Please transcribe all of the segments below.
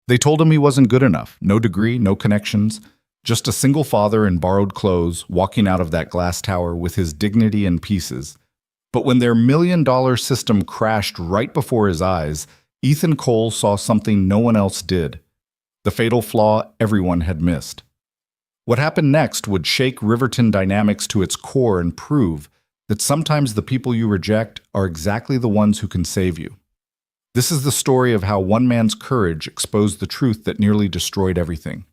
They told him he wasn't good enough. No degree, no connections. Just a single father in borrowed clothes, walking out of that glass tower with his dignity in pieces. But when their $1 million system crashed right before his eyes, Ethan Cole saw something no one else did. The fatal flaw everyone had missed. What happened next would shake Riverton Dynamics to its core and prove that sometimes the people you reject are exactly the ones who can save you. This is the story of how one man's courage exposed the truth that nearly destroyed everything.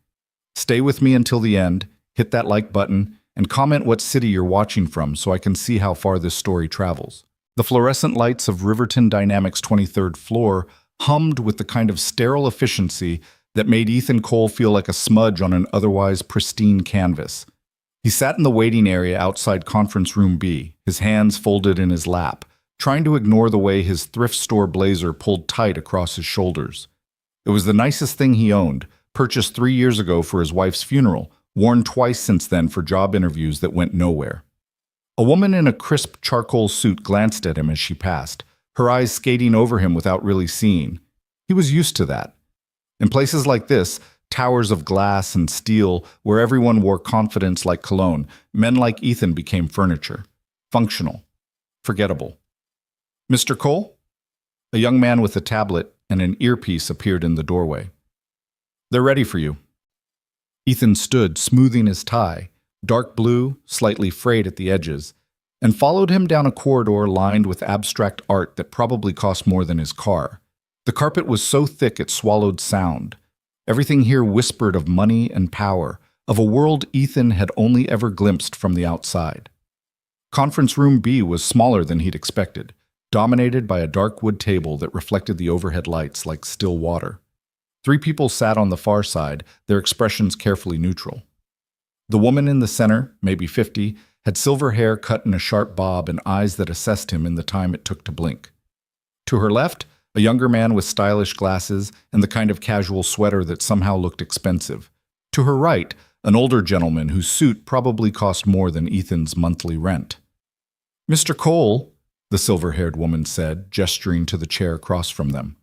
Stay with me until the end, hit that like button, and comment what city you're watching from so I can see how far this story travels. The fluorescent lights of Riverton Dynamics' 23rd floor hummed with the kind of sterile efficiency that made Ethan Cole feel like a smudge on an otherwise pristine canvas. He sat in the waiting area outside Conference Room B, his hands folded in his lap, trying to ignore the way his thrift store blazer pulled tight across his shoulders. It was the nicest thing he owned, purchased 3 years ago for his wife's funeral, worn twice since then for job interviews that went nowhere. A woman in a crisp charcoal suit glanced at him as she passed, her eyes skating over him without really seeing. He was used to that. In places like this, towers of glass and steel, where everyone wore confidence like cologne, men like Ethan became furniture. Functional. Forgettable. Mr. Cole? A young man with a tablet and an earpiece appeared in the doorway. They're ready for you. Ethan stood, smoothing his tie, dark blue, slightly frayed at the edges, and followed him down a corridor lined with abstract art that probably cost more than his car. The carpet was so thick it swallowed sound. Everything here whispered of money and power, of a world Ethan had only ever glimpsed from the outside. Conference Room B was smaller than he'd expected, dominated by a dark wood table that reflected the overhead lights like still water. 3 people sat on the far side, their expressions carefully neutral. The woman in the center, maybe 50, had silver hair cut in a sharp bob and eyes that assessed him in the time it took to blink. To her left, a younger man with stylish glasses and the kind of casual sweater that somehow looked expensive. To her right, an older gentleman whose suit probably cost more than Ethan's monthly rent. "Mr. Cole," the silver-haired woman said, gesturing to the chair across from them.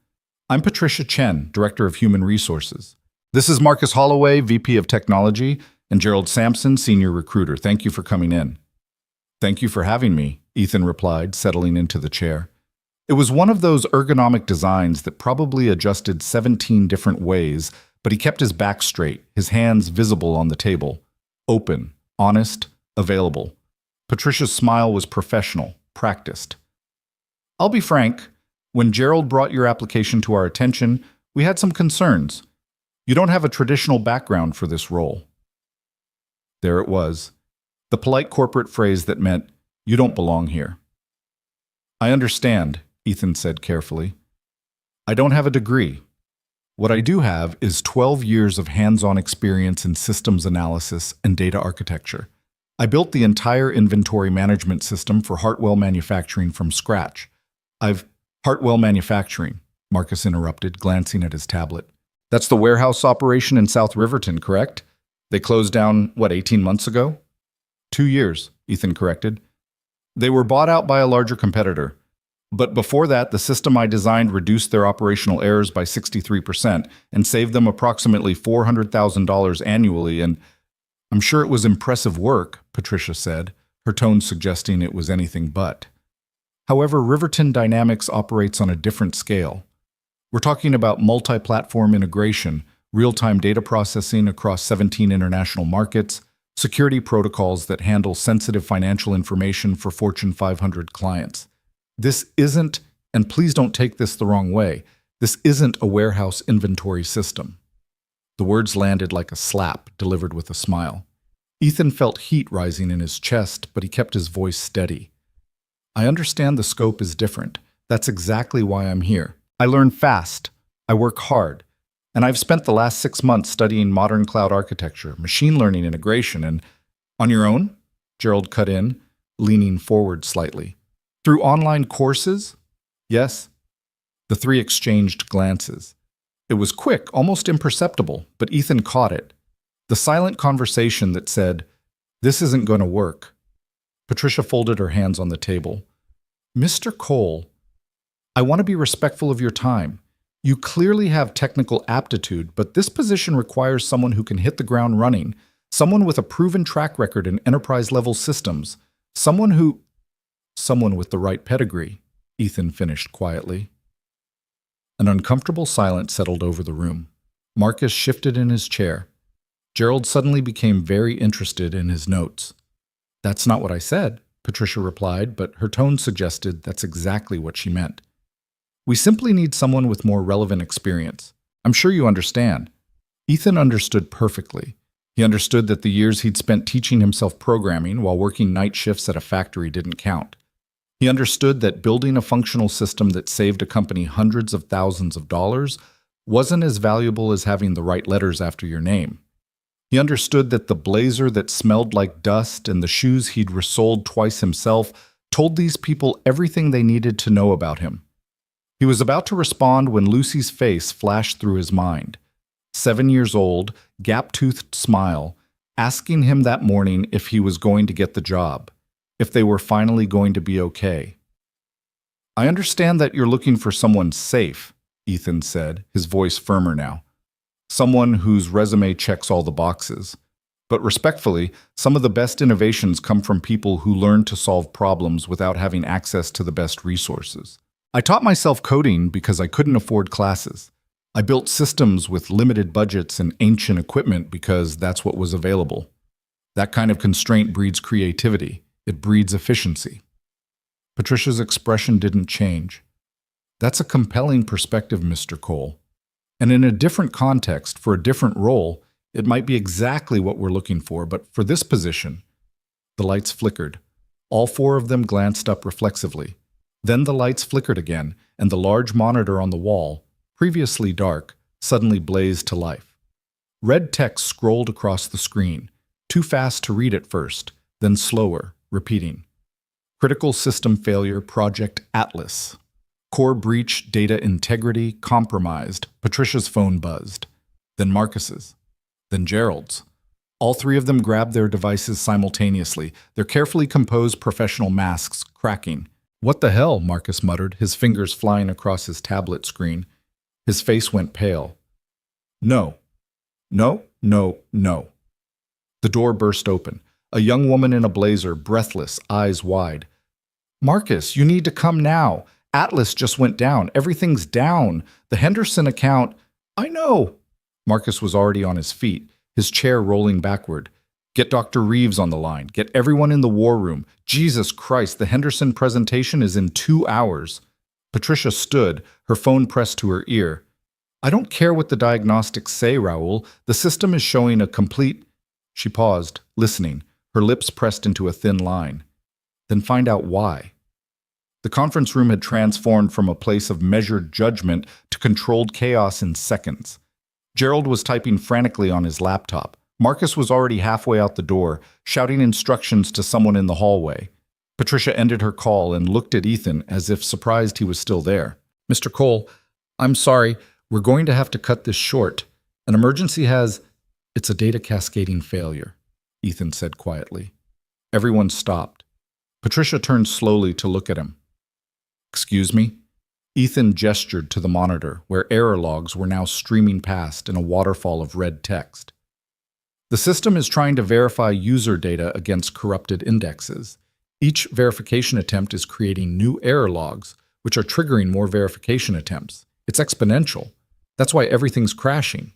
"I'm Patricia Chen, Director of Human Resources. This is Marcus Holloway, VP of Technology, and Gerald Sampson, Senior Recruiter. Thank you for coming in." "Thank you for having me," Ethan replied, settling into the chair. It was one of those ergonomic designs that probably adjusted 17 different ways, but he kept his back straight, his hands visible on the table. Open, honest, available. Patricia's smile was professional, practiced. "I'll be frank. When Gerald brought your application to our attention, we had some concerns. You don't have a traditional background for this role." There it was, the polite corporate phrase that meant, "You don't belong here." "I understand," Ethan said carefully. "I don't have a degree. What I do have is 12 years of hands-on experience in systems analysis and data architecture. I built the entire inventory management system for Hartwell Manufacturing from scratch. Hartwell Manufacturing," Marcus interrupted, glancing at his tablet. "That's the warehouse operation in South Riverton, correct? They closed down, 18 months ago?" 2 years, Ethan corrected. "They were bought out by a larger competitor. But before that, the system I designed reduced their operational errors by 63% and saved them approximately $400,000 annually, and I'm sure it was impressive work," Patricia said, her tone suggesting it was anything but. However, Riverton Dynamics operates on a different scale. We're talking about multi-platform integration, real-time data processing across 17 international markets, security protocols that handle sensitive financial information for Fortune 500 clients. This isn't, and please don't take this the wrong way, this isn't a warehouse inventory system. The words landed like a slap, delivered with a smile. Ethan felt heat rising in his chest, but he kept his voice steady. "I understand the scope is different. That's exactly why I'm here. I learn fast. I work hard. And I've spent the last 6 months studying modern cloud architecture, machine learning integration, and—" "On your own?" Gerald cut in, leaning forward slightly. "Through online courses?" "Yes." The 3 exchanged glances. It was quick, almost imperceptible, but Ethan caught it. The silent conversation that said, "This isn't going to work." Patricia folded her hands on the table. "Mr. Cole, I want to be respectful of your time. You clearly have technical aptitude, but this position requires someone who can hit the ground running, someone with a proven track record in enterprise-level systems, someone with the right pedigree, Ethan finished quietly. An uncomfortable silence settled over the room. Marcus shifted in his chair. Gerald suddenly became very interested in his notes. "That's not what I said," Patricia replied, but her tone suggested that's exactly what she meant. "We simply need someone with more relevant experience. I'm sure you understand." Ethan understood perfectly. He understood that the years he'd spent teaching himself programming while working night shifts at a factory didn't count. He understood that building a functional system that saved a company hundreds of thousands of dollars wasn't as valuable as having the right letters after your name. He understood that the blazer that smelled like dust and the shoes he'd resoled twice himself told these people everything they needed to know about him. He was about to respond when Lucy's face flashed through his mind. 7 years old, gap-toothed smile, asking him that morning if he was going to get the job, if they were finally going to be okay. "I understand that you're looking for someone safe," Ethan said, his voice firmer now. "Someone whose resume checks all the boxes. But respectfully, some of the best innovations come from people who learn to solve problems without having access to the best resources. I taught myself coding because I couldn't afford classes. I built systems with limited budgets and ancient equipment because that's what was available. That kind of constraint breeds creativity. It breeds efficiency." Patricia's expression didn't change. "That's a compelling perspective, Mr. Cole. And in a different context, for a different role, it might be exactly what we're looking for, but for this position..." The lights flickered. All 4 of them glanced up reflexively. Then the lights flickered again, and the large monitor on the wall, previously dark, suddenly blazed to life. Red text scrolled across the screen, too fast to read at first, then slower, repeating. "Critical system failure, Project Atlas. Core breach, data integrity compromised." Patricia's phone buzzed. Then Marcus's. Then Gerald's. All 3 of them grabbed their devices simultaneously, their carefully composed professional masks cracking. "What the hell?" Marcus muttered, his fingers flying across his tablet screen. His face went pale. "No. No, no, no." The door burst open. A young woman in a blazer, breathless, eyes wide. "Marcus, you need to come now. Atlas just went down. Everything's down. The Henderson account..." "I know." Marcus was already on his feet, his chair rolling backward. "Get Dr. Reeves on the line. Get everyone in the war room. Jesus Christ, the Henderson presentation is in 2 hours. Patricia stood, her phone pressed to her ear. "I don't care what the diagnostics say, Raoul. The system is showing a complete..." She paused, listening, her lips pressed into a thin line. "Then find out why." The conference room had transformed from a place of measured judgment to controlled chaos in seconds. Gerald was typing frantically on his laptop. Marcus was already halfway out the door, shouting instructions to someone in the hallway. Patricia ended her call and looked at Ethan as if surprised he was still there. "Mr. Cole, I'm sorry. We're going to have to cut this short. An emergency has..." "It's a data cascading failure," Ethan said quietly. Everyone stopped. Patricia turned slowly to look at him. "Excuse me?" Ethan gestured to the monitor, where error logs were now streaming past in a waterfall of red text. "The system is trying to verify user data against corrupted indexes. Each verification attempt is creating new error logs, which are triggering more verification attempts. It's exponential. That's why everything's crashing."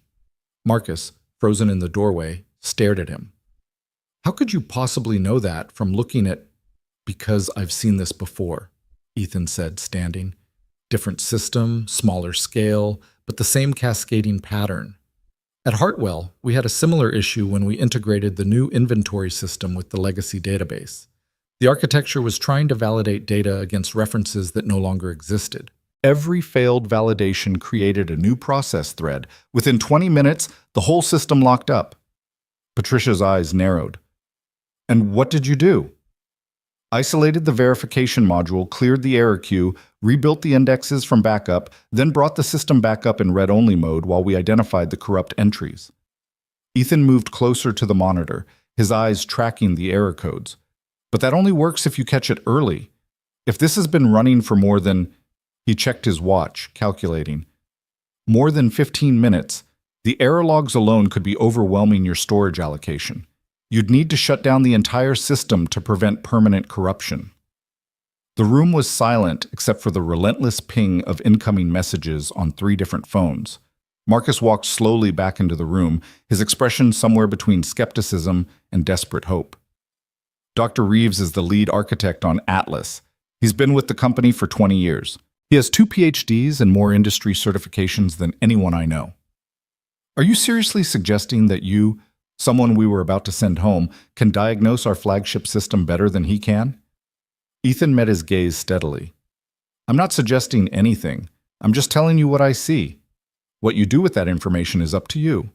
Marcus, frozen in the doorway, stared at him. "How could you possibly know that from looking at..." "Because I've seen this before," Ethan said, standing. "Different system, smaller scale, but the same cascading pattern. At Hartwell, we had a similar issue when we integrated the new inventory system with the legacy database. The architecture was trying to validate data against references that no longer existed. Every failed validation created a new process thread. Within 20 minutes, the whole system locked up." Patricia's eyes narrowed. "And what did you do?" "Isolated the verification module, cleared the error queue, rebuilt the indexes from backup, then brought the system back up in read-only mode while we identified the corrupt entries." Ethan moved closer to the monitor, his eyes tracking the error codes. "But that only works if you catch it early. If this has been running for more than..." He checked his watch, calculating. More than 15 minutes. The error logs alone could be overwhelming your storage allocation. You'd need to shut down the entire system to prevent permanent corruption. The room was silent except for the relentless ping of incoming messages on 3 different phones. Marcus walked slowly back into the room, his expression somewhere between skepticism and desperate hope. Dr. Reeves is the lead architect on Atlas. He's been with the company for 20 years. He has 2 PhDs and more industry certifications than anyone I know. Are you seriously suggesting that you, someone we were about to send home, can diagnose our flagship system better than he can? Ethan met his gaze steadily. I'm not suggesting anything. I'm just telling you what I see. What you do with that information is up to you.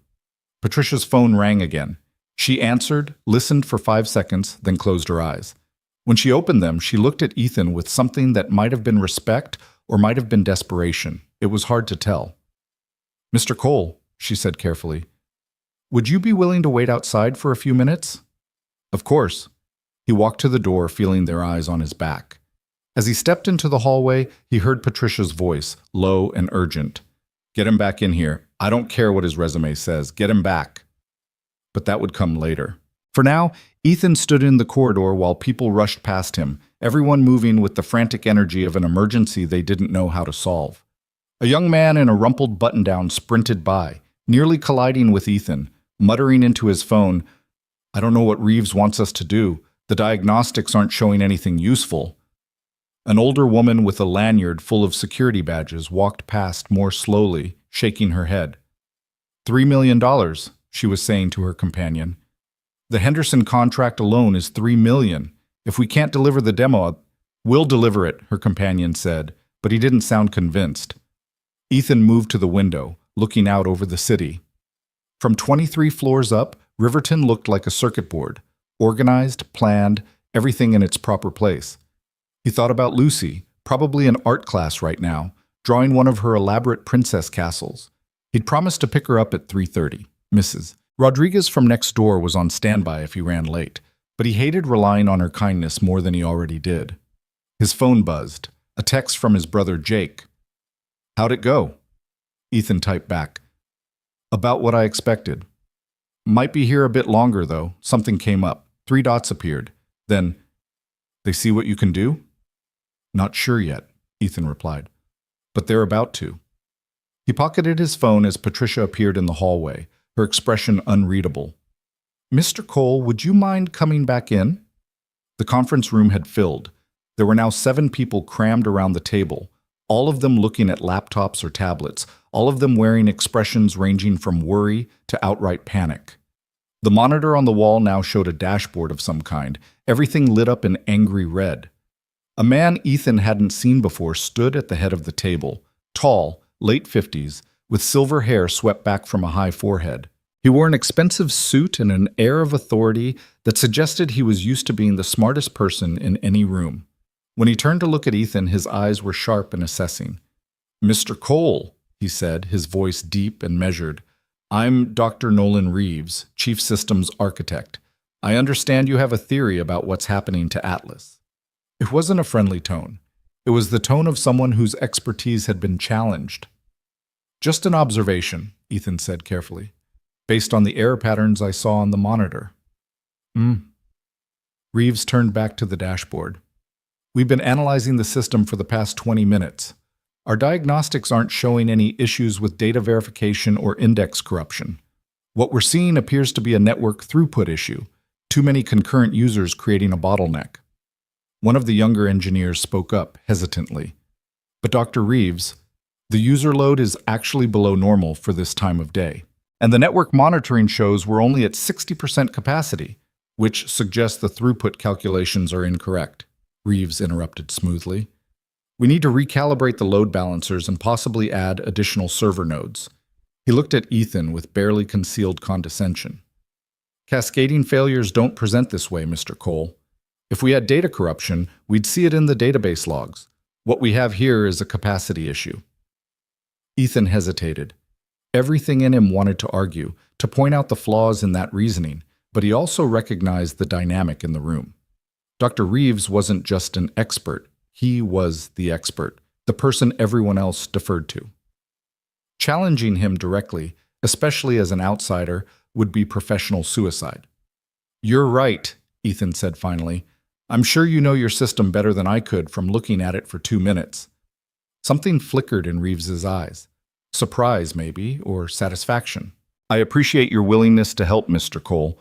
Patricia's phone rang again. She answered, listened for 5 seconds, then closed her eyes. When she opened them, she looked at Ethan with something that might have been respect or might have been desperation. It was hard to tell. Mr. Cole, she said carefully, would you be willing to wait outside for a few minutes? Of course. He walked to the door, feeling their eyes on his back. As he stepped into the hallway, he heard Patricia's voice, low and urgent. Get him back in here. I don't care what his resume says. Get him back. But that would come later. For now, Ethan stood in the corridor while people rushed past him, everyone moving with the frantic energy of an emergency they didn't know how to solve. A young man in a rumpled button-down sprinted by, nearly colliding with Ethan, muttering into his phone, I don't know what Reeves wants us to do. The diagnostics aren't showing anything useful. An older woman with a lanyard full of security badges walked past more slowly, shaking her head. $3 million, she was saying to her companion. The Henderson contract alone is $3 million. If we can't deliver the demo, we'll deliver it, her companion said, but he didn't sound convinced. Ethan moved to the window, looking out over the city. From 23 floors up, Riverton looked like a circuit board, organized, planned, everything in its proper place. He thought about Lucy, probably in art class right now, drawing one of her elaborate princess castles. He'd promised to pick her up at 3:30. Mrs. Rodriguez from next door was on standby if he ran late, but he hated relying on her kindness more than he already did. His phone buzzed, a text from his brother Jake. How'd it go? Ethan typed back. About what I expected. Might be here a bit longer, though. Something came up. 3 dots appeared. Then, they see what you can do? Not sure yet, Ethan replied. But they're about to. He pocketed his phone as Patricia appeared in the hallway, her expression unreadable. Mr. Cole, would you mind coming back in? The conference room had filled. There were now 7 people crammed around the table, all of them looking at laptops or tablets, all of them wearing expressions ranging from worry to outright panic. The monitor on the wall now showed a dashboard of some kind, everything lit up in angry red. A man Ethan hadn't seen before stood at the head of the table, tall, late 50s, with silver hair swept back from a high forehead. He wore an expensive suit and an air of authority that suggested he was used to being the smartest person in any room. When he turned to look at Ethan, his eyes were sharp and assessing. Mr. Cole, he said, his voice deep and measured. I'm Dr. Nolan Reeves, Chief Systems Architect. I understand you have a theory about what's happening to Atlas. It wasn't a friendly tone. It was the tone of someone whose expertise had been challenged. Just an observation, Ethan said carefully, based on the error patterns I saw on the monitor. Reeves turned back to the dashboard. We've been analyzing the system for the past 20 minutes. Our diagnostics aren't showing any issues with data verification or index corruption. What we're seeing appears to be a network throughput issue, too many concurrent users creating a bottleneck. One of the younger engineers spoke up, hesitantly. But Dr. Reeves, the user load is actually below normal for this time of day. And the network monitoring shows we're only at 60% capacity, which suggests the throughput calculations are incorrect, Reeves interrupted smoothly. We need to recalibrate the load balancers and possibly add additional server nodes. He looked at Ethan with barely concealed condescension. Cascading failures don't present this way, Mr. Cole. If we had data corruption, we'd see it in the database logs. What we have here is a capacity issue. Ethan hesitated. Everything in him wanted to argue, to point out the flaws in that reasoning, but he also recognized the dynamic in the room. Dr. Reeves wasn't just an expert. He was the expert, the person everyone else deferred to. Challenging him directly, especially as an outsider, would be professional suicide. "You're right," Ethan said finally. "I'm sure you know your system better than I could from looking at it for 2 minutes." Something flickered in Reeves's eyes. Surprise, maybe, or satisfaction. "I appreciate your willingness to help, Mr. Cole.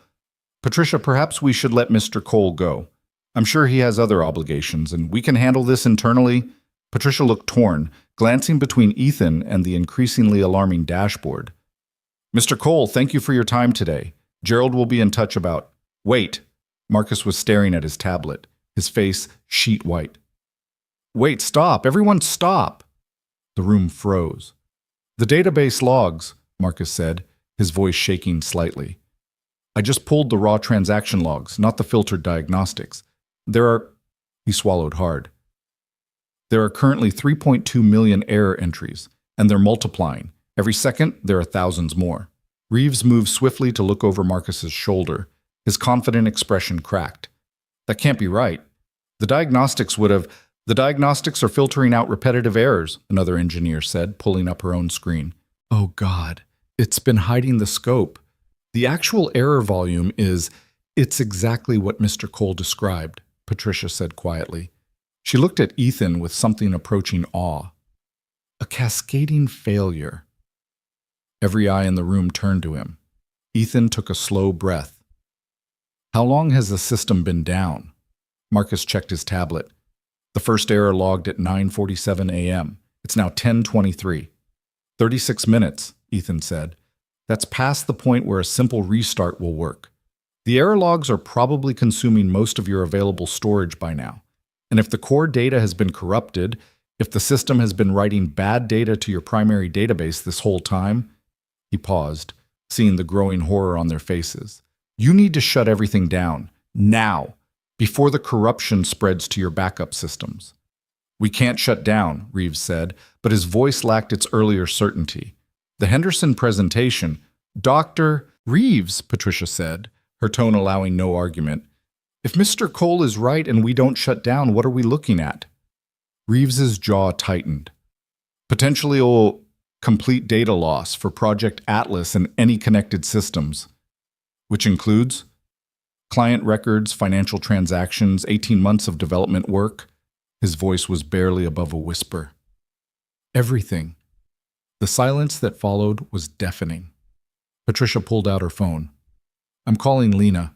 Patricia, perhaps we should let Mr. Cole go. I'm sure he has other obligations, and we can handle this internally." Patricia looked torn, glancing between Ethan and the increasingly alarming dashboard. "Mr. Cole, thank you for your time today. Gerald will be in touch about—" "Wait." Marcus was staring at his tablet, his face sheet white. "Wait, stop! Everyone stop!" The room froze. "The database logs," Marcus said, his voice shaking slightly. "I just pulled the raw transaction logs, not the filtered diagnostics. He swallowed hard. "There are currently 3.2 million error entries, and they're multiplying. Every second, there are thousands more." Reeves moved swiftly to look over Marcus's shoulder. His confident expression cracked. "That can't be right. The diagnostics are filtering out repetitive errors," another engineer said, pulling up her own screen. "Oh God, it's been hiding the scope. The actual error volume it's exactly what Mr. Cole described," Patricia said quietly. She looked at Ethan with something approaching awe. "A cascading failure." Every eye in the room turned to him. Ethan took a slow breath. "How long has the system been down?" Marcus checked his tablet. "The first error logged at 9:47 a.m. It's now 10:23. 36 minutes, Ethan said. "That's past the point where a simple restart will work. The error logs are probably consuming most of your available storage by now. And if the core data has been corrupted, if the system has been writing bad data to your primary database this whole time," he paused, seeing the growing horror on their faces, "you need to shut everything down, now, before the corruption spreads to your backup systems." "We can't shut down," Reeves said, but his voice lacked its earlier certainty. "The Henderson presentation—" "Dr. Reeves," Patricia said, her tone allowing no argument. "If Mr. Cole is right and we don't shut down, what are we looking at?" Reeves's jaw tightened. "Potentially complete data loss for Project Atlas and any connected systems, which includes client records, financial transactions, 18 months of development work." His voice was barely above a whisper. "Everything." The silence that followed was deafening. Patricia pulled out her phone. "I'm calling Lena."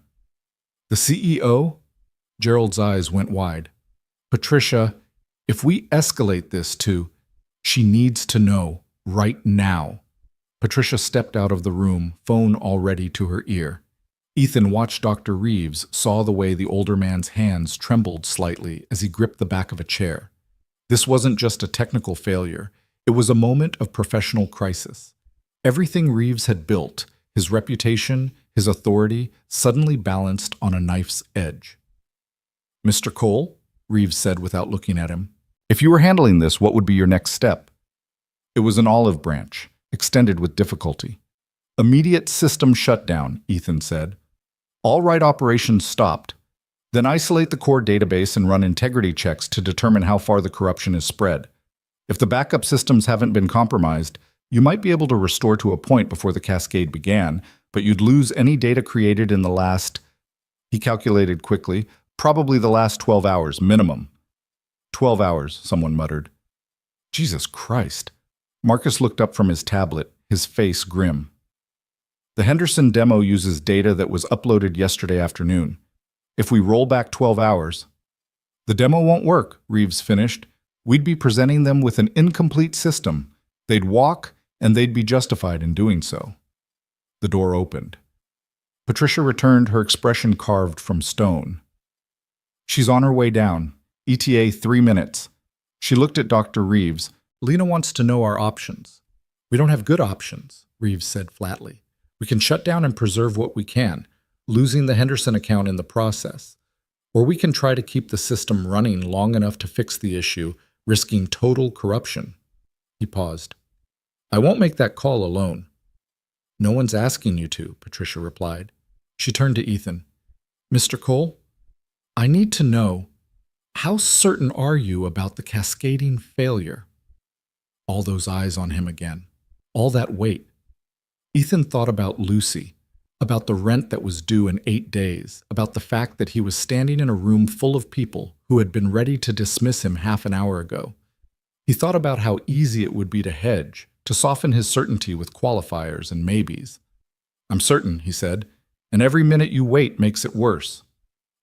"The CEO?" Gerald's eyes went wide. "Patricia, if we escalate this to— she needs to know, right now." Patricia stepped out of the room, phone already to her ear. Ethan watched Dr. Reeves, saw the way the older man's hands trembled slightly as he gripped the back of a chair. This wasn't just a technical failure. It was a moment of professional crisis. Everything Reeves had built, his reputation, his authority, suddenly balanced on a knife's edge. "Mr. Cole," Reeves said without looking at him, "if you were handling this, what would be your next step?" It was an olive branch, extended with difficulty. "Immediate system shutdown," Ethan said. "All write operations stopped. Then isolate the core database and run integrity checks to determine how far the corruption is spread. If the backup systems haven't been compromised, you might be able to restore to a point before the cascade began, but you'd lose any data created in the last—" he calculated quickly, "probably the last 12 hours, minimum." 12 hours, someone muttered. "Jesus Christ." Marcus looked up from his tablet, his face grim. "The Henderson demo uses data that was uploaded yesterday afternoon. If we roll back 12 hours... "The demo won't work," Reeves finished. "We'd be presenting them with an incomplete system. They'd walk, and they'd be justified in doing so." The door opened. Patricia returned, her expression carved from stone. "She's on her way down. ETA 3 minutes." She looked at Dr. Reeves. "Lena wants to know our options." "We don't have good options," Reeves said flatly. "We can shut down and preserve what we can, losing the Henderson account in the process. Or we can try to keep the system running long enough to fix the issue, risking total corruption." He paused. "I won't make that call alone." "No one's asking you to," Patricia replied. She turned to Ethan. "Mr. Cole, I need to know, how certain are you about the cascading failure?" All those eyes on him again. All that weight. Ethan thought about Lucy, about the rent that was due in 8 days, about the fact that he was standing in a room full of people who had been ready to dismiss him half an hour ago. He thought about how easy it would be to hedge, to soften his certainty with qualifiers and maybes. "I'm certain," he said, "and every minute you wait makes it worse."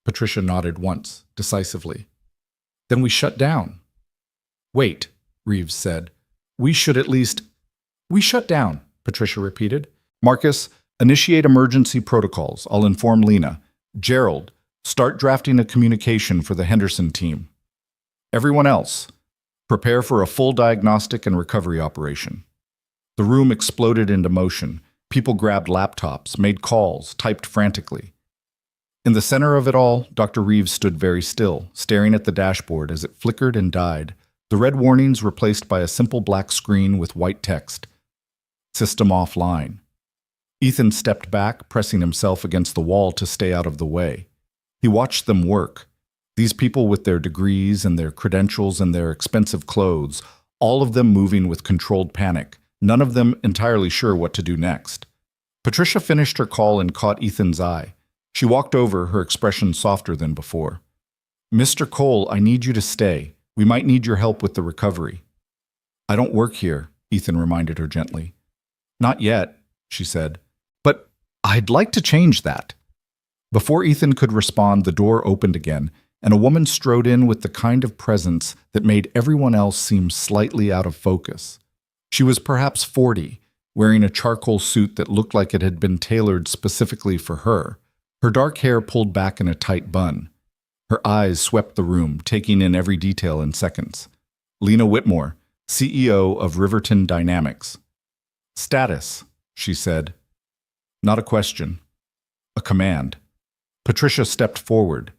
Patricia nodded once, decisively. "Then we shut down." "Wait," Reeves said. "We should at least—" "We shut down," Patricia repeated. "Marcus, initiate emergency protocols. I'll inform Lena. Gerald, start drafting a communication for the Henderson team. Everyone else, prepare for a full diagnostic and recovery operation." The room exploded into motion. People grabbed laptops, made calls, typed frantically. In the center of it all, Dr. Reeves stood very still, staring at the dashboard as it flickered and died, the red warnings replaced by a simple black screen with white text. "System offline." Ethan stepped back, pressing himself against the wall to stay out of the way. He watched them work. These people with their degrees and their credentials and their expensive clothes, all of them moving with controlled panic, none of them entirely sure what to do next. Patricia finished her call and caught Ethan's eye. She walked over, her expression softer than before. "Mr. Cole, I need you to stay. We might need your help with the recovery." "I don't work here," Ethan reminded her gently. "Not yet," she said. "But I'd like to change that." Before Ethan could respond, the door opened again, and a woman strode in with the kind of presence that made everyone else seem slightly out of focus. She was perhaps 40, wearing a charcoal suit that looked like it had been tailored specifically for her, her dark hair pulled back in a tight bun. Her eyes swept the room, taking in every detail in seconds. Lena Whitmore, CEO of Riverton Dynamics. "Status," she said. Not a question. A command. Patricia stepped forward.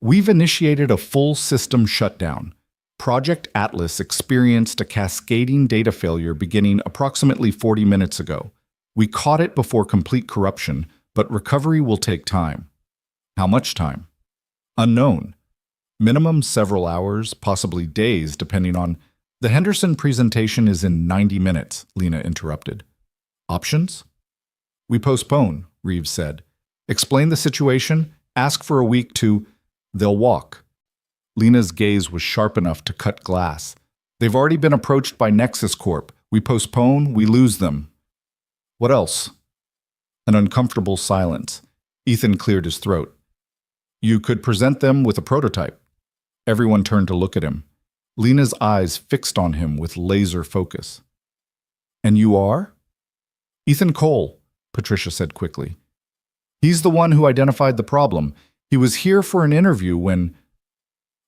"We've initiated a full system shutdown. Project Atlas experienced a cascading data failure beginning approximately 40 minutes ago. We caught it before complete corruption, but recovery will take time." "How much time?" "Unknown. Minimum several hours, possibly days, depending on—" "The Henderson presentation is in 90 minutes, Lena interrupted. "Options?" "We postpone," Reeves said. "Explain the situation, ask for a week to—" "They'll walk." Lena's gaze was sharp enough to cut glass. "They've already been approached by Nexus Corp. We postpone, we lose them." "What else?" An uncomfortable silence. Ethan cleared his throat. "You could present them with a prototype." Everyone turned to look at him. Lena's eyes fixed on him with laser focus. "And you are?" "Ethan Cole," Patricia said quickly. "He's the one who identified the problem. He was here for an interview when—"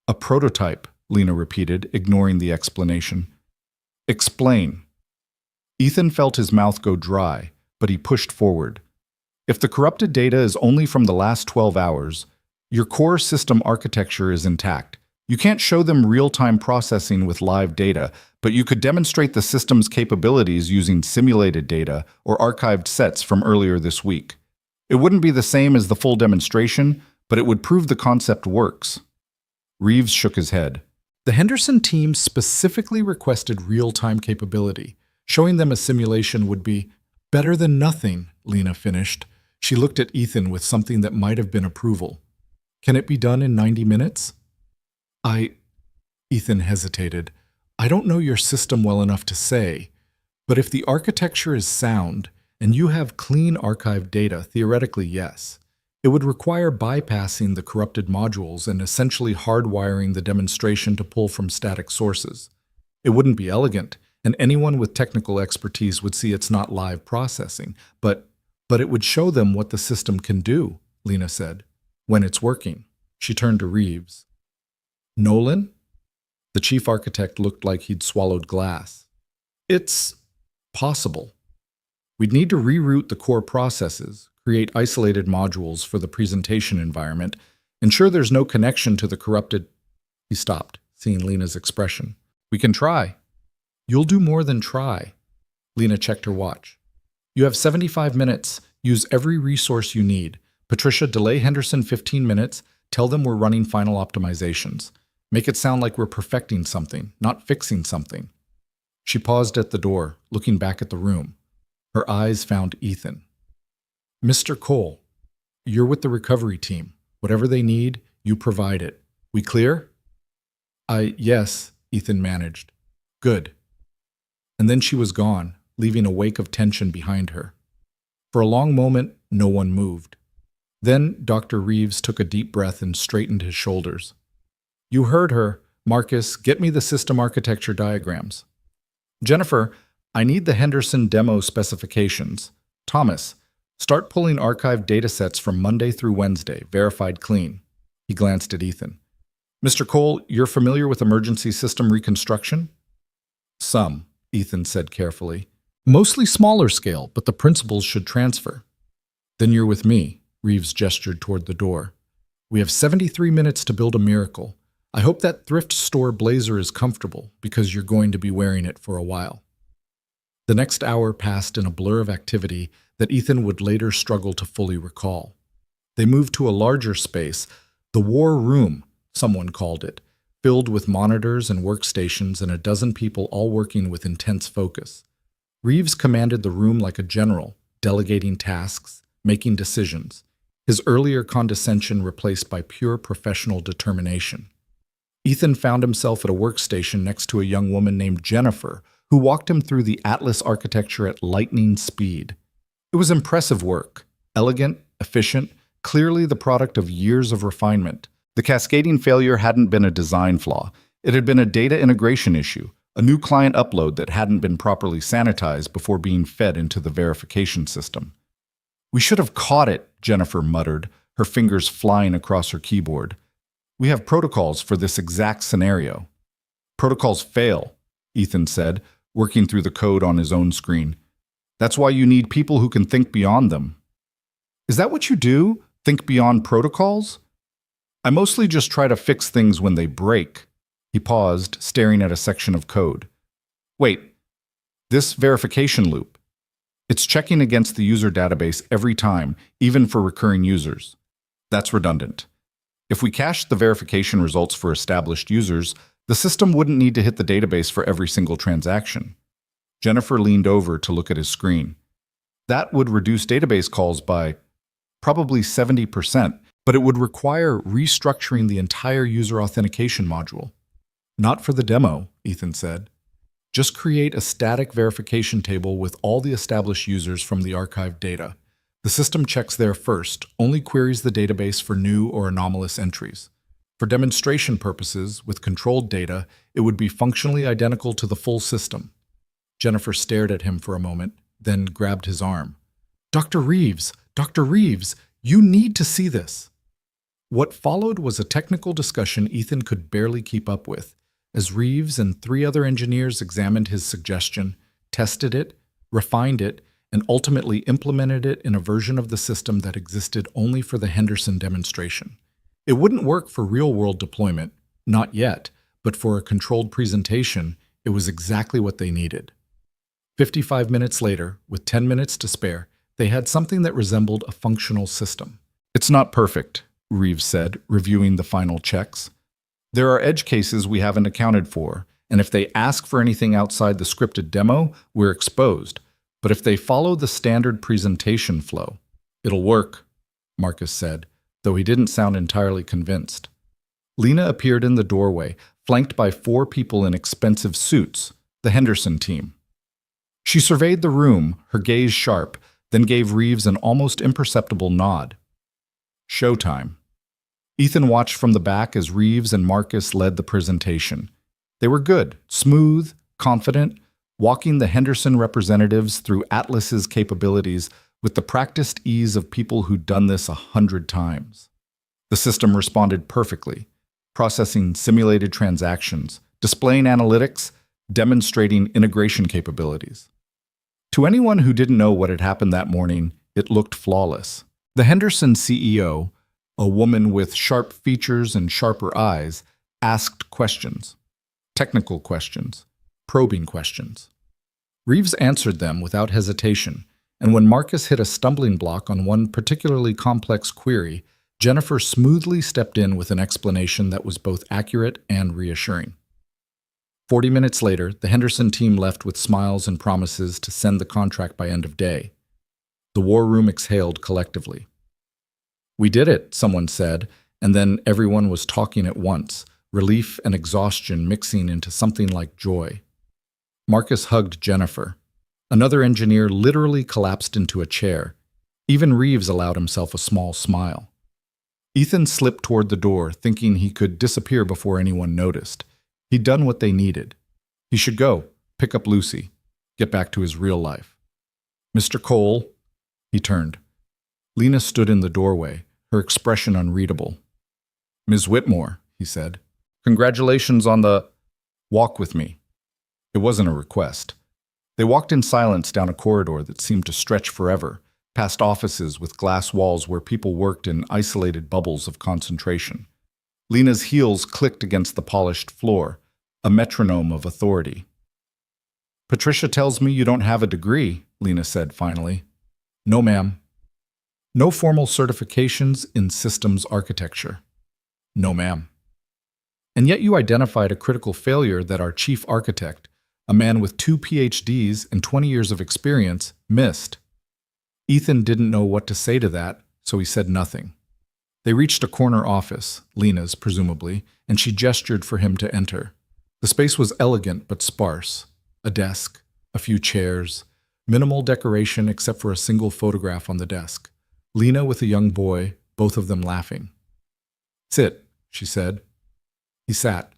"A prototype," Lena repeated, ignoring the explanation. "Explain." Ethan felt his mouth go dry, but he pushed forward. "If the corrupted data is only from the last 12 hours, your core system architecture is intact. You can't show them real-time processing with live data, but you could demonstrate the system's capabilities using simulated data or archived sets from earlier this week. It wouldn't be the same as the full demonstration, but it would prove the concept works." Reeves shook his head. "The Henderson team specifically requested real-time capability. Showing them a simulation would be—" "Better than nothing," Lena finished. She looked at Ethan with something that might have been approval. "Can it be done in 90 minutes? Ethan hesitated. "I don't know your system well enough to say, but if the architecture is sound and you have clean archived data, theoretically, yes. It would require bypassing the corrupted modules and essentially hardwiring the demonstration to pull from static sources. It wouldn't be elegant, and anyone with technical expertise would see it's not live processing, but it would show them what the system can do," Lena said, "when it's working." She turned to Reeves. "Nolan?" The chief architect looked like he'd swallowed glass. "It's possible. We'd need to reroute the core processes, create isolated modules for the presentation environment, ensure there's no connection to the corrupted—" He stopped, seeing Lena's expression. "We can try." "You'll do more than try." Lena checked her watch. "You have 75 minutes. Use every resource you need. Patricia, delay Henderson 15 minutes. Tell them we're running final optimizations. Make it sound like we're perfecting something, not fixing something." She paused at the door, looking back at the room. Her eyes found Ethan. Mr. Cole, you're with the recovery team. Whatever they need, you provide it. We clear? Yes, Ethan managed. Good. And then she was gone, leaving a wake of tension behind her. For a long moment, no one moved. Then Dr. Reeves took a deep breath and straightened his shoulders. You heard her. Marcus, get me the system architecture diagrams. Jennifer, I need the Henderson demo specifications. Thomas, start pulling archived datasets from Monday through Wednesday, verified clean. He glanced at Ethan. Mr. Cole, you're familiar with emergency system reconstruction? Some, Ethan said carefully. Mostly smaller scale, but the principles should transfer. Then you're with me, Reeves gestured toward the door. We have 73 minutes to build a miracle. I hope that thrift store blazer is comfortable, because you're going to be wearing it for a while. The next hour passed in a blur of activity that Ethan would later struggle to fully recall. They moved to a larger space, the war room, someone called it, filled with monitors and workstations and a dozen people all working with intense focus. Reeves commanded the room like a general, delegating tasks, making decisions, his earlier condescension replaced by pure professional determination. Ethan found himself at a workstation next to a young woman named Jennifer, who walked him through the Atlas architecture at lightning speed. It was impressive work, elegant, efficient, clearly the product of years of refinement. The cascading failure hadn't been a design flaw. It had been a data integration issue, a new client upload that hadn't been properly sanitized before being fed into the verification system. We should have caught it, Jennifer muttered, her fingers flying across her keyboard. We have protocols for this exact scenario. Protocols fail, Ethan said, working through the code on his own screen. That's why you need people who can think beyond them. Is that what you do? Think beyond protocols? I mostly just try to fix things when they break. He paused, staring at a section of code. Wait, this verification loop. It's checking against the user database every time, even for recurring users. That's redundant. If we cached the verification results for established users, the system wouldn't need to hit the database for every single transaction. Jennifer leaned over to look at his screen. That would reduce database calls by probably 70%, but it would require restructuring the entire user authentication module. Not for the demo, Ethan said. Just create a static verification table with all the established users from the archived data. The system checks there first, only queries the database for new or anomalous entries. For demonstration purposes, with controlled data, it would be functionally identical to the full system. Jennifer stared at him for a moment, then grabbed his arm. Dr. Reeves, you need to see this. What followed was a technical discussion Ethan could barely keep up with, as Reeves and 3 other engineers examined his suggestion, tested it, refined it, and ultimately implemented it in a version of the system that existed only for the Henderson demonstration. It wouldn't work for real-world deployment, not yet, but for a controlled presentation, it was exactly what they needed. 55 minutes later, with 10 minutes to spare, they had something that resembled a functional system. It's not perfect, Reeves said, reviewing the final checks. There are edge cases we haven't accounted for, and if they ask for anything outside the scripted demo, we're exposed. But if they follow the standard presentation flow, it'll work, Marcus said, though he didn't sound entirely convinced. Lena appeared in the doorway, flanked by 4 people in expensive suits, the Henderson team. She surveyed the room, her gaze sharp, then gave Reeves an almost imperceptible nod. Showtime. Ethan watched from the back as Reeves and Marcus led the presentation. They were good, smooth, confident, walking the Henderson representatives through Atlas's capabilities with the practiced ease of people who'd done this 100 times. The system responded perfectly, processing simulated transactions, displaying analytics, demonstrating integration capabilities. To anyone who didn't know what had happened that morning, it looked flawless. The Henderson CEO, a woman with sharp features and sharper eyes, asked questions. Technical questions. Probing questions. Reeves answered them without hesitation, and when Marcus hit a stumbling block on one particularly complex query, Jennifer smoothly stepped in with an explanation that was both accurate and reassuring. 40 minutes later, the Henderson team left with smiles and promises to send the contract by end of day. The war room exhaled collectively. "We did it," someone said, and then everyone was talking at once, relief and exhaustion mixing into something like joy. Marcus hugged Jennifer. Another engineer literally collapsed into a chair. Even Reeves allowed himself a small smile. Ethan slipped toward the door, thinking he could disappear before anyone noticed. He'd done what they needed. He should go, pick up Lucy, get back to his real life. "Mr. Cole," he turned. Lena stood in the doorway, her expression unreadable. "Ms. Whitmore," he said, "congratulations on the walk with me." It wasn't a request. They walked in silence down a corridor that seemed to stretch forever, past offices with glass walls where people worked in isolated bubbles of concentration. Lena's heels clicked against the polished floor, a metronome of authority. "Patricia tells me you don't have a degree," Lena said finally. "No, ma'am." "No formal certifications in systems architecture." "No, ma'am." "And yet you identified a critical failure that our chief architect, a man with 2 PhDs and 20 years of experience, missed." Ethan didn't know what to say to that, so he said nothing. They reached a corner office, Lena's presumably, and she gestured for him to enter. The space was elegant but sparse. A desk, a few chairs, minimal decoration except for a single photograph on the desk. Lena with a young boy, both of them laughing. "Sit," she said. He sat.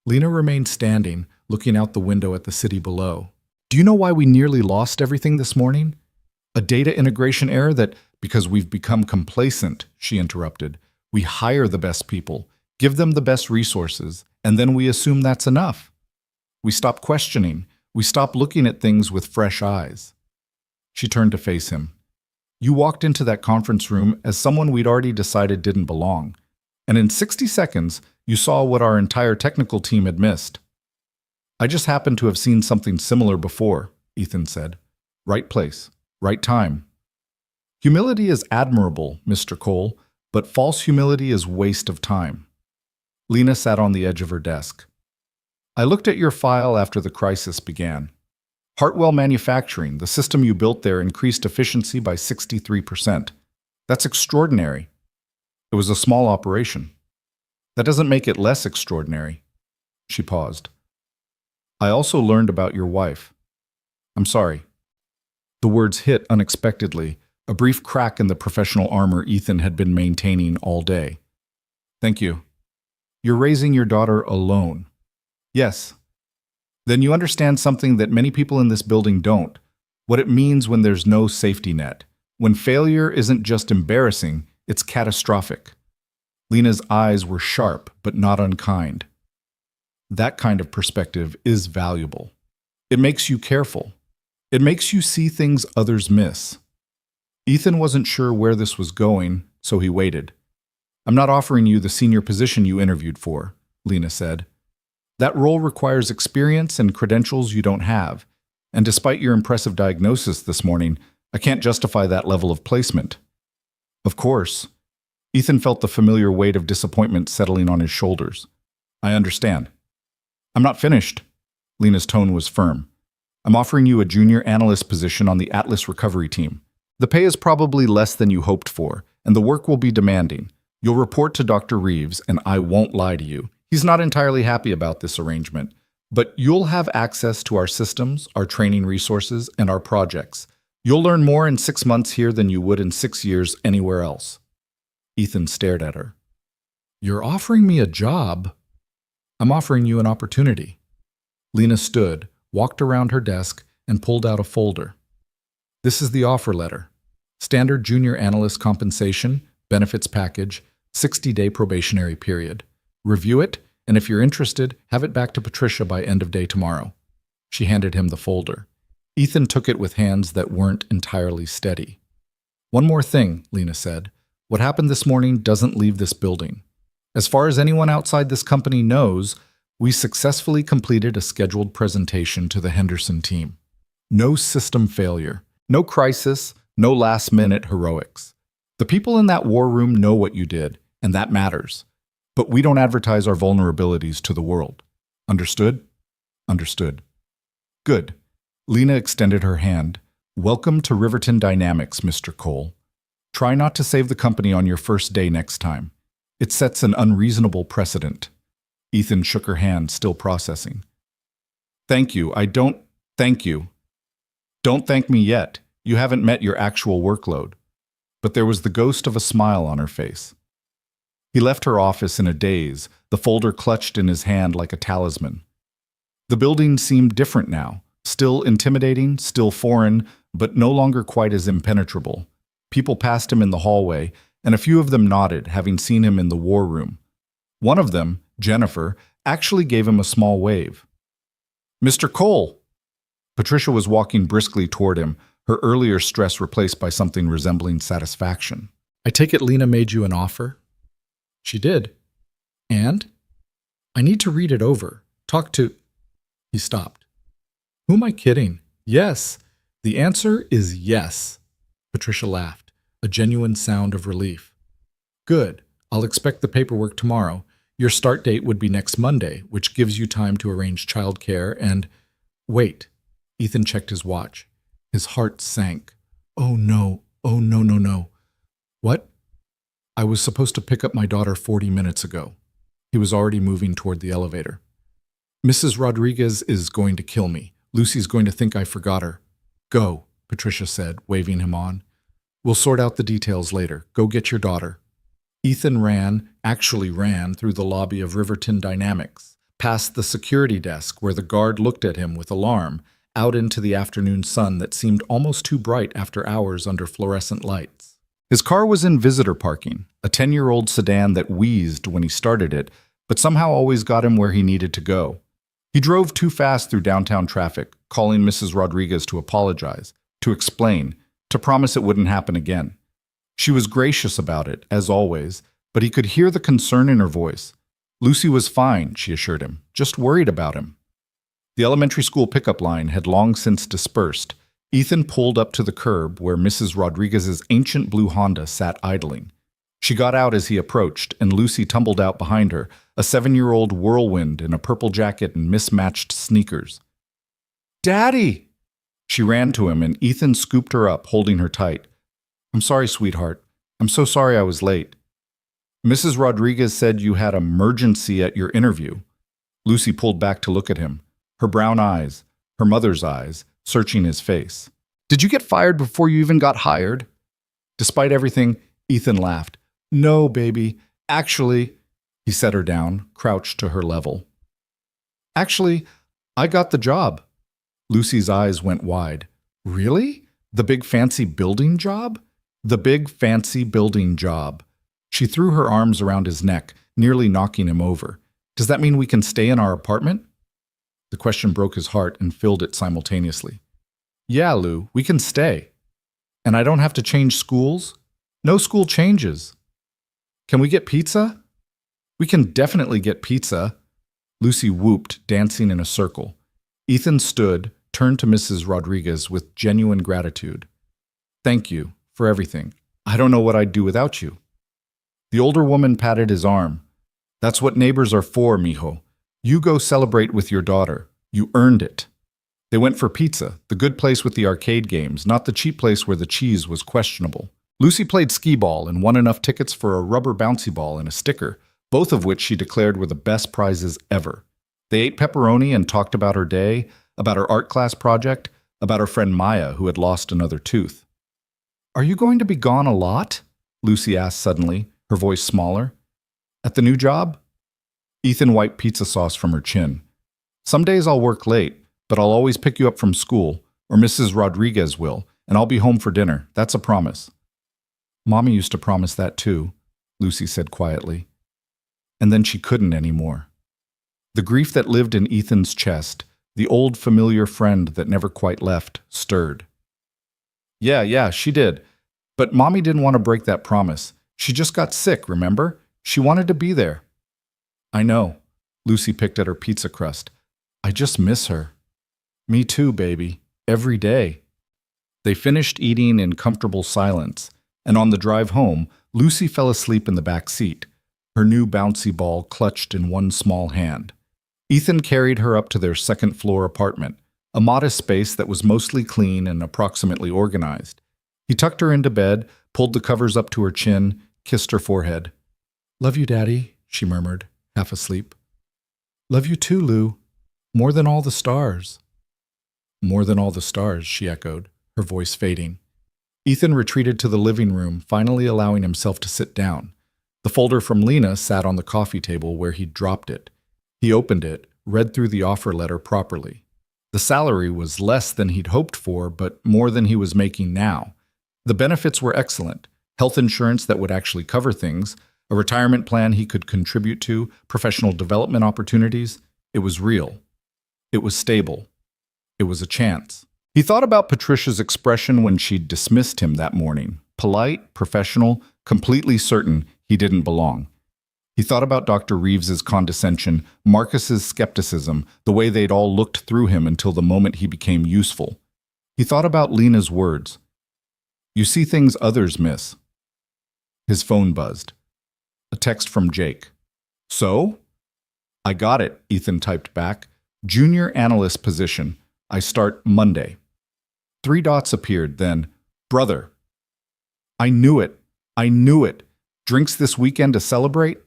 Lena remained standing, looking out the window at the city below. "Do you know why we nearly lost everything this morning? A data integration error that, because we've become complacent," she interrupted. "We hire the best people, give them the best resources, and then we assume that's enough. We stop questioning. We stop looking at things with fresh eyes." She turned to face him. "You walked into that conference room as someone we'd already decided didn't belong. And in 60 seconds, you saw what our entire technical team had missed." "I just happened to have seen something similar before," Ethan said. "Right place, right time." "Humility is admirable, Mr. Cole, but false humility is waste of time." Lena sat on the edge of her desk. "I looked at your file after the crisis began. Hartwell Manufacturing, the system you built there, increased efficiency by 63%. That's extraordinary. It was a small operation. That doesn't make it less extraordinary." She paused. "I also learned about your wife. I'm sorry." The words hit unexpectedly, a brief crack in the professional armor Ethan had been maintaining all day. "Thank you. You're raising your daughter alone." "Yes." "Then you understand something that many people in this building don't. What it means when there's no safety net. When failure isn't just embarrassing, it's catastrophic." Lena's eyes were sharp, but not unkind. That kind of perspective is valuable. It makes you careful. It makes you see things others miss. Ethan wasn't sure where this was going, so he waited. "I'm not offering you the senior position you interviewed for," Lena said. "That role requires experience and credentials you don't have, and despite your impressive diagnosis this morning, I can't justify that level of placement." "Of course." Ethan felt the familiar weight of disappointment settling on his shoulders. "I understand." "I'm not finished." Lena's tone was firm. "I'm offering you a junior analyst position on the Atlas recovery team. The pay is probably less than you hoped for, and the work will be demanding. You'll report to Dr. Reeves, and I won't lie to you. He's not entirely happy about this arrangement, but you'll have access to our systems, our training resources, and our projects. You'll learn more in 6 months here than you would in 6 years anywhere else." Ethan stared at her. "You're offering me a job?" "I'm offering you an opportunity." Lena stood, walked around her desk, and pulled out a folder. "This is the offer letter. Standard junior analyst compensation, benefits package, 60-day probationary period. Review it, and if you're interested, have it back to Patricia by end of day tomorrow." She handed him the folder. Ethan took it with hands that weren't entirely steady. "One more thing," Lena said. "What happened this morning doesn't leave this building. As far as anyone outside this company knows, we successfully completed a scheduled presentation to the Henderson team. No system failure, no crisis, no last-minute heroics. The people in that war room know what you did, and that matters. But we don't advertise our vulnerabilities to the world. Understood?" Understood. Good. Lena extended her hand. Welcome to Riverton Dynamics, Mr. Cole. Try not to save the company on your first day next time. It sets an unreasonable precedent. Ethan shook her hand, still processing. Thank you. Thank you. Don't thank me yet. You haven't met your actual workload. But there was the ghost of a smile on her face. He left her office in a daze, the folder clutched in his hand like a talisman. The building seemed different now, still intimidating, still foreign, but no longer quite as impenetrable. People passed him in the hallway, and a few of them nodded, having seen him in the war room. One of them, Jennifer, actually gave him a small wave. Mr. Cole! Patricia was walking briskly toward him, her earlier stress replaced by something resembling satisfaction. I take it Lena made you an offer? She did. And? I need to read it over. Talk to... He stopped. Who am I kidding? Yes. The answer is yes. Patricia laughed, a genuine sound of relief. Good. I'll expect the paperwork tomorrow. Your start date would be next Monday, which gives you time to arrange childcare and... Wait. Ethan checked his watch. His heart sank. Oh no. Oh no, no, no. What? I was supposed to pick up my daughter 40 minutes ago. He was already moving toward the elevator. Mrs. Rodriguez is going to kill me. Lucy's going to think I forgot her. Go, Patricia said, waving him on. We'll sort out the details later. Go get your daughter. Ethan actually ran through the lobby of Riverton Dynamics, past the security desk where the guard looked at him with alarm, out into the afternoon sun that seemed almost too bright after hours under fluorescent lights. His car was in visitor parking, a 10-year-old sedan that wheezed when he started it, but somehow always got him where he needed to go. He drove too fast through downtown traffic, calling Mrs. Rodriguez to apologize, to explain, to promise it wouldn't happen again. She was gracious about it, as always, but he could hear the concern in her voice. Lucy was fine, she assured him, just worried about him. The elementary school pickup line had long since dispersed. Ethan pulled up to the curb where Mrs. Rodriguez's ancient blue Honda sat idling. She got out as he approached, and Lucy tumbled out behind her, a 7-year-old whirlwind in a purple jacket and mismatched sneakers. Daddy! She ran to him, and Ethan scooped her up, holding her tight. I'm sorry, sweetheart. I'm so sorry I was late. Mrs. Rodriguez said you had emergency at your interview. Lucy pulled back to look at him, her brown eyes, her mother's eyes, searching his face. Did you get fired before you even got hired? Despite everything, Ethan laughed. No, baby. Actually, he set her down, crouched to her level. Actually, I got the job. Lucy's eyes went wide. Really? The big fancy building job? The big fancy building job. She threw her arms around his neck, nearly knocking him over. Does that mean we can stay in our apartment? The question broke his heart and filled it simultaneously. Yeah, Lou, we can stay. And I don't have to change schools? No school changes. Can we get pizza? We can definitely get pizza. Lucy whooped, dancing in a circle. Ethan stood, turned to Mrs. Rodriguez with genuine gratitude. Thank you for everything. I don't know what I'd do without you. The older woman patted his arm. That's what neighbors are for, mijo. You go celebrate with your daughter. You earned it. They went for pizza, the good place with the arcade games, not the cheap place where the cheese was questionable. Lucy played skee-ball and won enough tickets for a rubber bouncy ball and a sticker, both of which she declared were the best prizes ever. They ate pepperoni and talked about her day, about her art class project, about her friend Maya, who had lost another tooth. Are you going to be gone a lot? Lucy asked suddenly, her voice smaller. At the new job? Ethan wiped pizza sauce from her chin. Some days I'll work late, but I'll always pick you up from school, or Mrs. Rodriguez will, and I'll be home for dinner. That's a promise. Mommy used to promise that too, Lucy said quietly. And then she couldn't anymore. The grief that lived in Ethan's chest, the old familiar friend that never quite left, stirred. Yeah, she did. But Mommy didn't want to break that promise. She just got sick, remember? She wanted to be there. I know. Lucy picked at her pizza crust. I just miss her. Me too, baby. Every day. They finished eating in comfortable silence, and on the drive home, Lucy fell asleep in the back seat, her new bouncy ball clutched in one small hand. Ethan carried her up to their second-floor apartment, a modest space that was mostly clean and approximately organized. He tucked her into bed, pulled the covers up to her chin, kissed her forehead. "Love you, Daddy," she murmured, half asleep. "Love you too, Lou. More than all the stars." "More than all the stars," she echoed, her voice fading. Ethan retreated to the living room, finally allowing himself to sit down. The folder from Lena sat on the coffee table where he'd dropped it. He opened it, read through the offer letter properly. The salary was less than he'd hoped for, but more than he was making now. The benefits were excellent. Health insurance that would actually cover things, a retirement plan he could contribute to, professional development opportunities. It was real. It was stable. It was a chance. He thought about Patricia's expression when she'd dismissed him that morning. Polite, professional, completely certain he didn't belong. He thought about Dr. Reeves's condescension, Marcus's skepticism, the way they'd all looked through him until the moment he became useful. He thought about Lena's words. "You see things others miss." His phone buzzed. A text from Jake. "So?" "I got it," Ethan typed back. "Junior analyst position. I start Monday." 3 dots appeared, then, "Brother." "I knew it. I knew it. Drinks this weekend to celebrate?"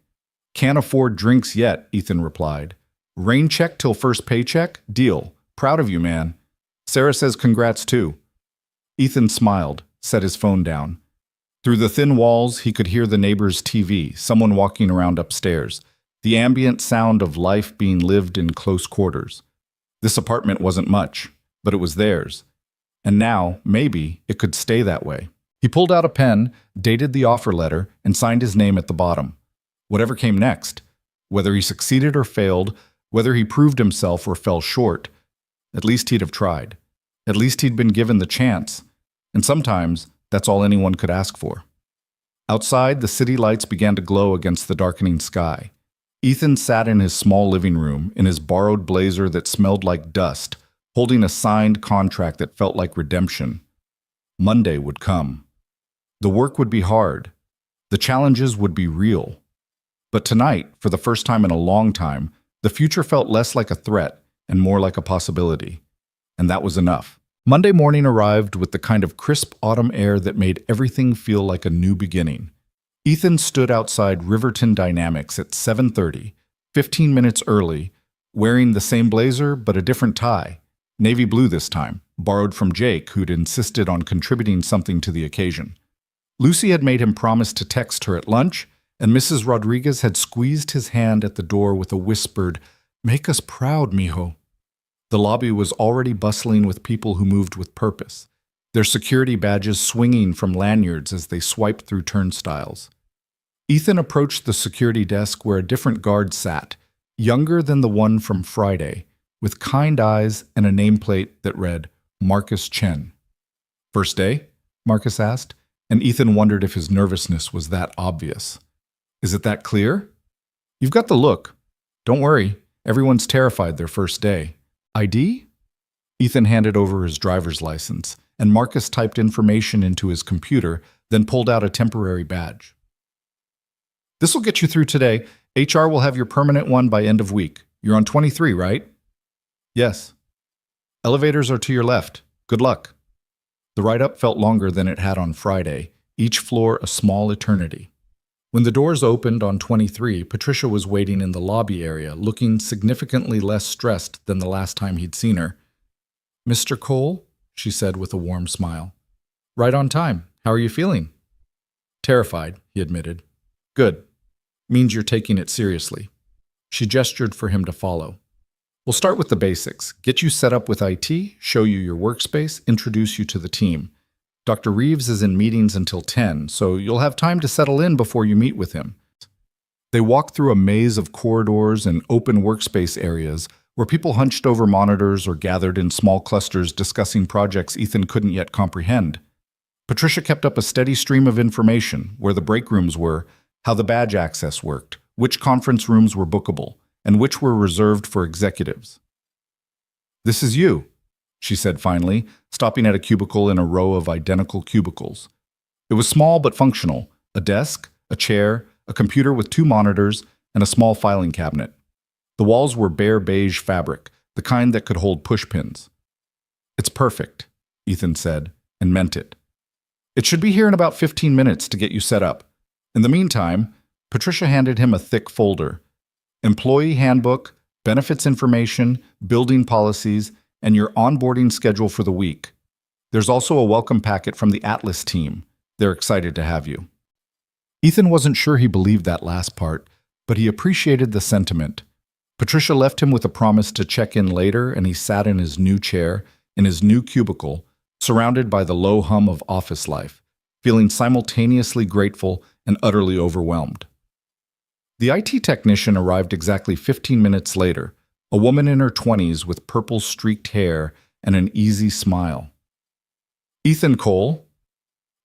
"Can't afford drinks yet," Ethan replied. "Rain check till first paycheck? Deal. Proud of you, man. Sarah says congrats too." Ethan smiled, set his phone down. Through the thin walls, he could hear the neighbor's TV, someone walking around upstairs, the ambient sound of life being lived in close quarters. This apartment wasn't much, but it was theirs. And now, maybe, it could stay that way. He pulled out a pen, dated the offer letter, and signed his name at the bottom. Whatever came next, whether he succeeded or failed, whether he proved himself or fell short, at least he'd have tried. At least he'd been given the chance. And sometimes, that's all anyone could ask for. Outside, the city lights began to glow against the darkening sky. Ethan sat in his small living room, in his borrowed blazer that smelled like dust, holding a signed contract that felt like redemption. Monday would come. The work would be hard. The challenges would be real. But tonight, for the first time in a long time, the future felt less like a threat and more like a possibility. And that was enough. Monday morning arrived with the kind of crisp autumn air that made everything feel like a new beginning. Ethan stood outside Riverton Dynamics at 7:30, 15 minutes early, wearing the same blazer but a different tie, navy blue this time, borrowed from Jake, who'd insisted on contributing something to the occasion. Lucy had made him promise to text her at lunch, and Mrs. Rodriguez had squeezed his hand at the door with a whispered, "Make us proud, mijo." The lobby was already bustling with people who moved with purpose, their security badges swinging from lanyards as they swiped through turnstiles. Ethan approached the security desk where a different guard sat, younger than the one from Friday, with kind eyes and a nameplate that read, Marcus Chen. "First day?" Marcus asked, and Ethan wondered if his nervousness was that obvious. "Is it that clear?" "You've got the look. Don't worry, everyone's terrified their first day. ID?" Ethan handed over his driver's license, and Marcus typed information into his computer, then pulled out a temporary badge. "This'll get you through today. HR will have your permanent one by end of week. You're on 23, right?" "Yes." "Elevators are to your left. Good luck." The ride-up felt longer than it had on Friday, each floor a small eternity. When the doors opened on 23, Patricia was waiting in the lobby area, looking significantly less stressed than the last time he'd seen her. "Mr. Cole?" she said with a warm smile. "Right on time. How are you feeling?" "Terrified," he admitted. "Good. Means you're taking it seriously." She gestured for him to follow. "We'll start with the basics. Get you set up with IT, show you your workspace, introduce you to the team. Dr. Reeves is in meetings until 10, so you'll have time to settle in before you meet with him." They walked through a maze of corridors and open workspace areas where people hunched over monitors or gathered in small clusters discussing projects Ethan couldn't yet comprehend. Patricia kept up a steady stream of information, where the break rooms were, how the badge access worked, which conference rooms were bookable, and which were reserved for executives. "This is you," she said finally, stopping at a cubicle in a row of identical cubicles. It was small but functional, a desk, a chair, a computer with 2 monitors, and a small filing cabinet. The walls were bare beige fabric, the kind that could hold pushpins. "It's perfect," Ethan said, and meant it. "It should be here in about 15 minutes to get you set up. In the meantime," Patricia handed him a thick folder. "Employee handbook, benefits information, building policies, and your onboarding schedule for the week. There's also a welcome packet from the Atlas team. They're excited to have you." Ethan wasn't sure he believed that last part, but he appreciated the sentiment. Patricia left him with a promise to check in later, and he sat in his new chair, in his new cubicle, surrounded by the low hum of office life, feeling simultaneously grateful and utterly overwhelmed. The IT technician arrived exactly 15 minutes later, a woman in her 20s with purple-streaked hair and an easy smile. "Ethan Cole?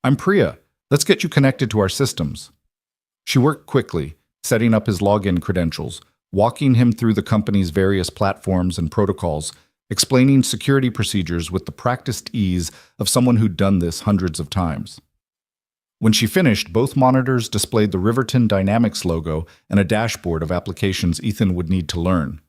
I'm Priya. Let's get you connected to our systems." She worked quickly, setting up his login credentials, walking him through the company's various platforms and protocols, explaining security procedures with the practiced ease of someone who'd done this hundreds of times. When she finished, both monitors displayed the Riverton Dynamics logo and a dashboard of applications Ethan would need to learn.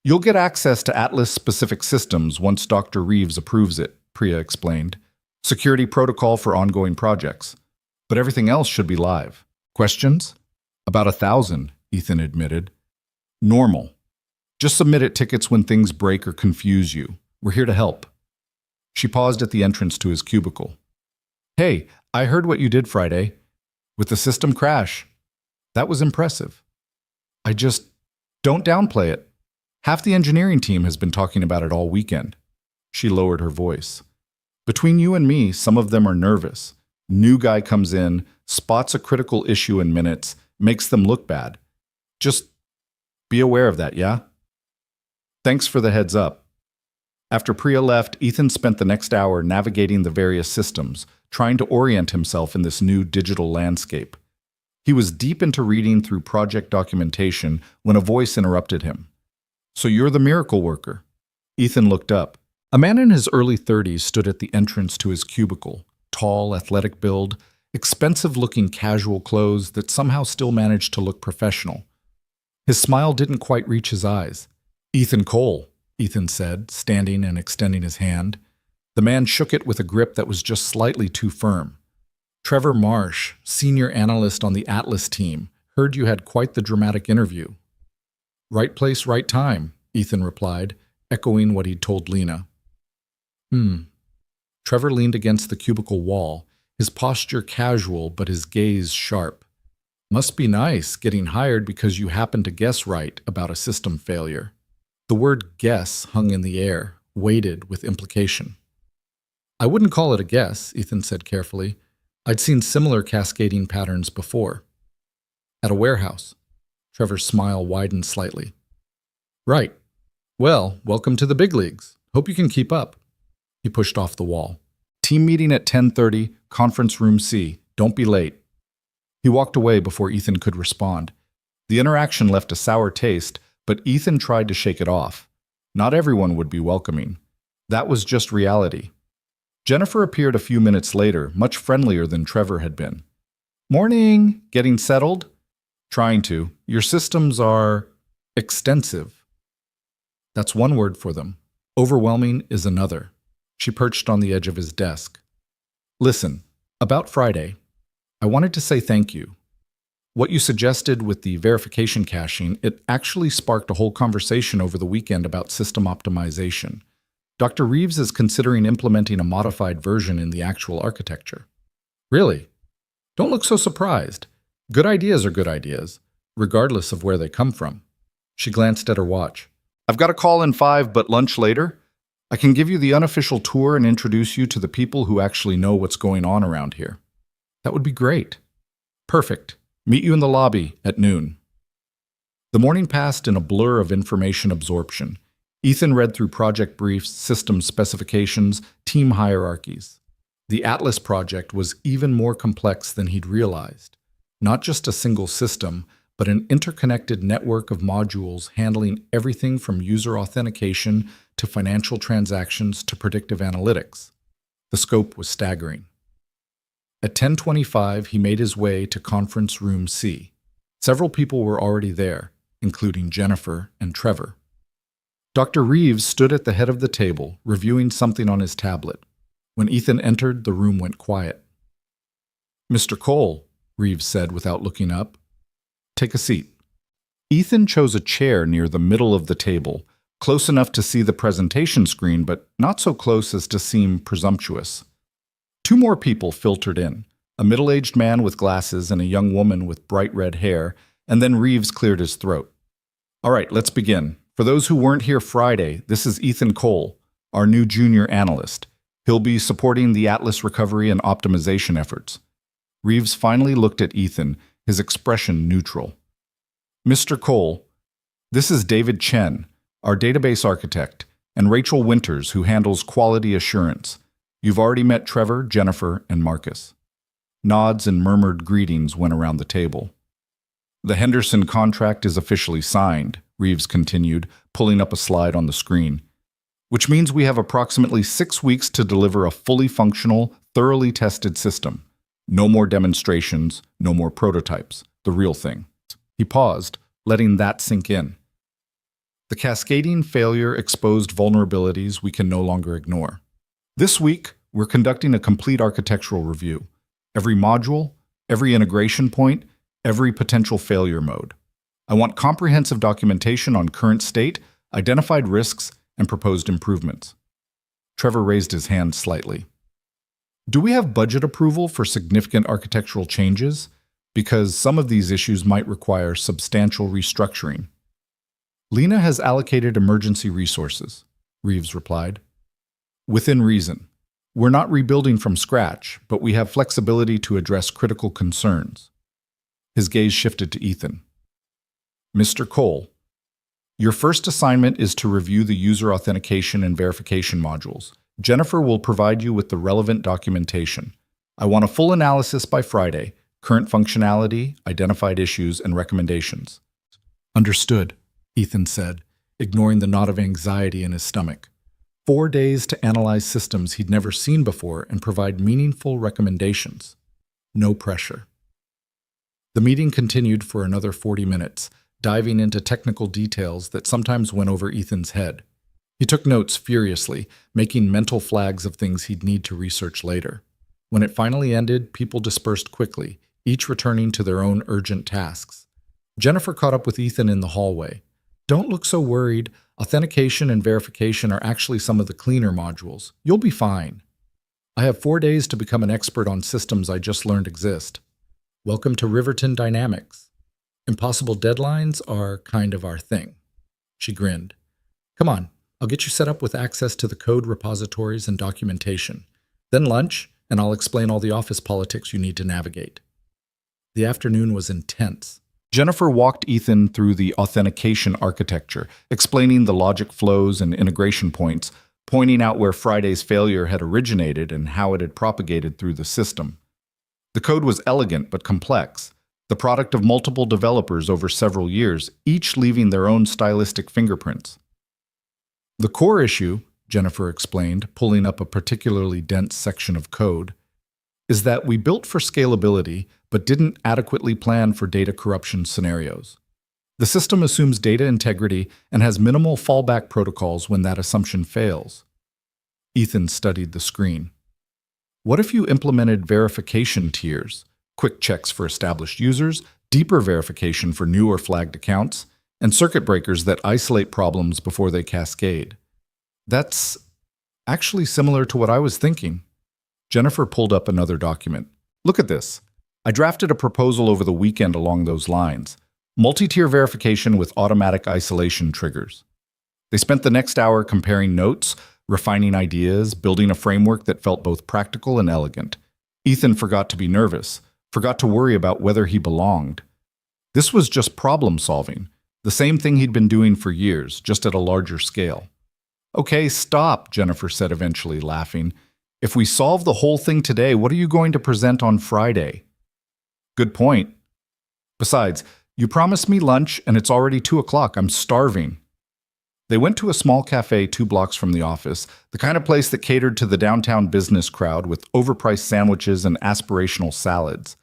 "You'll get access to Atlas-specific systems once Dr. Reeves approves it," Priya explained. "Security protocol for ongoing projects. But everything else should be live." "Questions?" "About 1,000, Ethan admitted. "Normal. Just submit it tickets when things break or confuse you. We're here to help." She paused at the entrance to his cubicle. "Hey, I heard what you did Friday. With the system crash. That was impressive. Don't downplay it. Half the engineering team has been talking about it all weekend." She lowered her voice. "Between you and me, some of them are nervous. New guy comes in, spots a critical issue in minutes, makes them look bad. Just be aware of that, yeah?" "Thanks for the heads up." After Priya left, Ethan spent the next hour navigating the various systems, trying to orient himself in this new digital landscape. He was deep into reading through project documentation when a voice interrupted him. "So you're the miracle worker?" Ethan looked up. A man in his early 30s stood at the entrance to his cubicle, tall, athletic build, expensive-looking casual clothes that somehow still managed to look professional. His smile didn't quite reach his eyes. "Ethan Cole," Ethan said, standing and extending his hand. The man shook it with a grip that was just slightly too firm. "Trevor Marsh, senior analyst on the Atlas team. Heard you had quite the dramatic interview." "Right place, right time," Ethan replied, echoing what he'd told Lena. Trevor leaned against the cubicle wall, his posture casual but his gaze sharp. "Must be nice getting hired because you happened to guess right about a system failure." The word guess hung in the air, weighted with implication. "I wouldn't call it a guess," Ethan said carefully. "I'd seen similar cascading patterns before." "At a warehouse." Trevor's smile widened slightly. "Right. Well, welcome to the big leagues. Hope you can keep up." He pushed off the wall. "Team meeting at 10:30, conference room C. Don't be late." He walked away before Ethan could respond. The interaction left a sour taste, but Ethan tried to shake it off. Not everyone would be welcoming. That was just reality. Jennifer appeared a few minutes later, much friendlier than Trevor had been. "Morning! Getting settled?" "Trying to. Your systems are extensive." That's one word for them. Overwhelming is another. She perched on the edge of his desk. "Listen, about Friday, I wanted to say thank you. What you suggested with the verification caching, it actually sparked a whole conversation over the weekend about system optimization. Dr. Reeves is considering implementing a modified version in the actual architecture." "Really? Don't look so surprised. Good ideas are good ideas, regardless of where they come from." She glanced at her watch. "I've got a call in 5, but lunch later. I can give you the unofficial tour and introduce you to the people who actually know what's going on around here." "That would be great." "Perfect. Meet you in the lobby at noon." The morning passed in a blur of information absorption. Ethan read through project briefs, system specifications, team hierarchies. The Atlas project was even more complex than he'd realized. Not just a single system, but an interconnected network of modules handling everything from user authentication to financial transactions to predictive analytics. The scope was staggering. At 10:25, he made his way to conference room C. Several people were already there. including Jennifer and Trevor. Dr. Reeves stood at the head of the table, reviewing something on his tablet. When Ethan entered, the room went quiet. "Mr. Cole," Reeves said without looking up, "take a seat." Ethan chose a chair near the middle of the table, close enough to see the presentation screen, but not so close as to seem presumptuous. Two more people filtered in, a middle-aged man with glasses and a young woman with bright red hair, and then Reeves cleared his throat. "All right, let's begin. For those who weren't here Friday, this is Ethan Cole, our new junior analyst. He'll be supporting the Atlas recovery and optimization efforts." Reeves finally looked at Ethan, his expression neutral. "Mr. Cole, this is David Chen, our database architect, and Rachel Winters, who handles quality assurance. You've already met Trevor, Jennifer, and Marcus." Nods and murmured greetings went around the table. "The Henderson contract is officially signed," Reeves continued, pulling up a slide on the screen, "which means we have approximately 6 weeks to deliver a fully functional, thoroughly tested system. No more demonstrations, no more prototypes, the real thing." He paused, letting that sink in. "The cascading failure exposed vulnerabilities we can no longer ignore. This week, we're conducting a complete architectural review. Every module, every integration point, every potential failure mode. I want comprehensive documentation on current state, identified risks, and proposed improvements." Trevor raised his hand slightly. "Do we have budget approval for significant architectural changes? Because some of these issues might require substantial restructuring." "Lena has allocated emergency resources," Reeves replied. "Within reason. We're not rebuilding from scratch, but we have flexibility to address critical concerns." His gaze shifted to Ethan. "Mr. Cole, your first assignment is to review the user authentication and verification modules. Jennifer will provide you with the relevant documentation. I want a full analysis by Friday, current functionality, identified issues, and recommendations." "Understood," Ethan said, ignoring the knot of anxiety in his stomach. 4 days to analyze systems he'd never seen before and provide meaningful recommendations. No pressure. The meeting continued for another 40 minutes, diving into technical details that sometimes went over Ethan's head. He took notes furiously, making mental flags of things he'd need to research later. When it finally ended, people dispersed quickly, each returning to their own urgent tasks. Jennifer caught up with Ethan in the hallway. "Don't look so worried. Authentication and verification are actually some of the cleaner modules. You'll be fine. I have 4 days to become an expert on systems I just learned exist. Welcome to Riverton Dynamics. Impossible deadlines are kind of our thing." She grinned. "Come on, I'll get you set up with access to the code repositories and documentation. Then lunch, and I'll explain all the office politics you need to navigate." The afternoon was intense. Jennifer walked Ethan through the authentication architecture, explaining the logic flows and integration points, pointing out where Friday's failure had originated and how it had propagated through the system. The code was elegant but complex, the product of multiple developers over several years, each leaving their own stylistic fingerprints. "The core issue," Jennifer explained, pulling up a particularly dense section of code, "is that we built for scalability but didn't adequately plan for data corruption scenarios. The system assumes data integrity and has minimal fallback protocols when that assumption fails." Ethan studied the screen. "What if you implemented verification tiers, quick checks for established users, deeper verification for new or flagged accounts, and circuit breakers that isolate problems before they cascade?" "That's actually similar to what I was thinking." Jennifer pulled up another document. "Look at this. I drafted a proposal over the weekend along those lines. Multi-tier verification with automatic isolation triggers." They spent the next hour comparing notes, refining ideas, building a framework that felt both practical and elegant. Ethan forgot to be nervous, forgot to worry about whether he belonged. This was just problem solving, the same thing he'd been doing for years, just at a larger scale. "Okay, stop," Jennifer said eventually, laughing. "If we solve the whole thing today, what are you going to present on Friday?" "Good point. Besides, you promised me lunch and it's already 2 o'clock. I'm starving." They went to a small cafe 2 blocks from the office, the kind of place that catered to the downtown business crowd with overpriced sandwiches and aspirational salads.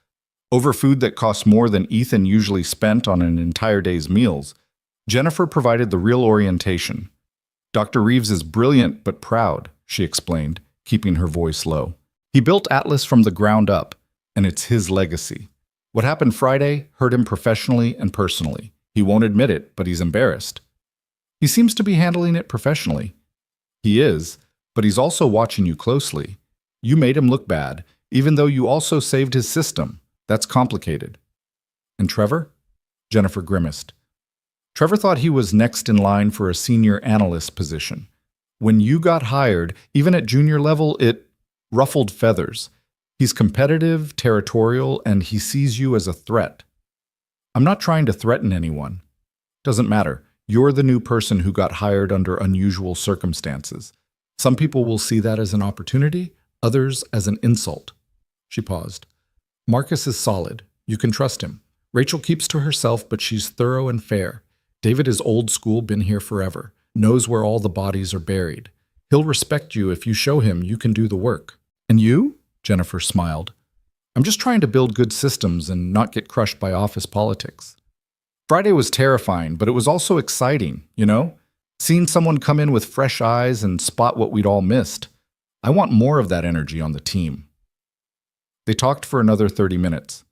Over food that cost more than Ethan usually spent on an entire day's meals, Jennifer provided the real orientation. Dr. Reeves is brilliant but proud, she explained, keeping her voice low. He built Atlas from the ground up, and it's his legacy. What happened Friday hurt him professionally and personally. He won't admit it, but he's embarrassed. He seems to be handling it professionally. He is, but he's also watching you closely. You made him look bad, even though you also saved his system. That's complicated. And Trevor? Jennifer grimaced. Trevor thought he was next in line for a senior analyst position. When you got hired, even at junior level, it ruffled feathers. He's competitive, territorial, and he sees you as a threat. I'm not trying to threaten anyone. Doesn't matter. You're the new person who got hired under unusual circumstances. Some people will see that as an opportunity, others as an insult. She paused. Marcus is solid. You can trust him. Rachel keeps to herself, but she's thorough and fair. David is old school, been here forever, knows where all the bodies are buried. He'll respect you if you show him you can do the work. And you? Jennifer smiled. I'm just trying to build good systems and not get crushed by office politics. Friday was terrifying, but it was also exciting, you know? Seeing someone come in with fresh eyes and spot what we'd all missed. I want more of that energy on the team. They talked for another 30 minutes.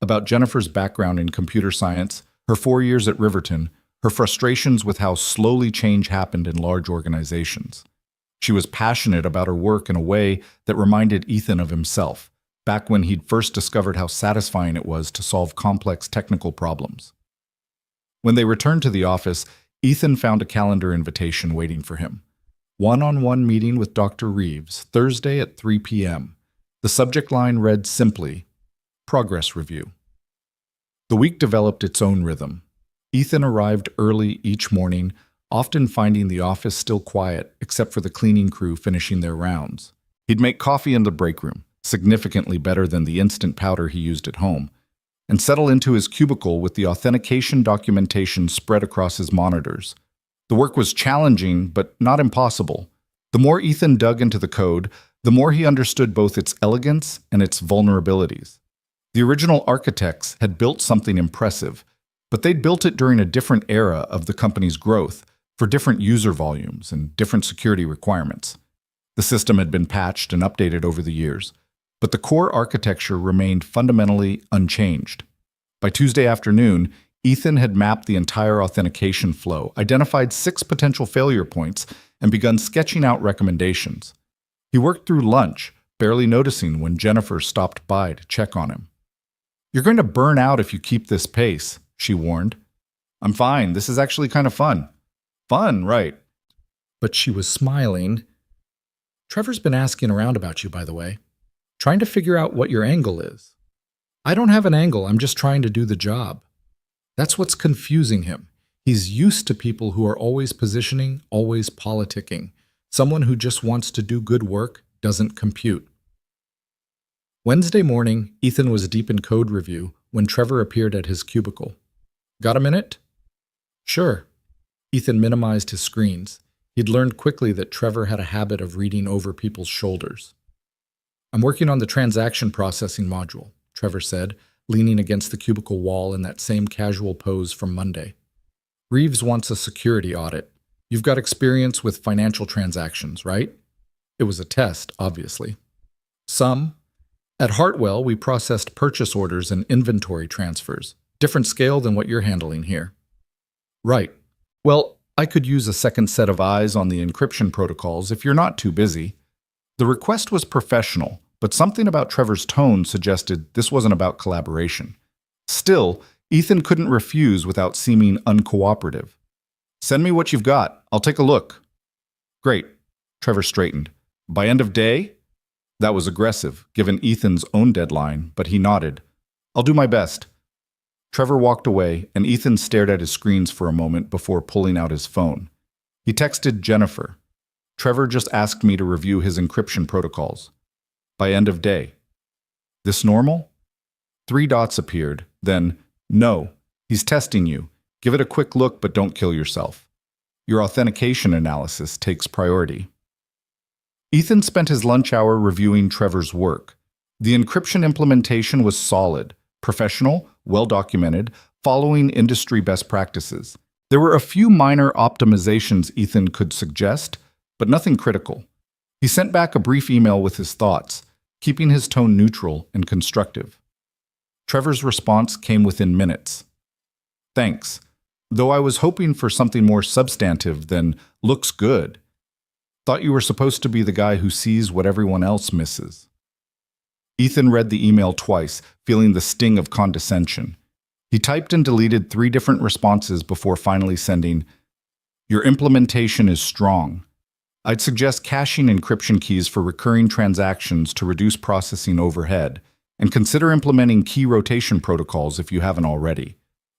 About Jennifer's background in computer science, her 4 years at Riverton, her frustrations with how slowly change happened in large organizations. She was passionate about her work in a way that reminded Ethan of himself, back when he'd first discovered how satisfying it was to solve complex technical problems. When they returned to the office, Ethan found a calendar invitation waiting for him. One-on-one meeting with Dr. Reeves, Thursday at 3 p.m. The subject line read simply, Progress Review. The week developed its own rhythm. Ethan arrived early each morning, often finding the office still quiet, except for the cleaning crew finishing their rounds. He'd make coffee in the break room, significantly better than the instant powder he used at home, and settle into his cubicle with the authentication documentation spread across his monitors. The work was challenging, but not impossible. The more Ethan dug into the code, the more he understood both its elegance and its vulnerabilities. The original architects had built something impressive, but they'd built it during a different era of the company's growth, for different user volumes and different security requirements. The system had been patched and updated over the years, but the core architecture remained fundamentally unchanged. By Tuesday afternoon, Ethan had mapped the entire authentication flow, identified 6 potential failure points, and begun sketching out recommendations. He worked through lunch, barely noticing when Jennifer stopped by to check on him. You're going to burn out if you keep this pace, she warned. I'm fine. This is actually kind of fun. Fun, right. But she was smiling. Trevor's been asking around about you, by the way, trying to figure out what your angle is. I don't have an angle. I'm just trying to do the job. That's what's confusing him. He's used to people who are always positioning, always politicking. Someone who just wants to do good work doesn't compute. Wednesday morning, Ethan was deep in code review when Trevor appeared at his cubicle. Got a minute? Sure. Ethan minimized his screens. He'd learned quickly that Trevor had a habit of reading over people's shoulders. I'm working on the transaction processing module, Trevor said, leaning against the cubicle wall in that same casual pose from Monday. Reeves wants a security audit. You've got experience with financial transactions, right? It was a test, obviously. Some. At Hartwell, we processed purchase orders and inventory transfers. Different scale than what you're handling here. Right. Well, I could use a second set of eyes on the encryption protocols if you're not too busy. The request was professional, but something about Trevor's tone suggested this wasn't about collaboration. Still, Ethan couldn't refuse without seeming uncooperative. Send me what you've got. I'll take a look. Great. Trevor straightened. By end of day? That was aggressive, given Ethan's own deadline, but he nodded. I'll do my best. Trevor walked away, and Ethan stared at his screens for a moment before pulling out his phone. He texted Jennifer. Trevor just asked me to review his encryption protocols. By end of day. This normal? 3 dots appeared, then, no, he's testing you. Give it a quick look, but don't kill yourself. Your authentication analysis takes priority. Ethan spent his lunch hour reviewing Trevor's work. The encryption implementation was solid, professional, well-documented, following industry best practices. There were a few minor optimizations Ethan could suggest, but nothing critical. He sent back a brief email with his thoughts, keeping his tone neutral and constructive. Trevor's response came within minutes. Thanks, though I was hoping for something more substantive than looks good. Thought you were supposed to be the guy who sees what everyone else misses. Ethan read the email twice, feeling the sting of condescension. He typed and deleted 3 different responses before finally sending, "Your implementation is strong. I'd suggest caching encryption keys for recurring transactions to reduce processing overhead, and consider implementing key rotation protocols if you haven't already.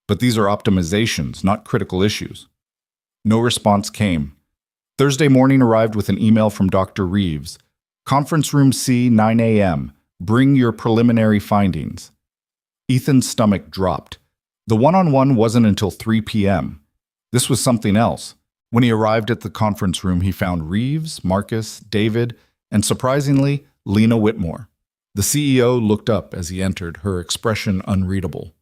But these are optimizations, not critical issues." No response came. Thursday morning arrived with an email from Dr. Reeves. Conference room C, 9 a.m. Bring your preliminary findings. Ethan's stomach dropped. The one-on-one wasn't until 3 p.m. This was something else. When he arrived at the conference room, he found Reeves, Marcus, David, and surprisingly, Lena Whitmore. The CEO looked up as he entered, her expression unreadable.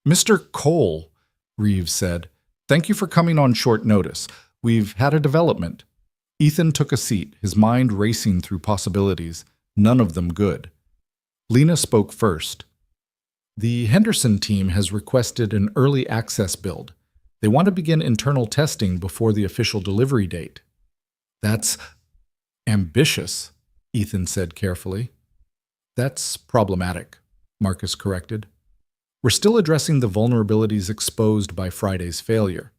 "Mr. Cole," Reeves said, "thank you for coming on short notice. We've had a development." Ethan took a seat, his mind racing through possibilities, none of them good. Lena spoke first. "The Henderson team has requested an early access build. They want to begin internal testing before the official delivery date." "That's ambitious," Ethan said carefully. "That's problematic," Marcus corrected. "We're still addressing the vulnerabilities exposed by Friday's failure.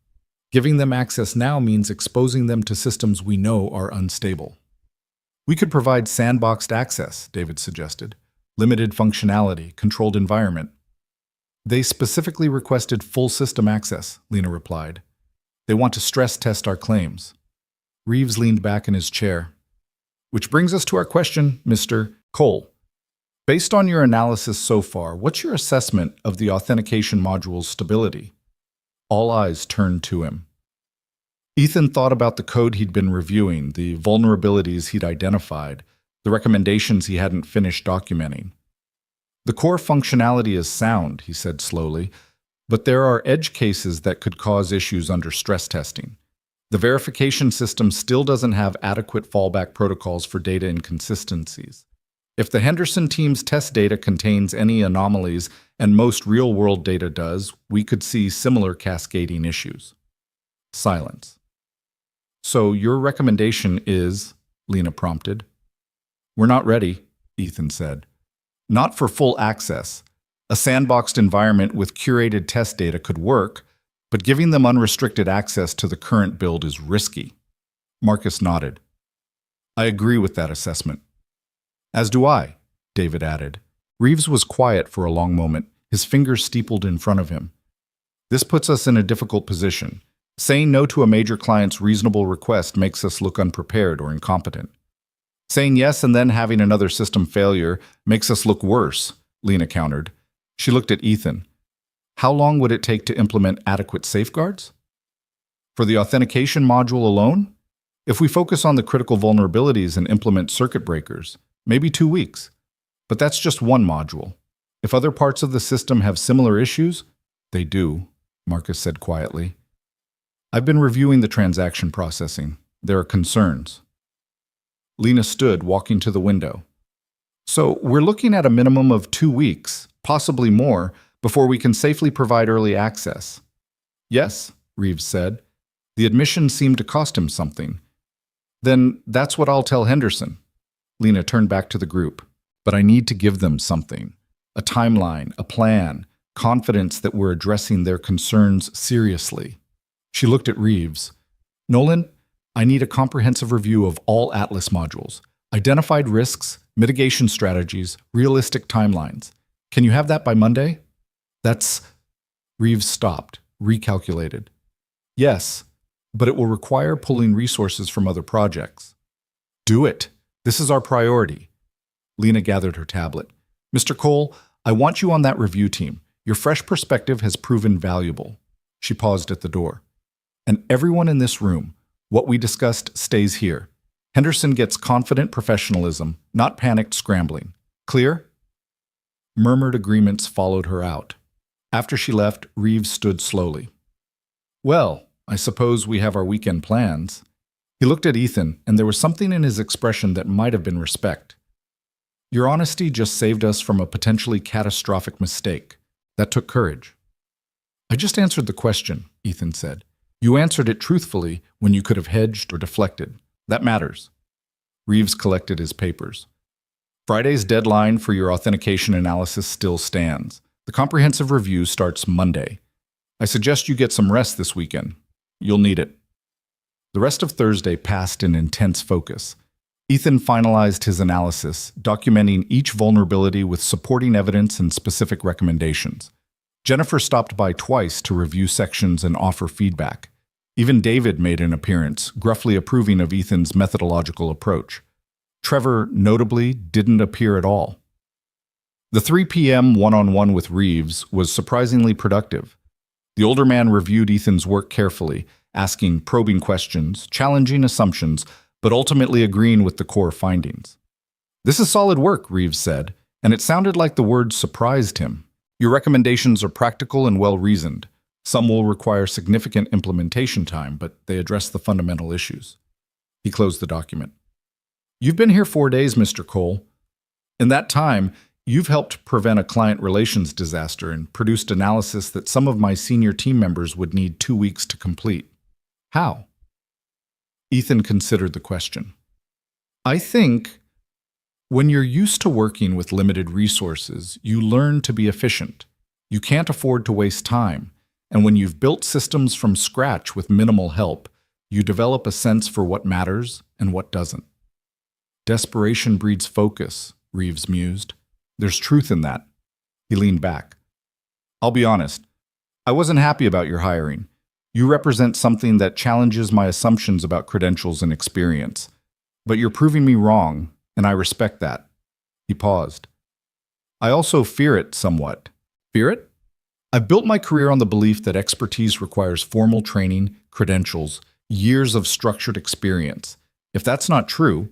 Giving them access now means exposing them to systems we know are unstable." "We could provide sandboxed access," David suggested. "Limited functionality, controlled environment." "They specifically requested full system access," Lena replied. "They want to stress test our claims." Reeves leaned back in his chair. "Which brings us to our question, Mr. Cole. Based on your analysis so far, what's your assessment of the authentication module's stability?" All eyes turned to him. Ethan thought about the code he'd been reviewing, the vulnerabilities he'd identified, the recommendations he hadn't finished documenting. "The core functionality is sound," he said slowly, "but there are edge cases that could cause issues under stress testing. The verification system still doesn't have adequate fallback protocols for data inconsistencies. If the Henderson team's test data contains any anomalies, and most real-world data does, we could see similar cascading issues." Silence. "So your recommendation is," Lena prompted. "We're not ready," Ethan said. "Not for full access. A sandboxed environment with curated test data could work, but giving them unrestricted access to the current build is risky." Marcus nodded. "I agree with that assessment." "As do I," David added. Reeves was quiet for a long moment, his fingers steepled in front of him. "This puts us in a difficult position. Saying no to a major client's reasonable request makes us look unprepared or incompetent. Saying yes and then having another system failure makes us look worse," Lena countered. She looked at Ethan. "How long would it take to implement adequate safeguards?" "For the authentication module alone? If we focus on the critical vulnerabilities and implement circuit breakers, maybe 2 weeks. But that's just one module. If other parts of the system have similar issues, they do," Marcus said quietly. "I've been reviewing the transaction processing. There are concerns." Lena stood, walking to the window. "So we're looking at a minimum of 2 weeks, possibly more, before we can safely provide early access." "Yes," Reeves said. The admission seemed to cost him something. "Then that's what I'll tell Henderson." Lena turned back to the group. "But I need to give them something. A timeline, a plan, confidence that we're addressing their concerns seriously." She looked at Reeves. "Nolan, I need a comprehensive review of all Atlas modules. Identified risks, mitigation strategies, realistic timelines. Can you have that by Monday?" "That's..." Reeves stopped, recalculated. "Yes, but it will require pulling resources from other projects." "Do it. This is our priority." Lena gathered her tablet. "Mr. Cole, I want you on that review team. Your fresh perspective has proven valuable." She paused at the door. "And everyone in this room, what we discussed stays here. Henderson gets confident professionalism, not panicked scrambling. Clear?" Murmured agreements followed her out. After she left, Reeves stood slowly. Well, I suppose we have our weekend plans. He looked at Ethan, and there was something in his expression that might have been respect. Your honesty just saved us from a potentially catastrophic mistake. That took courage. I just answered the question, Ethan said. You answered it truthfully when you could have hedged or deflected. That matters. Reeves collected his papers. Friday's deadline for your authentication analysis still stands. The comprehensive review starts Monday. I suggest you get some rest this weekend. You'll need it. The rest of Thursday passed in intense focus. Ethan finalized his analysis, documenting each vulnerability with supporting evidence and specific recommendations. Jennifer stopped by twice to review sections and offer feedback. Even David made an appearance, gruffly approving of Ethan's methodological approach. Trevor, notably, didn't appear at all. The 3 p.m. one-on-one with Reeves was surprisingly productive. The older man reviewed Ethan's work carefully, asking probing questions, challenging assumptions, but ultimately agreeing with the core findings. This is solid work, Reeves said, and it sounded like the words surprised him. Your recommendations are practical and well-reasoned. Some will require significant implementation time, but they address the fundamental issues. He closed the document. You've been here 4 days, Mr. Cole. In that time, you've helped prevent a client relations disaster and produced analysis that some of my senior team members would need 2 weeks to complete. How? Ethan considered the question. I think when you're used to working with limited resources, you learn to be efficient. You can't afford to waste time. And when you've built systems from scratch with minimal help, you develop a sense for what matters and what doesn't. Desperation breeds focus, Reeves mused. There's truth in that. He leaned back. I'll be honest. I wasn't happy about your hiring. You represent something that challenges my assumptions about credentials and experience. But you're proving me wrong, and I respect that. He paused. I also fear it somewhat. Fear it? I've built my career on the belief that expertise requires formal training, credentials, years of structured experience. If that's not true,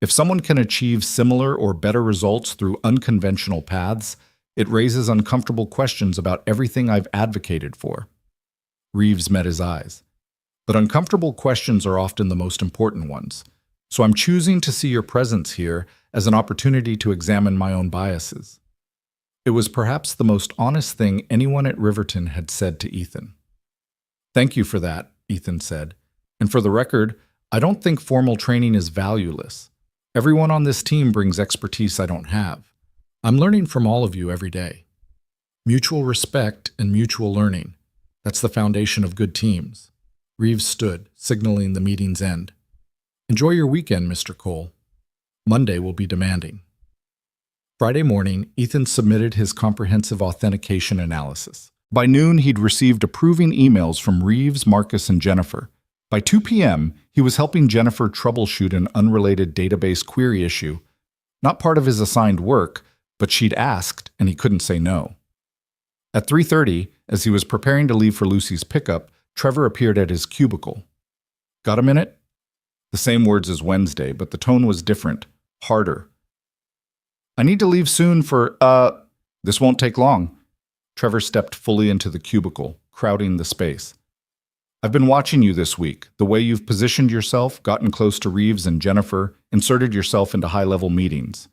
if someone can achieve similar or better results through unconventional paths, it raises uncomfortable questions about everything I've advocated for. Reeves met his eyes. But uncomfortable questions are often the most important ones. So I'm choosing to see your presence here as an opportunity to examine my own biases. It was perhaps the most honest thing anyone at Riverton had said to Ethan. Thank you for that, Ethan said. And for the record, I don't think formal training is valueless. Everyone on this team brings expertise I don't have. I'm learning from all of you every day. Mutual respect and mutual learning. That's the foundation of good teams. Reeves stood, signaling the meeting's end. Enjoy your weekend, Mr. Cole. Monday will be demanding. Friday morning, Ethan submitted his comprehensive authentication analysis. By noon, he'd received approving emails from Reeves, Marcus, and Jennifer. By 2 p.m., he was helping Jennifer troubleshoot an unrelated database query issue. Not part of his assigned work, but she'd asked, and he couldn't say no. At 3:30, as he was preparing to leave for Lucy's pickup, Trevor appeared at his cubicle. Got a minute? The same words as Wednesday, but the tone was different, harder. I need to leave soon for, this won't take long. Trevor stepped fully into the cubicle, crowding the space. I've been watching you this week, the way you've positioned yourself, gotten close to Reeves and Jennifer, inserted yourself into high-level meetings.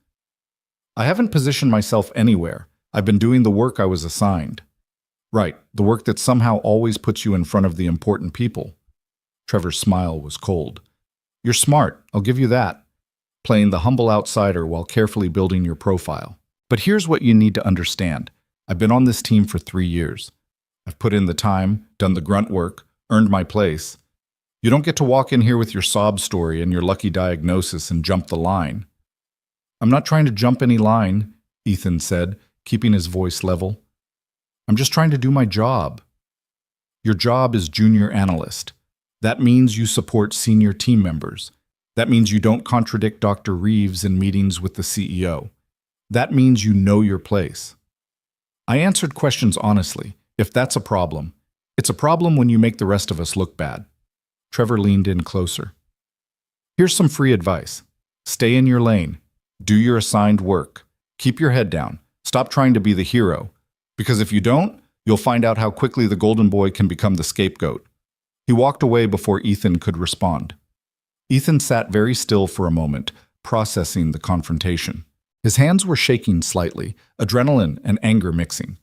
I haven't positioned myself anywhere. I've been doing the work I was assigned. Right, the work that somehow always puts you in front of the important people. Trevor's smile was cold. You're smart, I'll give you that. Playing the humble outsider while carefully building your profile. But here's what you need to understand. I've been on this team for 3 years. I've put in the time, done the grunt work, earned my place. You don't get to walk in here with your sob story and your lucky diagnosis and jump the line. I'm not trying to jump any line, Ethan said, keeping his voice level. I'm just trying to do my job. Your job is junior analyst. That means you support senior team members. That means you don't contradict Dr. Reeves in meetings with the CEO. That means you know your place. I answered questions honestly. If that's a problem, it's a problem when you make the rest of us look bad. Trevor leaned in closer. Here's some free advice. Stay in your lane. Do your assigned work. Keep your head down. Stop trying to be the hero. Because if you don't, you'll find out how quickly the golden boy can become the scapegoat. He walked away before Ethan could respond. Ethan sat very still for a moment, processing the confrontation. His hands were shaking slightly, adrenaline and anger mixing.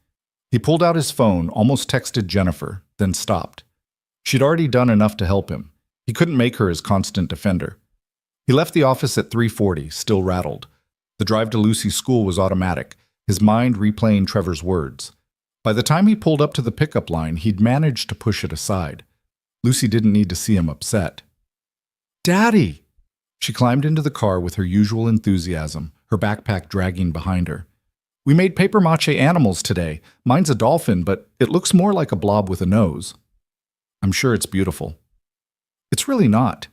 He pulled out his phone, almost texted Jennifer, then stopped. She'd already done enough to help him. He couldn't make her his constant defender. He left the office at 3:40, still rattled. The drive to Lucy's school was automatic, his mind replaying Trevor's words. By the time he pulled up to the pickup line, he'd managed to push it aside. Lucy didn't need to see him upset. "Daddy!" She climbed into the car with her usual enthusiasm, her backpack dragging behind her. "We made papier-mâché animals today. Mine's a dolphin, but it looks more like a blob with a nose." "I'm sure it's beautiful." "It's really not.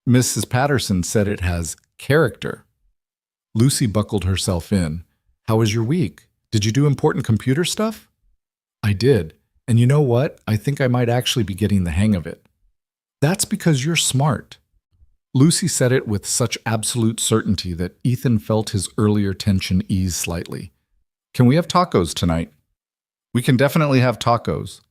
Mrs. Patterson said it has character." Lucy buckled herself in. "How was your week? Did you do important computer stuff?" "I did. And you know what? I think I might actually be getting the hang of it." "That's because you're smart." Lucy said it with such absolute certainty that Ethan felt his earlier tension ease slightly. "Can we have tacos tonight?" "We can definitely have tacos."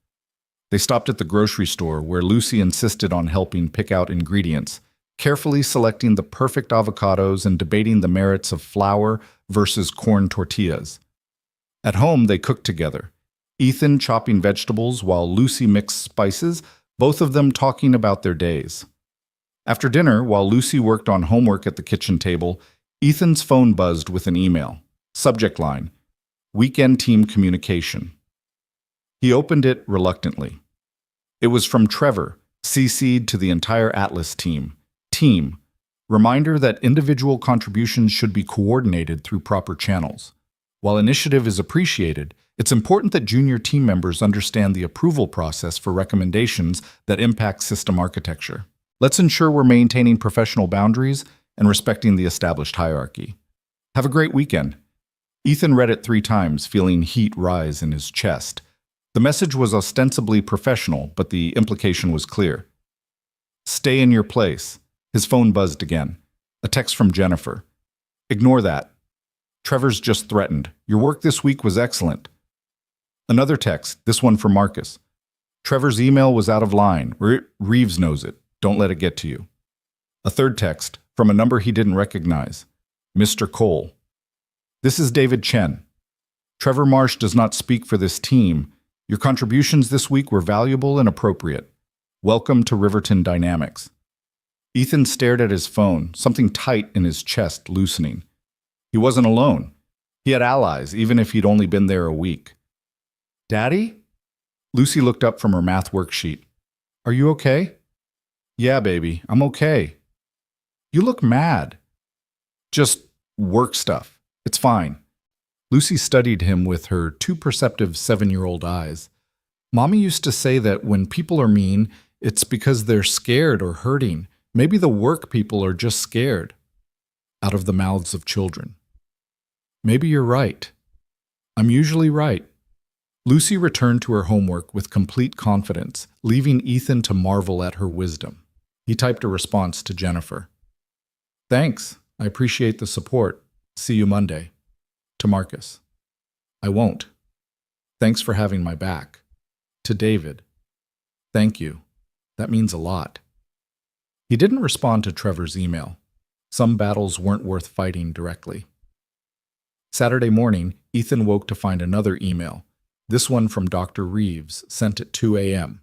They stopped at the grocery store where Lucy insisted on helping pick out ingredients, carefully selecting the perfect avocados and debating the merits of flour versus corn tortillas. At home, they cooked together, Ethan chopping vegetables while Lucy mixed spices, both of them talking about their days. After dinner, while Lucy worked on homework at the kitchen table, Ethan's phone buzzed with an email. Subject line: Weekend Team Communication. He opened it reluctantly. It was from Trevor, CC'd to the entire Atlas team. Team. Reminder that individual contributions should be coordinated through proper channels. While initiative is appreciated, it's important that junior team members understand the approval process for recommendations that impact system architecture. Let's ensure we're maintaining professional boundaries and respecting the established hierarchy. Have a great weekend. Ethan read it 3 times, feeling heat rise in his chest. The message was ostensibly professional, but the implication was clear. Stay in your place. His phone buzzed again. A text from Jennifer. Ignore that. Trevor's just threatened. Your work this week was excellent. Another text, this one from Marcus. Trevor's email was out of line. Reeves knows it. Don't let it get to you. A third text, from a number he didn't recognize. Mr. Cole. This is David Chen. Trevor Marsh does not speak for this team. Your contributions this week were valuable and appropriate. Welcome to Riverton Dynamics. Ethan stared at his phone, something tight in his chest loosening. He wasn't alone. He had allies, even if he'd only been there a week. Daddy? Lucy looked up from her math worksheet. Are you okay? Yeah, baby, I'm okay. You look mad. Just work stuff. It's fine. Lucy studied him with her too perceptive 7-year-old eyes. Mommy used to say that when people are mean, it's because they're scared or hurting. Maybe the work people are just scared. Out of the mouths of children. Maybe you're right. I'm usually right. Lucy returned to her homework with complete confidence, leaving Ethan to marvel at her wisdom. He typed a response to Jennifer. Thanks. I appreciate the support. See you Monday. To Marcus. I won't. Thanks for having my back. To David. Thank you. That means a lot. He didn't respond to Trevor's email. Some battles weren't worth fighting directly. Saturday morning, Ethan woke to find another email, this one from Dr. Reeves, sent at 2 a.m.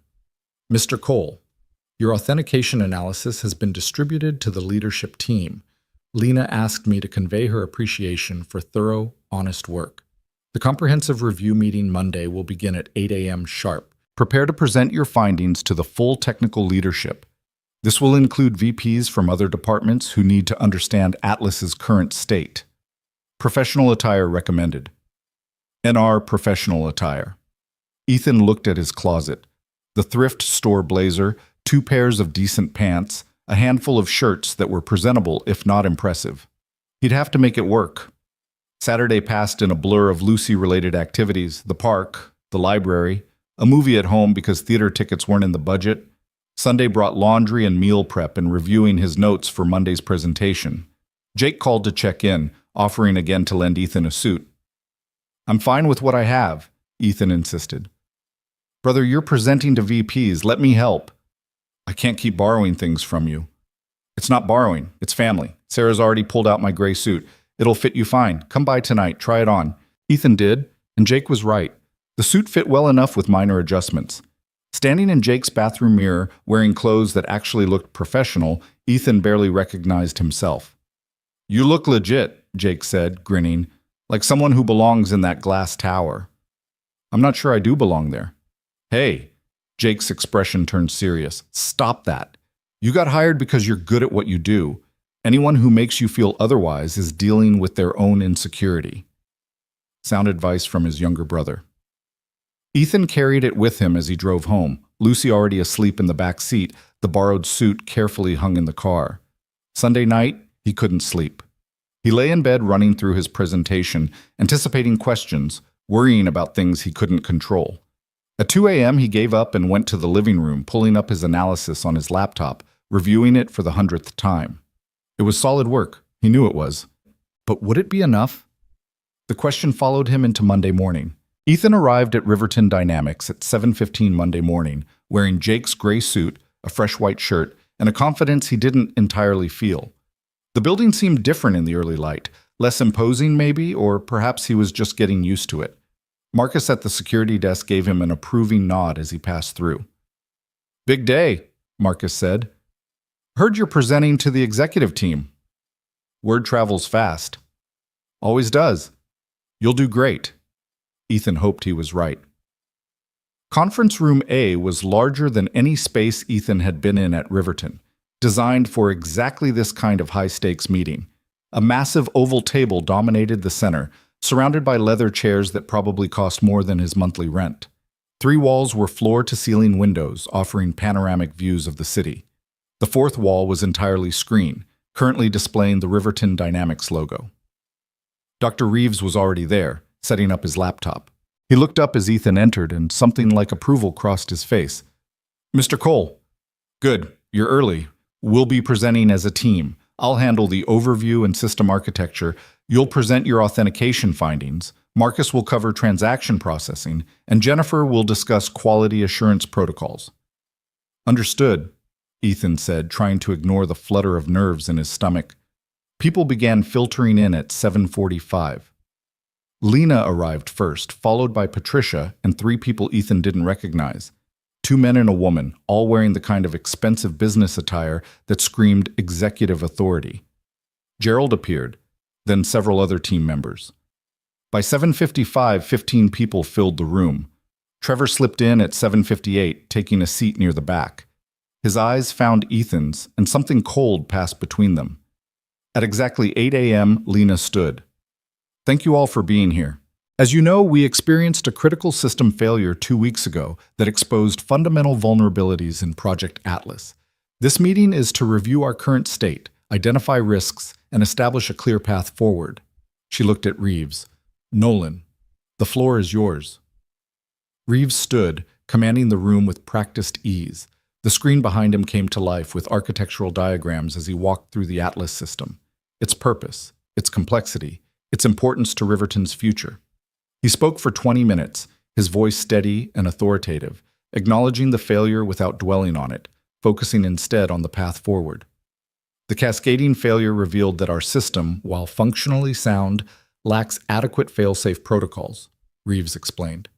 Mr. Cole, your authentication analysis has been distributed to the leadership team. Lena asked me to convey her appreciation for thorough, honest work. The comprehensive review meeting Monday will begin at 8 a.m. sharp. Prepare to present your findings to the full technical leadership. This will include VPs from other departments who need to understand Atlas's current state. Professional attire recommended. NR professional attire. Ethan looked at his closet. The thrift store blazer, 2 pairs of decent pants, a handful of shirts that were presentable if not impressive. He'd have to make it work. Saturday passed in a blur of Lucy-related activities, the park, the library, a movie at home because theater tickets weren't in the budget. Sunday brought laundry and meal prep and reviewing his notes for Monday's presentation. Jake called to check in, offering again to lend Ethan a suit. I'm fine with what I have, Ethan insisted. Brother, you're presenting to VPs. Let me help. I can't keep borrowing things from you. It's not borrowing, it's family. Sarah's already pulled out my gray suit. It'll fit you fine. Come by tonight, try it on. Ethan did, and Jake was right. The suit fit well enough with minor adjustments. Standing in Jake's bathroom mirror, wearing clothes that actually looked professional, Ethan barely recognized himself. You look legit, Jake said, grinning, like someone who belongs in that glass tower. I'm not sure I do belong there. Hey, Jake's expression turned serious. Stop that. You got hired because you're good at what you do. Anyone who makes you feel otherwise is dealing with their own insecurity. Sound advice from his younger brother. Ethan carried it with him as he drove home, Lucy already asleep in the back seat, the borrowed suit carefully hung in the car. Sunday night, he couldn't sleep. He lay in bed running through his presentation, anticipating questions, worrying about things he couldn't control. At 2 a.m., he gave up and went to the living room, pulling up his analysis on his laptop, reviewing it for the 100th time. It was solid work. He knew it was. But would it be enough? The question followed him into Monday morning. Ethan arrived at Riverton Dynamics at 7:15 Monday morning, wearing Jake's gray suit, a fresh white shirt, and a confidence he didn't entirely feel. The building seemed different in the early light, less imposing maybe, or perhaps he was just getting used to it. Marcus at the security desk gave him an approving nod as he passed through. Big day, Marcus said. Heard you're presenting to the executive team. Word travels fast. Always does. You'll do great. Ethan hoped he was right. Conference Room A was larger than any space Ethan had been in at Riverton, designed for exactly this kind of high-stakes meeting. A massive oval table dominated the center, surrounded by leather chairs that probably cost more than his monthly rent. 3 walls were floor-to-ceiling windows offering panoramic views of the city. The 4th wall was entirely screen, currently displaying the Riverton Dynamics logo. Dr. Reeves was already there, setting up his laptop. He looked up as Ethan entered, and something like approval crossed his face. Mr. Cole. Good, you're early. We'll be presenting as a team. I'll handle the overview and system architecture. You'll present your authentication findings. Marcus will cover transaction processing, and Jennifer will discuss quality assurance protocols. Understood, Ethan said, trying to ignore the flutter of nerves in his stomach. People began filtering in at 7:45. Lena arrived first, followed by Patricia and 3 people Ethan didn't recognize. 2 men and a woman, all wearing the kind of expensive business attire that screamed executive authority. Gerald appeared, then several other team members. By 7:55, 15 people filled the room. Trevor slipped in at 7:58, taking a seat near the back. His eyes found Ethan's, and something cold passed between them. At exactly 8 a.m., Lena stood. Thank you all for being here. As you know, we experienced a critical system failure 2 weeks ago that exposed fundamental vulnerabilities in Project Atlas. This meeting is to review our current state, identify risks, and establish a clear path forward. She looked at Reeves. Nolan, the floor is yours. Reeves stood, commanding the room with practiced ease. The screen behind him came to life with architectural diagrams as he walked through the Atlas system. Its purpose, its complexity, its importance to Riverton's future. He spoke for 20 minutes, his voice steady and authoritative, acknowledging the failure without dwelling on it, focusing instead on the path forward. The cascading failure revealed that our system, while functionally sound, lacks adequate fail-safe protocols, Reeves explained.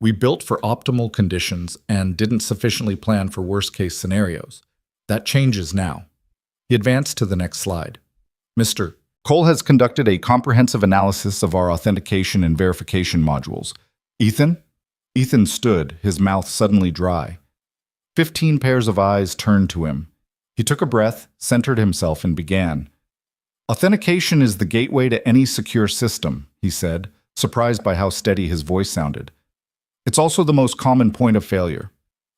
We built for optimal conditions and didn't sufficiently plan for worst-case scenarios. That changes now. He advanced to the next slide. Mr. Cole has conducted a comprehensive analysis of our authentication and verification modules. Ethan? Ethan stood, his mouth suddenly dry. 15 pairs of eyes turned to him. He took a breath, centered himself, and began. Authentication is the gateway to any secure system, he said, surprised by how steady his voice sounded. It's also the most common point of failure.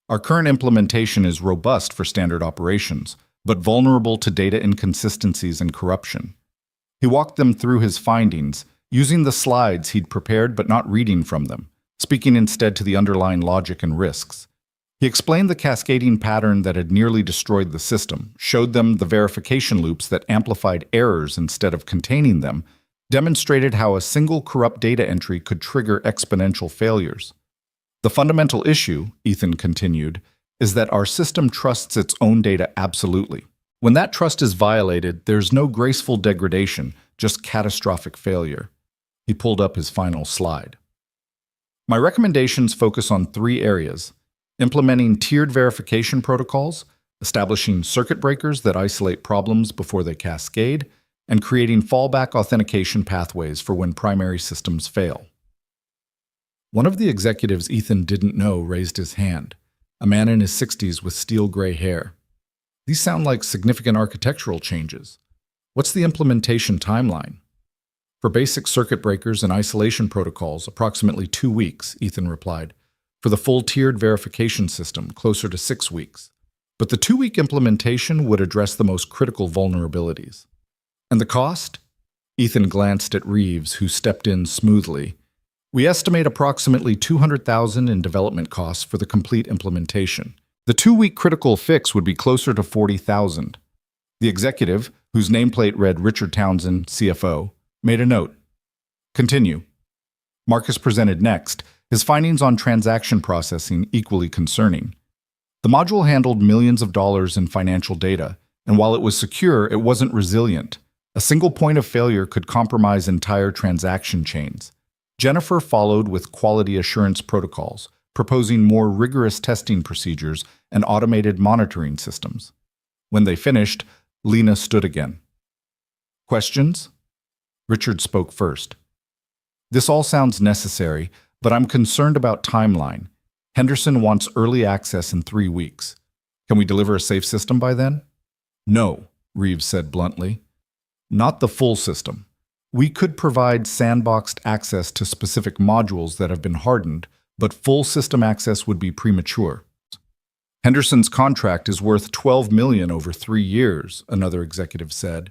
Our current implementation is robust for standard operations, but vulnerable to data inconsistencies and corruption. He walked them through his findings, using the slides he'd prepared but not reading from them, speaking instead to the underlying logic and risks. He explained the cascading pattern that had nearly destroyed the system, showed them the verification loops that amplified errors instead of containing them, demonstrated how a single corrupt data entry could trigger exponential failures. The fundamental issue, Ethan continued, is that our system trusts its own data absolutely. When that trust is violated, there's no graceful degradation, just catastrophic failure. He pulled up his final slide. My recommendations focus on 3 areas: implementing tiered verification protocols, establishing circuit breakers that isolate problems before they cascade, and creating fallback authentication pathways for when primary systems fail. One of the executives Ethan didn't know raised his hand, a man in his 60s with steel-gray hair. These sound like significant architectural changes. What's the implementation timeline? For basic circuit breakers and isolation protocols, approximately 2 weeks, Ethan replied. For the full tiered verification system, closer to 6 weeks. But the 2-week implementation would address the most critical vulnerabilities. And the cost? Ethan glanced at Reeves, who stepped in smoothly. We estimate approximately $200,000 in development costs for the complete implementation. The 2-week critical fix would be closer to $40,000. The executive, whose nameplate read Richard Townsend, CFO, made a note. Continue. Marcus presented next, his findings on transaction processing equally concerning. The module handled millions of dollars in financial data, and while it was secure, it wasn't resilient. A single point of failure could compromise entire transaction chains. Jennifer followed with quality assurance protocols, proposing more rigorous testing procedures and automated monitoring systems. When they finished, Lena stood again. Questions? Richard spoke first. This all sounds necessary, but I'm concerned about timeline. Henderson wants early access in 3 weeks. Can we deliver a safe system by then? No, Reeves said bluntly. Not the full system. We could provide sandboxed access to specific modules that have been hardened, but full system access would be premature. Henderson's contract is worth $12 million over 3 years, another executive said.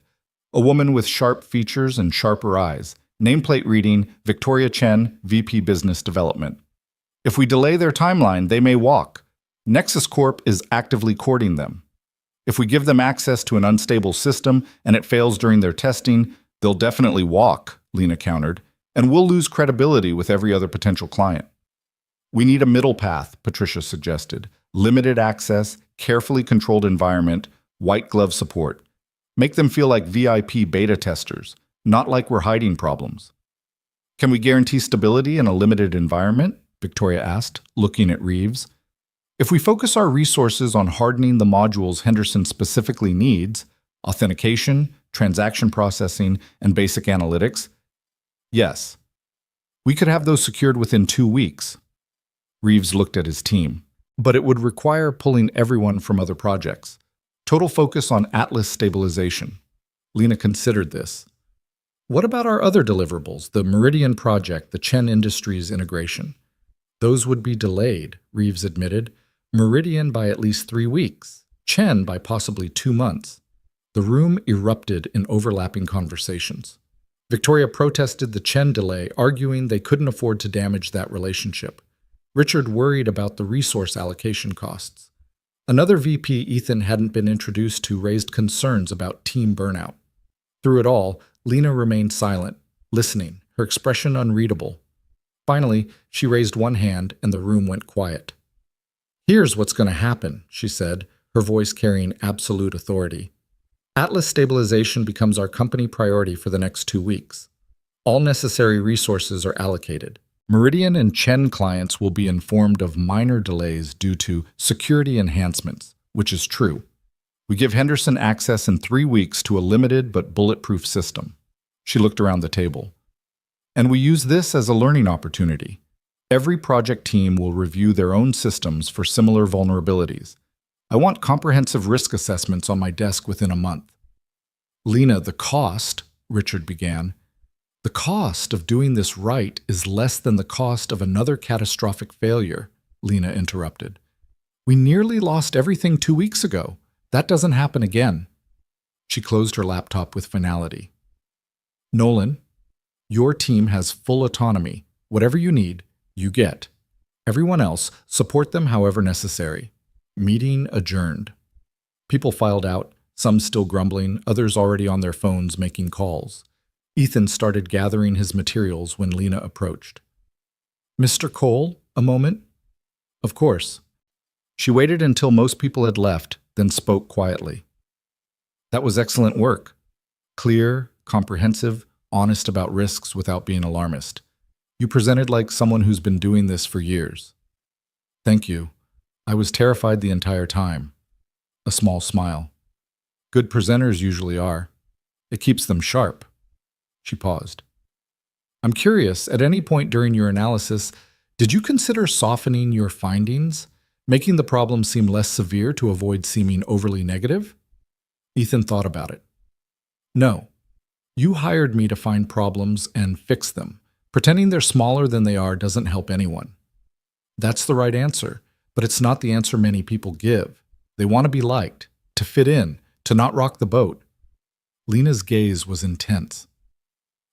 A woman with sharp features and sharper eyes. Nameplate reading, Victoria Chen, VP Business Development. If we delay their timeline, they may walk. Nexus Corp is actively courting them. If we give them access to an unstable system and it fails during their testing, they'll definitely walk, Lena countered, and we'll lose credibility with every other potential client. We need a middle path, Patricia suggested. Limited access, carefully controlled environment, white glove support. Make them feel like VIP beta testers, not like we're hiding problems. Can we guarantee stability in a limited environment? Victoria asked, looking at Reeves. If we focus our resources on hardening the modules Henderson specifically needs, authentication, transaction processing, and basic analytics, yes. We could have those secured within 2 weeks. Reeves looked at his team. But it would require pulling everyone from other projects. Total focus on Atlas stabilization. Lena considered this. What about our other deliverables, the Meridian project, the Chen Industries integration? Those would be delayed, Reeves admitted. Meridian by at least 3 weeks. Chen by possibly 2 months. The room erupted in overlapping conversations. Victoria protested the Chen delay, arguing they couldn't afford to damage that relationship. Richard worried about the resource allocation costs. Another VP Ethan hadn't been introduced to raised concerns about team burnout. Through it all, Lena remained silent, listening, her expression unreadable. Finally, she raised one hand and the room went quiet. Here's what's going to happen, she said, her voice carrying absolute authority. Atlas stabilization becomes our company priority for the next 2 weeks. All necessary resources are allocated. Meridian and Chen clients will be informed of minor delays due to security enhancements, which is true. We give Henderson access in 3 weeks to a limited but bulletproof system. She looked around the table. And we use this as a learning opportunity. Every project team will review their own systems for similar vulnerabilities. I want comprehensive risk assessments on my desk within a month. Lena, the cost, Richard began. The cost of doing this right is less than the cost of another catastrophic failure, Lena interrupted. We nearly lost everything 2 weeks ago. That doesn't happen again. She closed her laptop with finality. Nolan, your team has full autonomy. Whatever you need, you get. Everyone else, support them however necessary. Meeting adjourned. People filed out, some still grumbling, others already on their phones making calls. Ethan started gathering his materials when Lena approached. Mr. Cole, a moment? Of course. She waited until most people had left, then spoke quietly. That was excellent work. Clear, comprehensive, honest about risks without being alarmist. You presented like someone who's been doing this for years. Thank you. I was terrified the entire time. A small smile. Good presenters usually are. It keeps them sharp. She paused. I'm curious, at any point during your analysis, did you consider softening your findings, making the problem seem less severe to avoid seeming overly negative? Ethan thought about it. No. You hired me to find problems and fix them. Pretending they're smaller than they are doesn't help anyone. That's the right answer, but it's not the answer many people give. They want to be liked, to fit in, to not rock the boat. Lena's gaze was intense.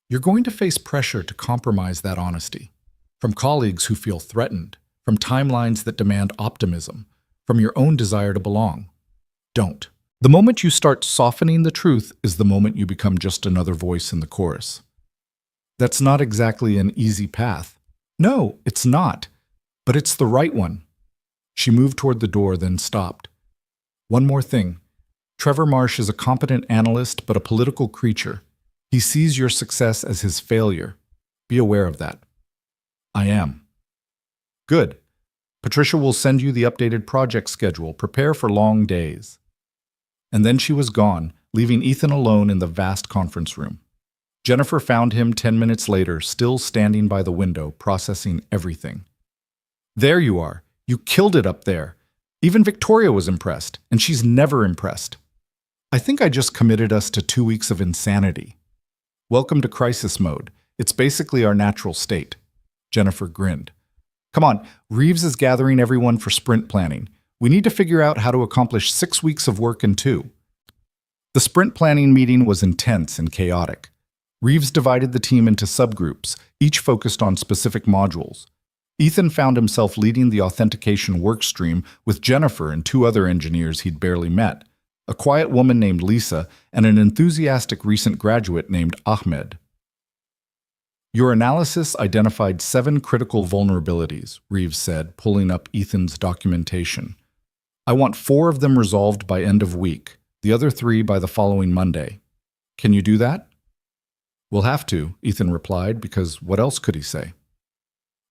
You're going to face pressure to compromise that honesty. From colleagues who feel threatened, from timelines that demand optimism, from your own desire to belong. Don't. The moment you start softening the truth is the moment you become just another voice in the chorus. That's not exactly an easy path. No, it's not. But it's the right one. She moved toward the door, then stopped. One more thing. Trevor Marsh is a competent analyst, but a political creature. He sees your success as his failure. Be aware of that. I am. Good. Patricia will send you the updated project schedule. Prepare for long days. And then she was gone, leaving Ethan alone in the vast conference room. Jennifer found him 10 minutes later, still standing by the window, processing everything. There you are. You killed it up there. Even Victoria was impressed, and she's never impressed. I think I just committed us to 2 weeks of insanity. Welcome to crisis mode. It's basically our natural state. Jennifer grinned. Come on, Reeves is gathering everyone for sprint planning. We need to figure out how to accomplish 6 weeks of work in 2. The sprint planning meeting was intense and chaotic. Reeves divided the team into subgroups, each focused on specific modules. Ethan found himself leading the authentication workstream with Jennifer and 2 other engineers he'd barely met, a quiet woman named Lisa and an enthusiastic recent graduate named Ahmed. Your analysis identified 7 critical vulnerabilities, Reeves said, pulling up Ethan's documentation. I want 4 of them resolved by end of week, the other 3 by the following Monday. Can you do that? We'll have to, Ethan replied, because what else could he say?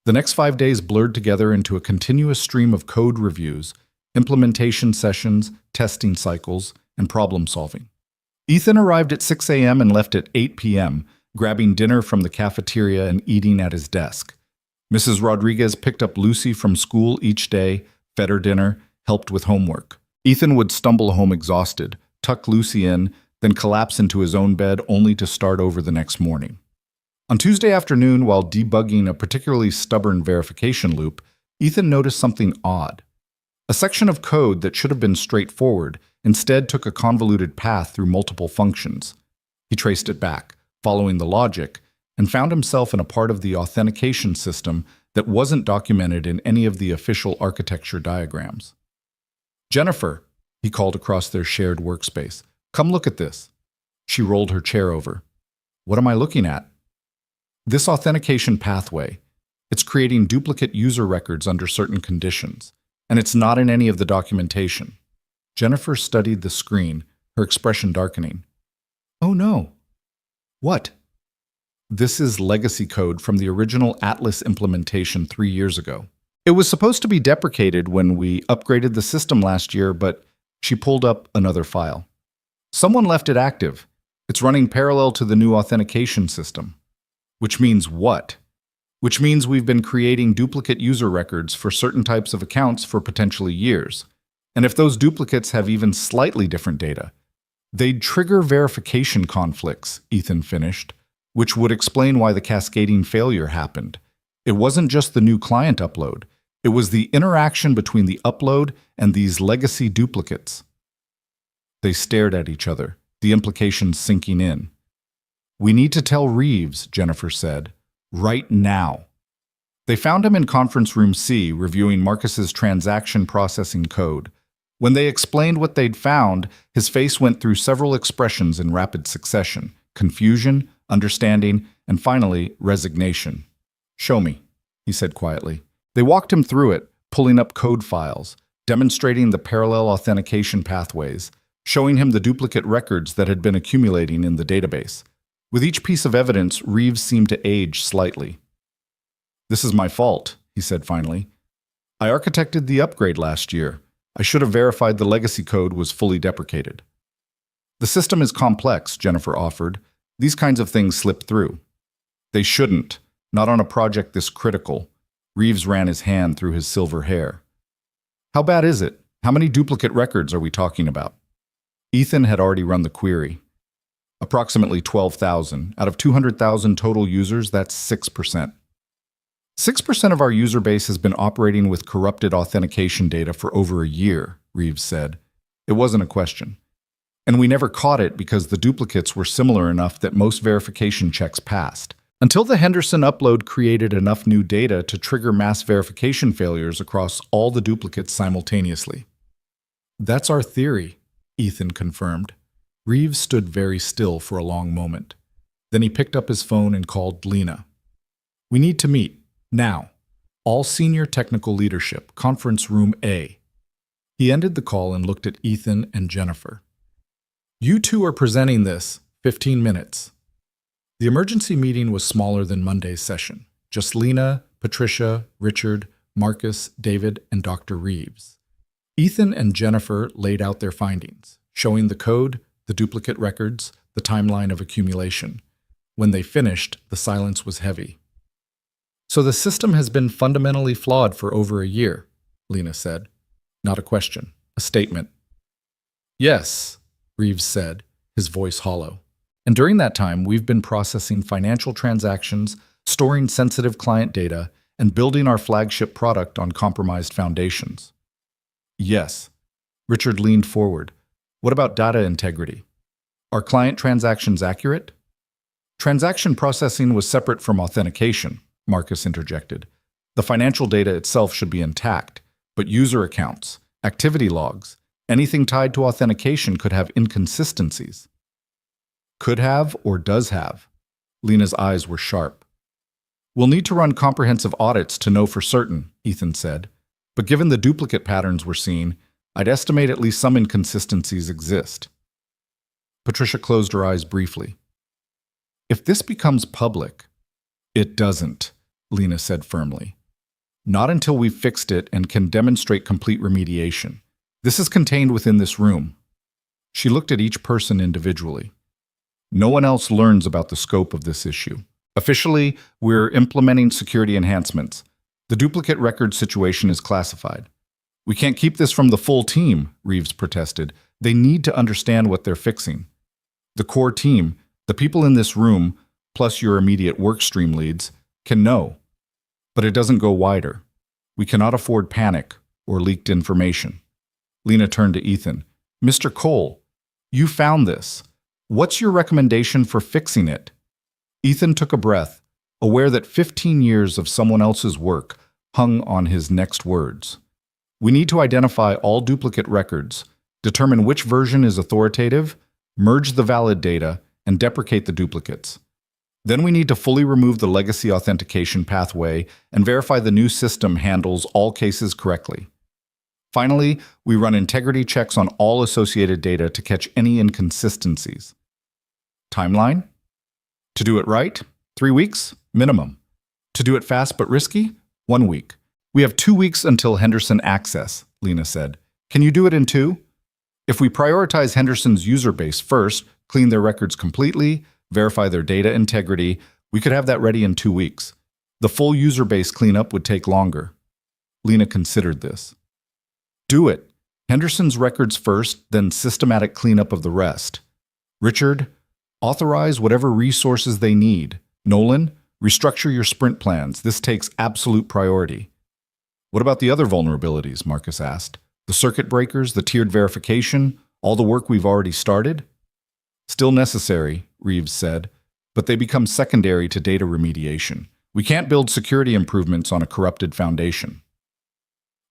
The next 5 days blurred together into a continuous stream of code reviews, implementation sessions, testing cycles, and problem solving. Ethan arrived at 6 a.m. and left at 8 p.m., grabbing dinner from the cafeteria and eating at his desk. Mrs. Rodriguez picked up Lucy from school each day, fed her dinner, helped with homework. Ethan would stumble home exhausted, tuck Lucy in, then collapse into his own bed only to start over the next morning. On Tuesday afternoon, while debugging a particularly stubborn verification loop, Ethan noticed something odd. A section of code that should have been straightforward instead took a convoluted path through multiple functions. He traced it back, following the logic, and found himself in a part of the authentication system that wasn't documented in any of the official architecture diagrams. Jennifer, he called across their shared workspace, come look at this. She rolled her chair over. What am I looking at? This authentication pathway. It's creating duplicate user records under certain conditions, and it's not in any of the documentation. Jennifer studied the screen, her expression darkening. Oh no. What? This is legacy code from the original Atlas implementation 3 years ago. It was supposed to be deprecated when we upgraded the system last year, but she pulled up another file. Someone left it active. It's running parallel to the new authentication system. Which means what? Which means we've been creating duplicate user records for certain types of accounts for potentially years. And if those duplicates have even slightly different data, they'd trigger verification conflicts, Ethan finished, which would explain why the cascading failure happened. It wasn't just the new client upload. It was the interaction between the upload and these legacy duplicates. They stared at each other, the implications sinking in. We need to tell Reeves, Jennifer said, right now. They found him in conference room C reviewing Marcus's transaction processing code. When they explained what they'd found, his face went through several expressions in rapid succession: confusion, understanding, and finally, resignation. Show me, he said quietly. They walked him through it, pulling up code files. demonstrating the parallel authentication pathways, showing him the duplicate records that had been accumulating in the database. With each piece of evidence, Reeves seemed to age slightly. "This is my fault," he said finally. "I architected the upgrade last year. I should have verified the legacy code was fully deprecated." "The system is complex," Jennifer offered. "These kinds of things slip through." "They shouldn't, not on a project this critical." Reeves ran his hand through his silver hair. "How bad is it? How many duplicate records are we talking about?" Ethan had already run the query. "Approximately 12,000. Out of 200,000 total users, that's 6%. 6% of our user base has been operating with corrupted authentication data for over a year," Reeves said. It wasn't a question. "And we never caught it because the duplicates were similar enough that most verification checks passed. Until the Henderson upload created enough new data to trigger mass verification failures across all the duplicates simultaneously." "That's our theory," Ethan confirmed. Reeves stood very still for a long moment. Then he picked up his phone and called Lena. "We need to meet. Now. All senior technical leadership, conference room A." He ended the call and looked at Ethan and Jennifer. "You two are presenting this. 15 minutes. The emergency meeting was smaller than Monday's session. Just Lena, Patricia, Richard, Marcus, David, and Dr. Reeves. Ethan and Jennifer laid out their findings, showing the code, the duplicate records, the timeline of accumulation. When they finished, the silence was heavy. "So the system has been fundamentally flawed for over a year," Lena said. Not a question, a statement. "Yes," Reeves said, his voice hollow. "And during that time, we've been processing financial transactions, storing sensitive client data, and building our flagship product on compromised foundations." "Yes." Richard leaned forward. "What about data integrity? Are client transactions accurate?" "Transaction processing was separate from authentication," Marcus interjected. "The financial data itself should be intact, but user accounts, activity logs, anything tied to authentication could have inconsistencies." "Could have or does have." Lena's eyes were sharp. "We'll need to run comprehensive audits to know for certain," Ethan said. "But given the duplicate patterns we're seeing, I'd estimate at least some inconsistencies exist." Patricia closed her eyes briefly. "If this becomes public—" "It doesn't," Lena said firmly. "Not until we've fixed it and can demonstrate complete remediation. This is contained within this room." She looked at each person individually. "No one else learns about the scope of this issue. Officially, we're implementing security enhancements. The duplicate record situation is classified." "We can't keep this from the full team," Reeves protested. "They need to understand what they're fixing." "The core team, the people in this room, plus your immediate workstream leads, can know. But it doesn't go wider. We cannot afford panic or leaked information." Lena turned to Ethan. "Mr. Cole, you found this. What's your recommendation for fixing it?" Ethan took a breath, aware that 15 years of someone else's work hung on his next words. "We need to identify all duplicate records, determine which version is authoritative, merge the valid data, and deprecate the duplicates. Then we need to fully remove the legacy authentication pathway and verify the new system handles all cases correctly. Finally, we run integrity checks on all associated data to catch any inconsistencies." Timeline? To do it right, 3 weeks, minimum. To do it fast but risky, 1 week. "We have 2 weeks until Henderson access," Lena said. "Can you do it in 2? If we prioritize Henderson's user base first, clean their records completely, verify their data integrity, we could have that ready in 2 weeks. The full user base cleanup would take longer." Lena considered this. "Do it. Henderson's records first, then systematic cleanup of the rest. Richard, authorize whatever resources they need. Nolan, restructure your sprint plans. This takes absolute priority." "What about the other vulnerabilities?" Marcus asked. "The circuit breakers, the tiered verification, all the work we've already started?" "Still necessary," Reeves said, "but they become secondary to data remediation. We can't build security improvements on a corrupted foundation."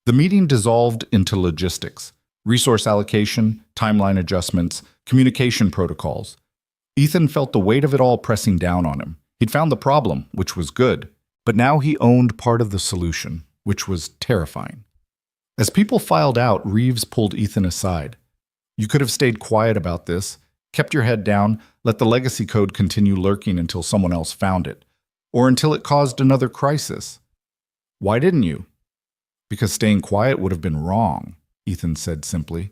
The meeting dissolved into logistics, resource allocation, timeline adjustments, communication protocols. Ethan felt the weight of it all pressing down on him. He'd found the problem, which was good, but now he owned part of the solution, which was terrifying. As people filed out, Reeves pulled Ethan aside. You could have stayed quiet about this, kept your head down, let the legacy code continue lurking until someone else found it, or until it caused another crisis. Why didn't you? Because staying quiet would have been wrong, Ethan said simply.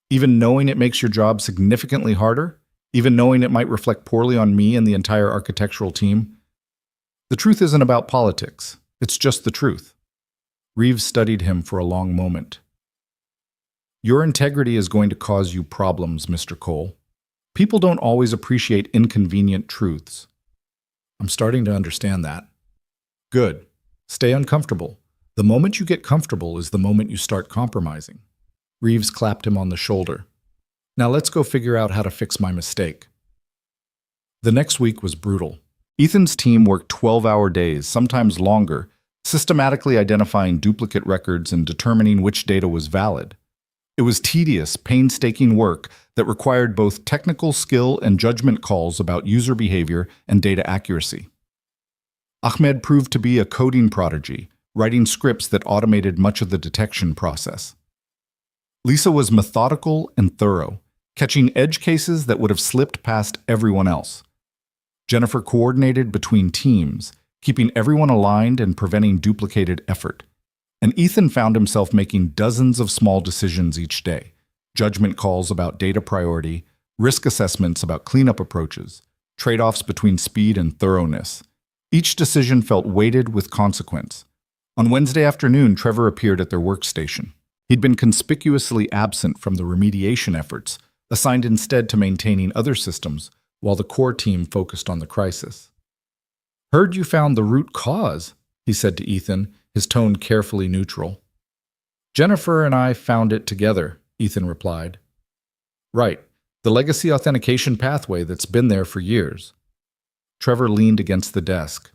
Even knowing it makes your job significantly harder? Even knowing it might reflect poorly on me and the entire architectural team? The truth isn't about politics. It's just the truth. Reeves studied him for a long moment. Your integrity is going to cause you problems, Mr. Cole. People don't always appreciate inconvenient truths. I'm starting to understand that. Good. Stay uncomfortable. The moment you get comfortable is the moment you start compromising. Reeves clapped him on the shoulder. Now let's go figure out how to fix my mistake. The next week was brutal. Ethan's team worked 12-hour days, sometimes longer, systematically identifying duplicate records and determining which data was valid. It was tedious, painstaking work that required both technical skill and judgment calls about user behavior and data accuracy. Ahmed proved to be a coding prodigy, writing scripts that automated much of the detection process. Lisa was methodical and thorough, catching edge cases that would have slipped past everyone else. Jennifer coordinated between teams, keeping everyone aligned and preventing duplicated effort. And Ethan found himself making dozens of small decisions each day, judgment calls about data priority, risk assessments about cleanup approaches, trade-offs between speed and thoroughness. Each decision felt weighted with consequence. On Wednesday afternoon, Trevor appeared at their workstation. He'd been conspicuously absent from the remediation efforts, assigned instead to maintaining other systems, while the core team focused on the crisis. Heard you found the root cause, he said to Ethan, his tone carefully neutral. Jennifer and I found it together, Ethan replied. Right, the legacy authentication pathway that's been there for years. Trevor leaned against the desk.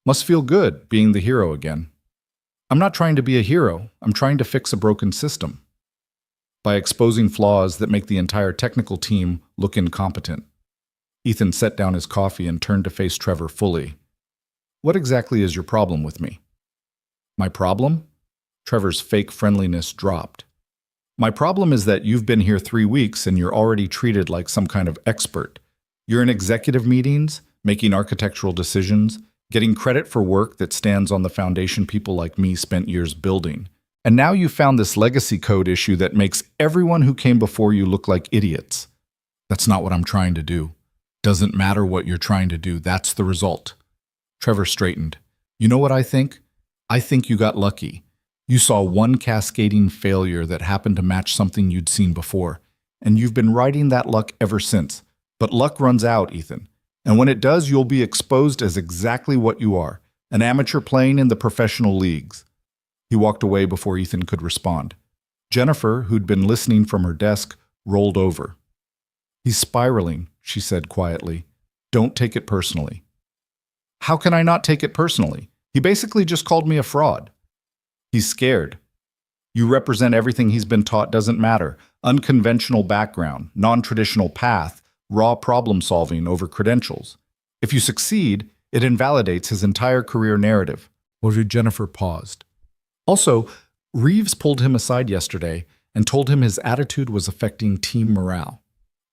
Must feel good being the hero again. I'm not trying to be a hero, I'm trying to fix a broken system. By exposing flaws that make the entire technical team look incompetent. Ethan set down his coffee and turned to face Trevor fully. What exactly is your problem with me? My problem? Trevor's fake friendliness dropped. My problem is that you've been here 3 weeks and you're already treated like some kind of expert. You're in executive meetings, making architectural decisions, getting credit for work that stands on the foundation people like me spent years building. And now you found this legacy code issue that makes everyone who came before you look like idiots. That's not what I'm trying to do. Doesn't matter what you're trying to do, that's the result. Trevor straightened. You know what I think? I think you got lucky. You saw one cascading failure that happened to match something you'd seen before, and you've been riding that luck ever since. But luck runs out, Ethan. And when it does, you'll be exposed as exactly what you are, an amateur playing in the professional leagues. He walked away before Ethan could respond. Jennifer, who'd been listening from her desk, rolled over. He's spiraling, she said quietly. Don't take it personally. How can I not take it personally? He basically just called me a fraud. He's scared. You represent everything he's been taught doesn't matter. Unconventional background, non-traditional path, raw problem solving over credentials. If you succeed, it invalidates his entire career narrative. Jennifer paused. Also, Reeves pulled him aside yesterday and told him his attitude was affecting team morale.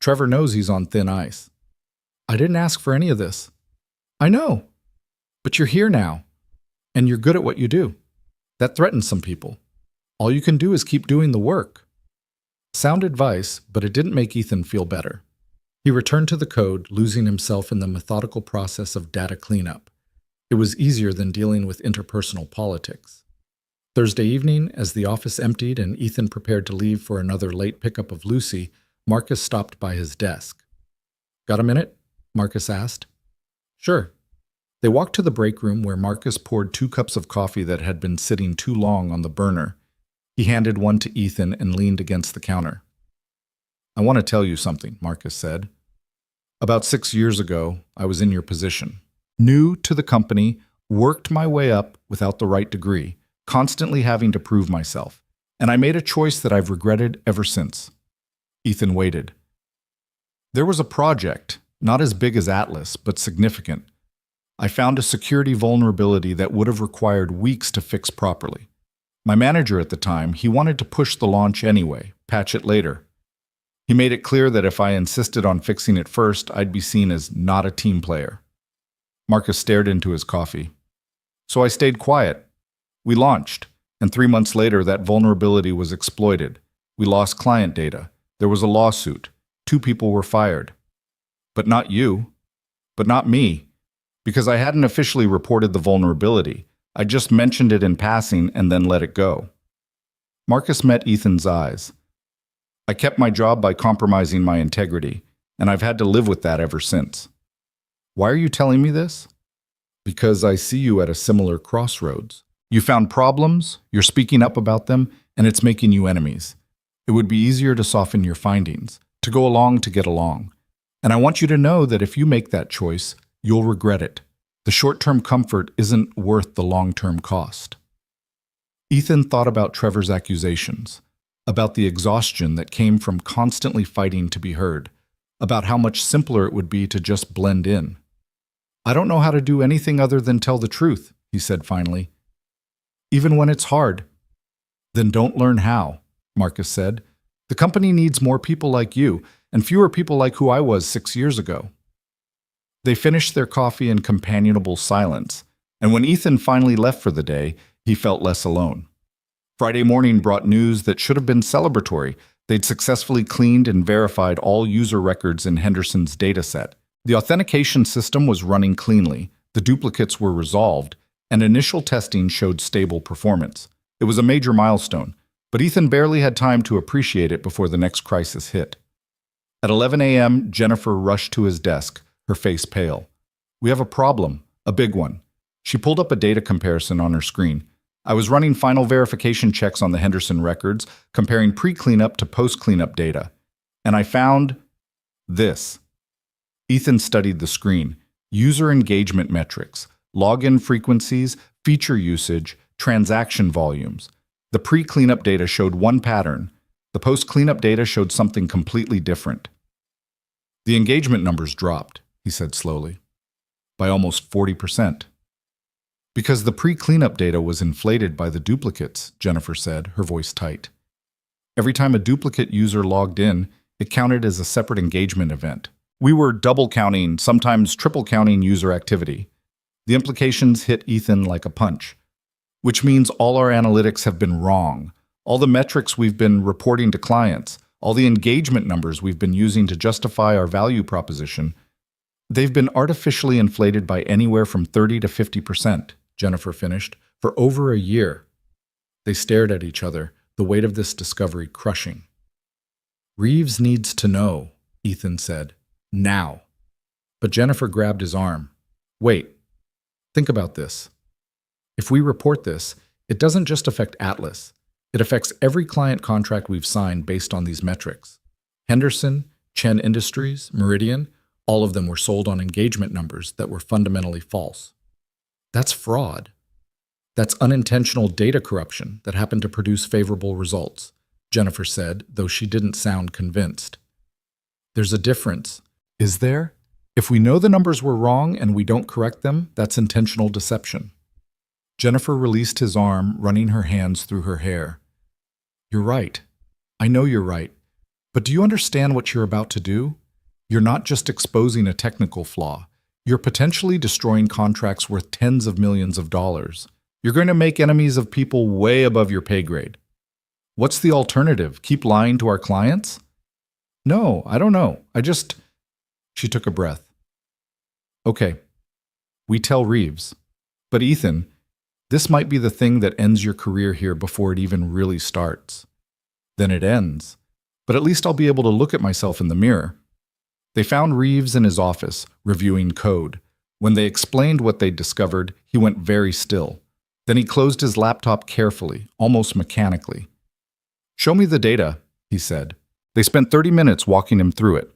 Trevor knows he's on thin ice. I didn't ask for any of this. I know. But you're here now, and you're good at what you do. That threatens some people. All you can do is keep doing the work. Sound advice, but it didn't make Ethan feel better. He returned to the code, losing himself in the methodical process of data cleanup. It was easier than dealing with interpersonal politics. Thursday evening, as the office emptied and Ethan prepared to leave for another late pickup of Lucy, Marcus stopped by his desk. Got a minute? Marcus asked. Sure. They walked to the break room where Marcus poured 2 cups of coffee that had been sitting too long on the burner. He handed one to Ethan and leaned against the counter. I want to tell you something, Marcus said. About 6 years ago, I was in your position. New to the company, worked my way up without the right degree, constantly having to prove myself. And I made a choice that I've regretted ever since. Ethan waited. There was a project, not as big as Atlas, but significant. I found a security vulnerability that would have required weeks to fix properly. My manager at the time, he wanted to push the launch anyway, patch it later. He made it clear that if I insisted on fixing it first, I'd be seen as not a team player. Marcus stared into his coffee. So I stayed quiet. We launched, and 3 months later that vulnerability was exploited. We lost client data. There was a lawsuit. 2 people were fired. But not you. But not me. Because I hadn't officially reported the vulnerability. I just mentioned it in passing and then let it go. Marcus met Ethan's eyes. I kept my job by compromising my integrity, and I've had to live with that ever since. Why are you telling me this? Because I see you at a similar crossroads. You found problems, you're speaking up about them, and it's making you enemies. It would be easier to soften your findings, to go along to get along. And I want you to know that if you make that choice, you'll regret it. The short-term comfort isn't worth the long-term cost. Ethan thought about Trevor's accusations, about the exhaustion that came from constantly fighting to be heard, about how much simpler it would be to just blend in. I don't know how to do anything other than tell the truth, he said finally. Even when it's hard. Then don't learn how, Marcus said. The company needs more people like you, and fewer people like who I was 6 years ago. They finished their coffee in companionable silence, and when Ethan finally left for the day, he felt less alone. Friday morning brought news that should have been celebratory. They'd successfully cleaned and verified all user records in Henderson's dataset. The authentication system was running cleanly, the duplicates were resolved, and initial testing showed stable performance. It was a major milestone, but Ethan barely had time to appreciate it before the next crisis hit. At 11 a.m., Jennifer rushed to his desk, her face pale. We have a problem, a big one. She pulled up a data comparison on her screen. I was running final verification checks on the Henderson records, comparing pre-cleanup to post-cleanup data. And I found this. Ethan studied the screen. User engagement metrics, login frequencies, feature usage, transaction volumes. The pre-cleanup data showed one pattern. The post-cleanup data showed something completely different. The engagement numbers dropped, he said slowly, by almost 40%. Because the pre-cleanup data was inflated by the duplicates, Jennifer said, her voice tight. Every time a duplicate user logged in, it counted as a separate engagement event. We were double counting, sometimes triple counting user activity. The implications hit Ethan like a punch, which means all our analytics have been wrong. All the metrics we've been reporting to clients, all the engagement numbers we've been using to justify our value proposition, they've been artificially inflated by anywhere from 30 to 50%, Jennifer finished, for over a year. They stared at each other, the weight of this discovery crushing. Reeves needs to know, Ethan said. Now. But Jennifer grabbed his arm. Wait. Think about this. If we report this, it doesn't just affect Atlas. It affects every client contract we've signed based on these metrics. Henderson, Chen Industries, Meridian, all of them were sold on engagement numbers that were fundamentally false. That's fraud. That's unintentional data corruption that happened to produce favorable results, Jennifer said, though she didn't sound convinced. There's a difference. Is there? If we know the numbers were wrong and we don't correct them, that's intentional deception. Jennifer released his arm, running her hands through her hair. You're right. I know you're right. But do you understand what you're about to do? You're not just exposing a technical flaw. You're potentially destroying contracts worth tens of millions of dollars. You're going to make enemies of people way above your pay grade. What's the alternative? Keep lying to our clients? No, I don't know. She took a breath. Okay, we tell Reeves. But Ethan, this might be the thing that ends your career here before it even really starts. Then it ends. But at least I'll be able to look at myself in the mirror. They found Reeves in his office, reviewing code. When they explained what they'd discovered, he went very still. Then he closed his laptop carefully, almost mechanically. Show me the data, he said. They spent 30 minutes walking him through it.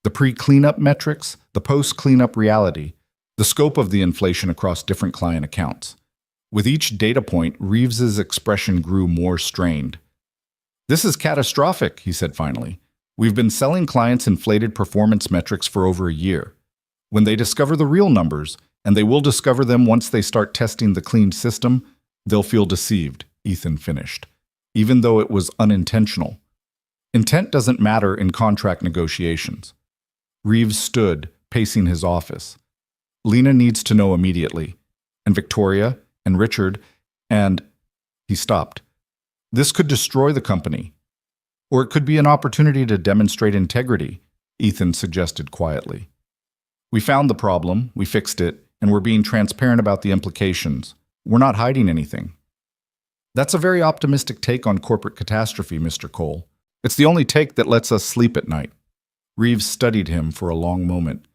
The pre-cleanup metrics, the post-cleanup reality, the scope of the inflation across different client accounts. With each data point, Reeves's expression grew more strained. This is catastrophic, he said finally. We've been selling clients inflated performance metrics for over a year. When they discover the real numbers, and they will discover them once they start testing the cleaned system, they'll feel deceived, Ethan finished, even though it was unintentional. Intent doesn't matter in contract negotiations. Reeves stood, pacing his office. Lena needs to know immediately, and Victoria, and Richard, and... He stopped. This could destroy the company. Or it could be an opportunity to demonstrate integrity, Ethan suggested quietly. We found the problem, we fixed it, and we're being transparent about the implications. We're not hiding anything. That's a very optimistic take on corporate catastrophe, Mr. Cole. It's the only take that lets us sleep at night. Reeves studied him for a long moment.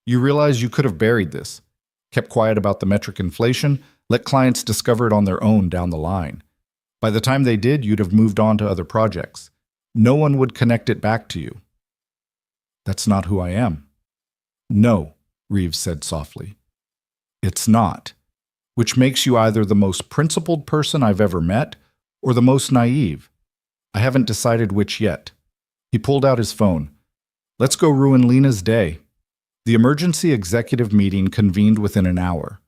You realize you could have buried this, kept quiet about the metric inflation, let clients discover it on their own down the line. By the time they did, you'd have moved on to other projects. No one would connect it back to you. That's not who I am. No, Reeves said softly. It's not. Which makes you either the most principled person I've ever met or the most naive. I haven't decided which yet. He pulled out his phone. Let's go ruin Lena's day. The emergency executive meeting convened within an hour.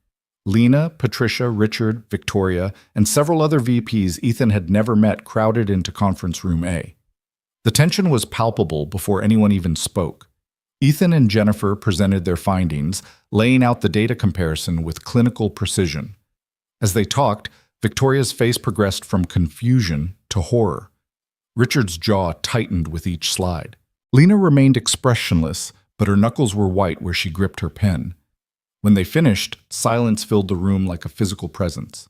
Lena, Patricia, Richard, Victoria, and several other VPs Ethan had never met crowded into conference room A. The tension was palpable before anyone even spoke. Ethan and Jennifer presented their findings, laying out the data comparison with clinical precision. As they talked, Victoria's face progressed from confusion to horror. Richard's jaw tightened with each slide. Lena remained expressionless, but her knuckles were white where she gripped her pen. When they finished, silence filled the room like a physical presence.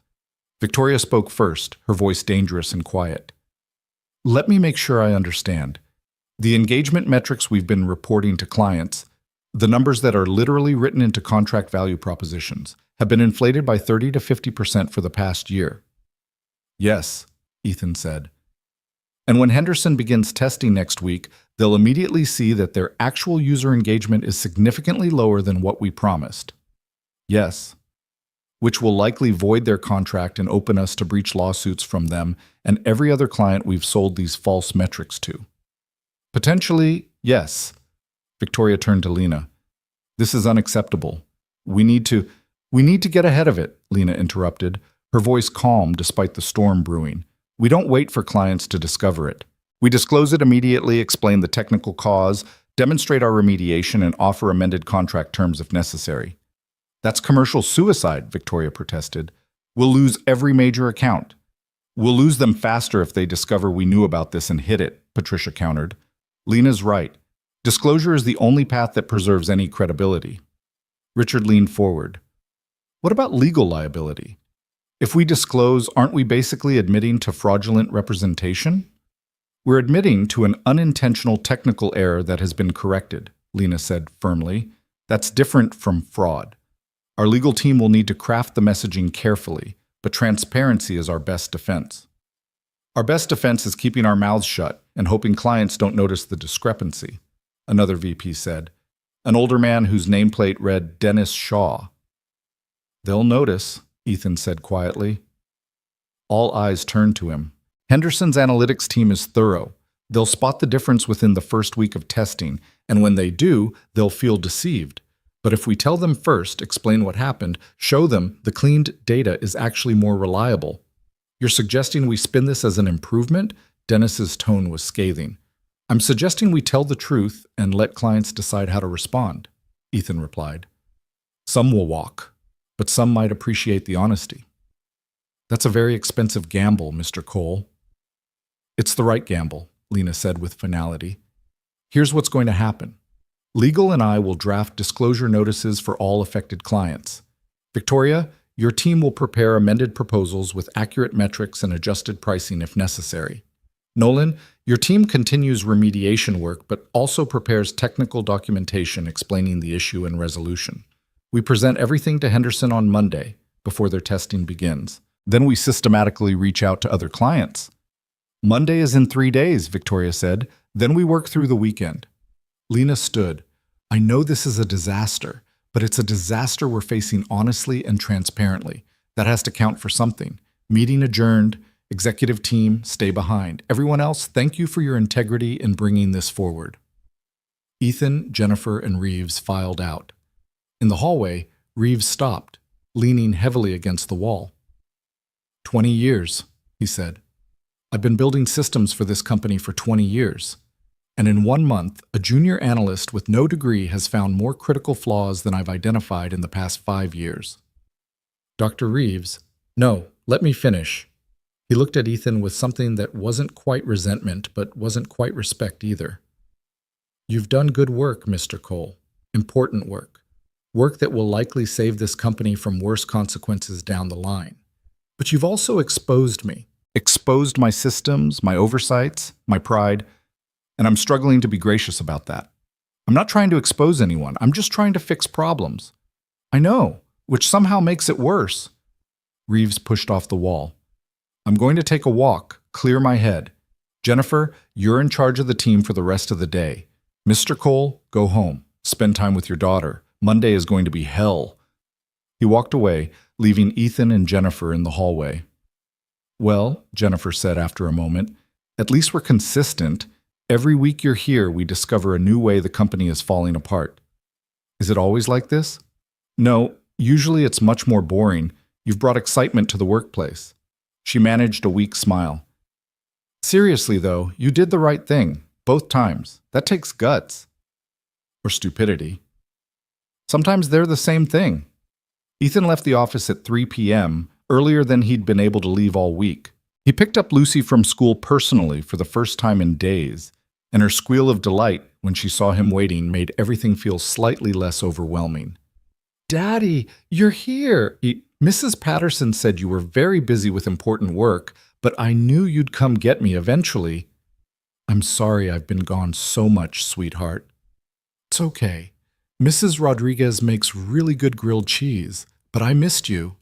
Victoria spoke first, her voice dangerous and quiet. Let me make sure I understand. The engagement metrics we've been reporting to clients, the numbers that are literally written into contract value propositions, have been inflated by 30 to 50% for the past year. Yes, Ethan said. And when Henderson begins testing next week, they'll immediately see that their actual user engagement is significantly lower than what we promised. Yes. Which will likely void their contract and open us to breach lawsuits from them and every other client we've sold these false metrics to. Potentially, yes. Victoria turned to Lena. This is unacceptable. We need to get ahead of it, Lena interrupted, her voice calm despite the storm brewing. We don't wait for clients to discover it. We disclose it immediately, explain the technical cause, demonstrate our remediation, and offer amended contract terms if necessary. That's commercial suicide, Victoria protested. We'll lose every major account. We'll lose them faster if they discover we knew about this and hid it, Patricia countered. Lena's right. Disclosure is the only path that preserves any credibility. Richard leaned forward. What about legal liability? If we disclose, aren't we basically admitting to fraudulent representation? We're admitting to an unintentional technical error that has been corrected, Lena said firmly. That's different from fraud. Our legal team will need to craft the messaging carefully, but transparency is our best defense. Our best defense is keeping our mouths shut and hoping clients don't notice the discrepancy, another VP said, an older man whose nameplate read Dennis Shaw. They'll notice, Ethan said quietly. All eyes turned to him. Henderson's analytics team is thorough. They'll spot the difference within the first week of testing, and when they do, they'll feel deceived. But if we tell them first, explain what happened, show them the cleaned data is actually more reliable. You're suggesting we spin this as an improvement? Dennis's tone was scathing. I'm suggesting we tell the truth and let clients decide how to respond, Ethan replied. Some will walk, but some might appreciate the honesty. That's a very expensive gamble, Mr. Cole. It's the right gamble, Lena said with finality. Here's what's going to happen. Legal and I will draft disclosure notices for all affected clients. Victoria, your team will prepare amended proposals with accurate metrics and adjusted pricing if necessary. Nolan, your team continues remediation work but also prepares technical documentation explaining the issue and resolution. We present everything to Henderson on Monday before their testing begins. Then we systematically reach out to other clients. Monday is in 3 days, Victoria said. Then we work through the weekend. Lena stood. I know this is a disaster, but it's a disaster we're facing honestly and transparently. That has to count for something. Meeting adjourned. Executive team, stay behind. Everyone else, thank you for your integrity in bringing this forward. Ethan, Jennifer, and Reeves filed out. In the hallway, Reeves stopped, leaning heavily against the wall. 20 years, he said. "I've been building systems for this company for 20 years. And in 1 month, a junior analyst with no degree has found more critical flaws than I've identified in the past 5 years." Dr. Reeves, "No, let me finish." He looked at Ethan with something that wasn't quite resentment, but wasn't quite respect either. "You've done good work, Mr. Cole. Important work. Work that will likely save this company from worse consequences down the line. But you've also exposed me." Exposed my systems, my oversights, my pride, and I'm struggling to be gracious about that. I'm not trying to expose anyone. I'm just trying to fix problems. I know, which somehow makes it worse. Reeves pushed off the wall. "I'm going to take a walk, clear my head. Jennifer, you're in charge of the team for the rest of the day. Mr. Cole, go home. Spend time with your daughter. Monday is going to be hell." He walked away, leaving Ethan and Jennifer in the hallway. "Well," Jennifer said after a moment, "at least we're consistent. Every week you're here, we discover a new way the company is falling apart. Is it always like this?" "No, usually it's much more boring. You've brought excitement to the workplace." She managed a weak smile. "Seriously, though, you did the right thing, both times. That takes guts." "Or stupidity." "Sometimes they're the same thing." Ethan left the office at 3 p.m., earlier than he'd been able to leave all week. He picked up Lucy from school personally for the first time in days, and her squeal of delight when she saw him waiting made everything feel slightly less overwhelming. "Daddy, you're here! Mrs. Patterson said you were very busy with important work, but I knew you'd come get me eventually." "I'm sorry I've been gone so much, sweetheart." "It's okay. Mrs. Rodriguez makes really good grilled cheese, but I missed you."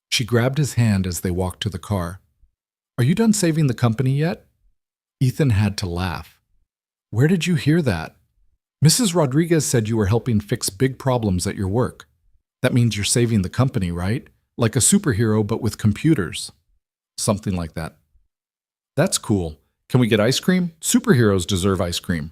She grabbed his hand as they walked to the car. "Are you done saving the company yet?" Ethan had to laugh. "Where did you hear that?" "Mrs. Rodriguez said you were helping fix big problems at your work. That means you're saving the company, right? Like a superhero, but with computers." "Something like that." "That's cool. Can we get ice cream? Superheroes deserve ice cream."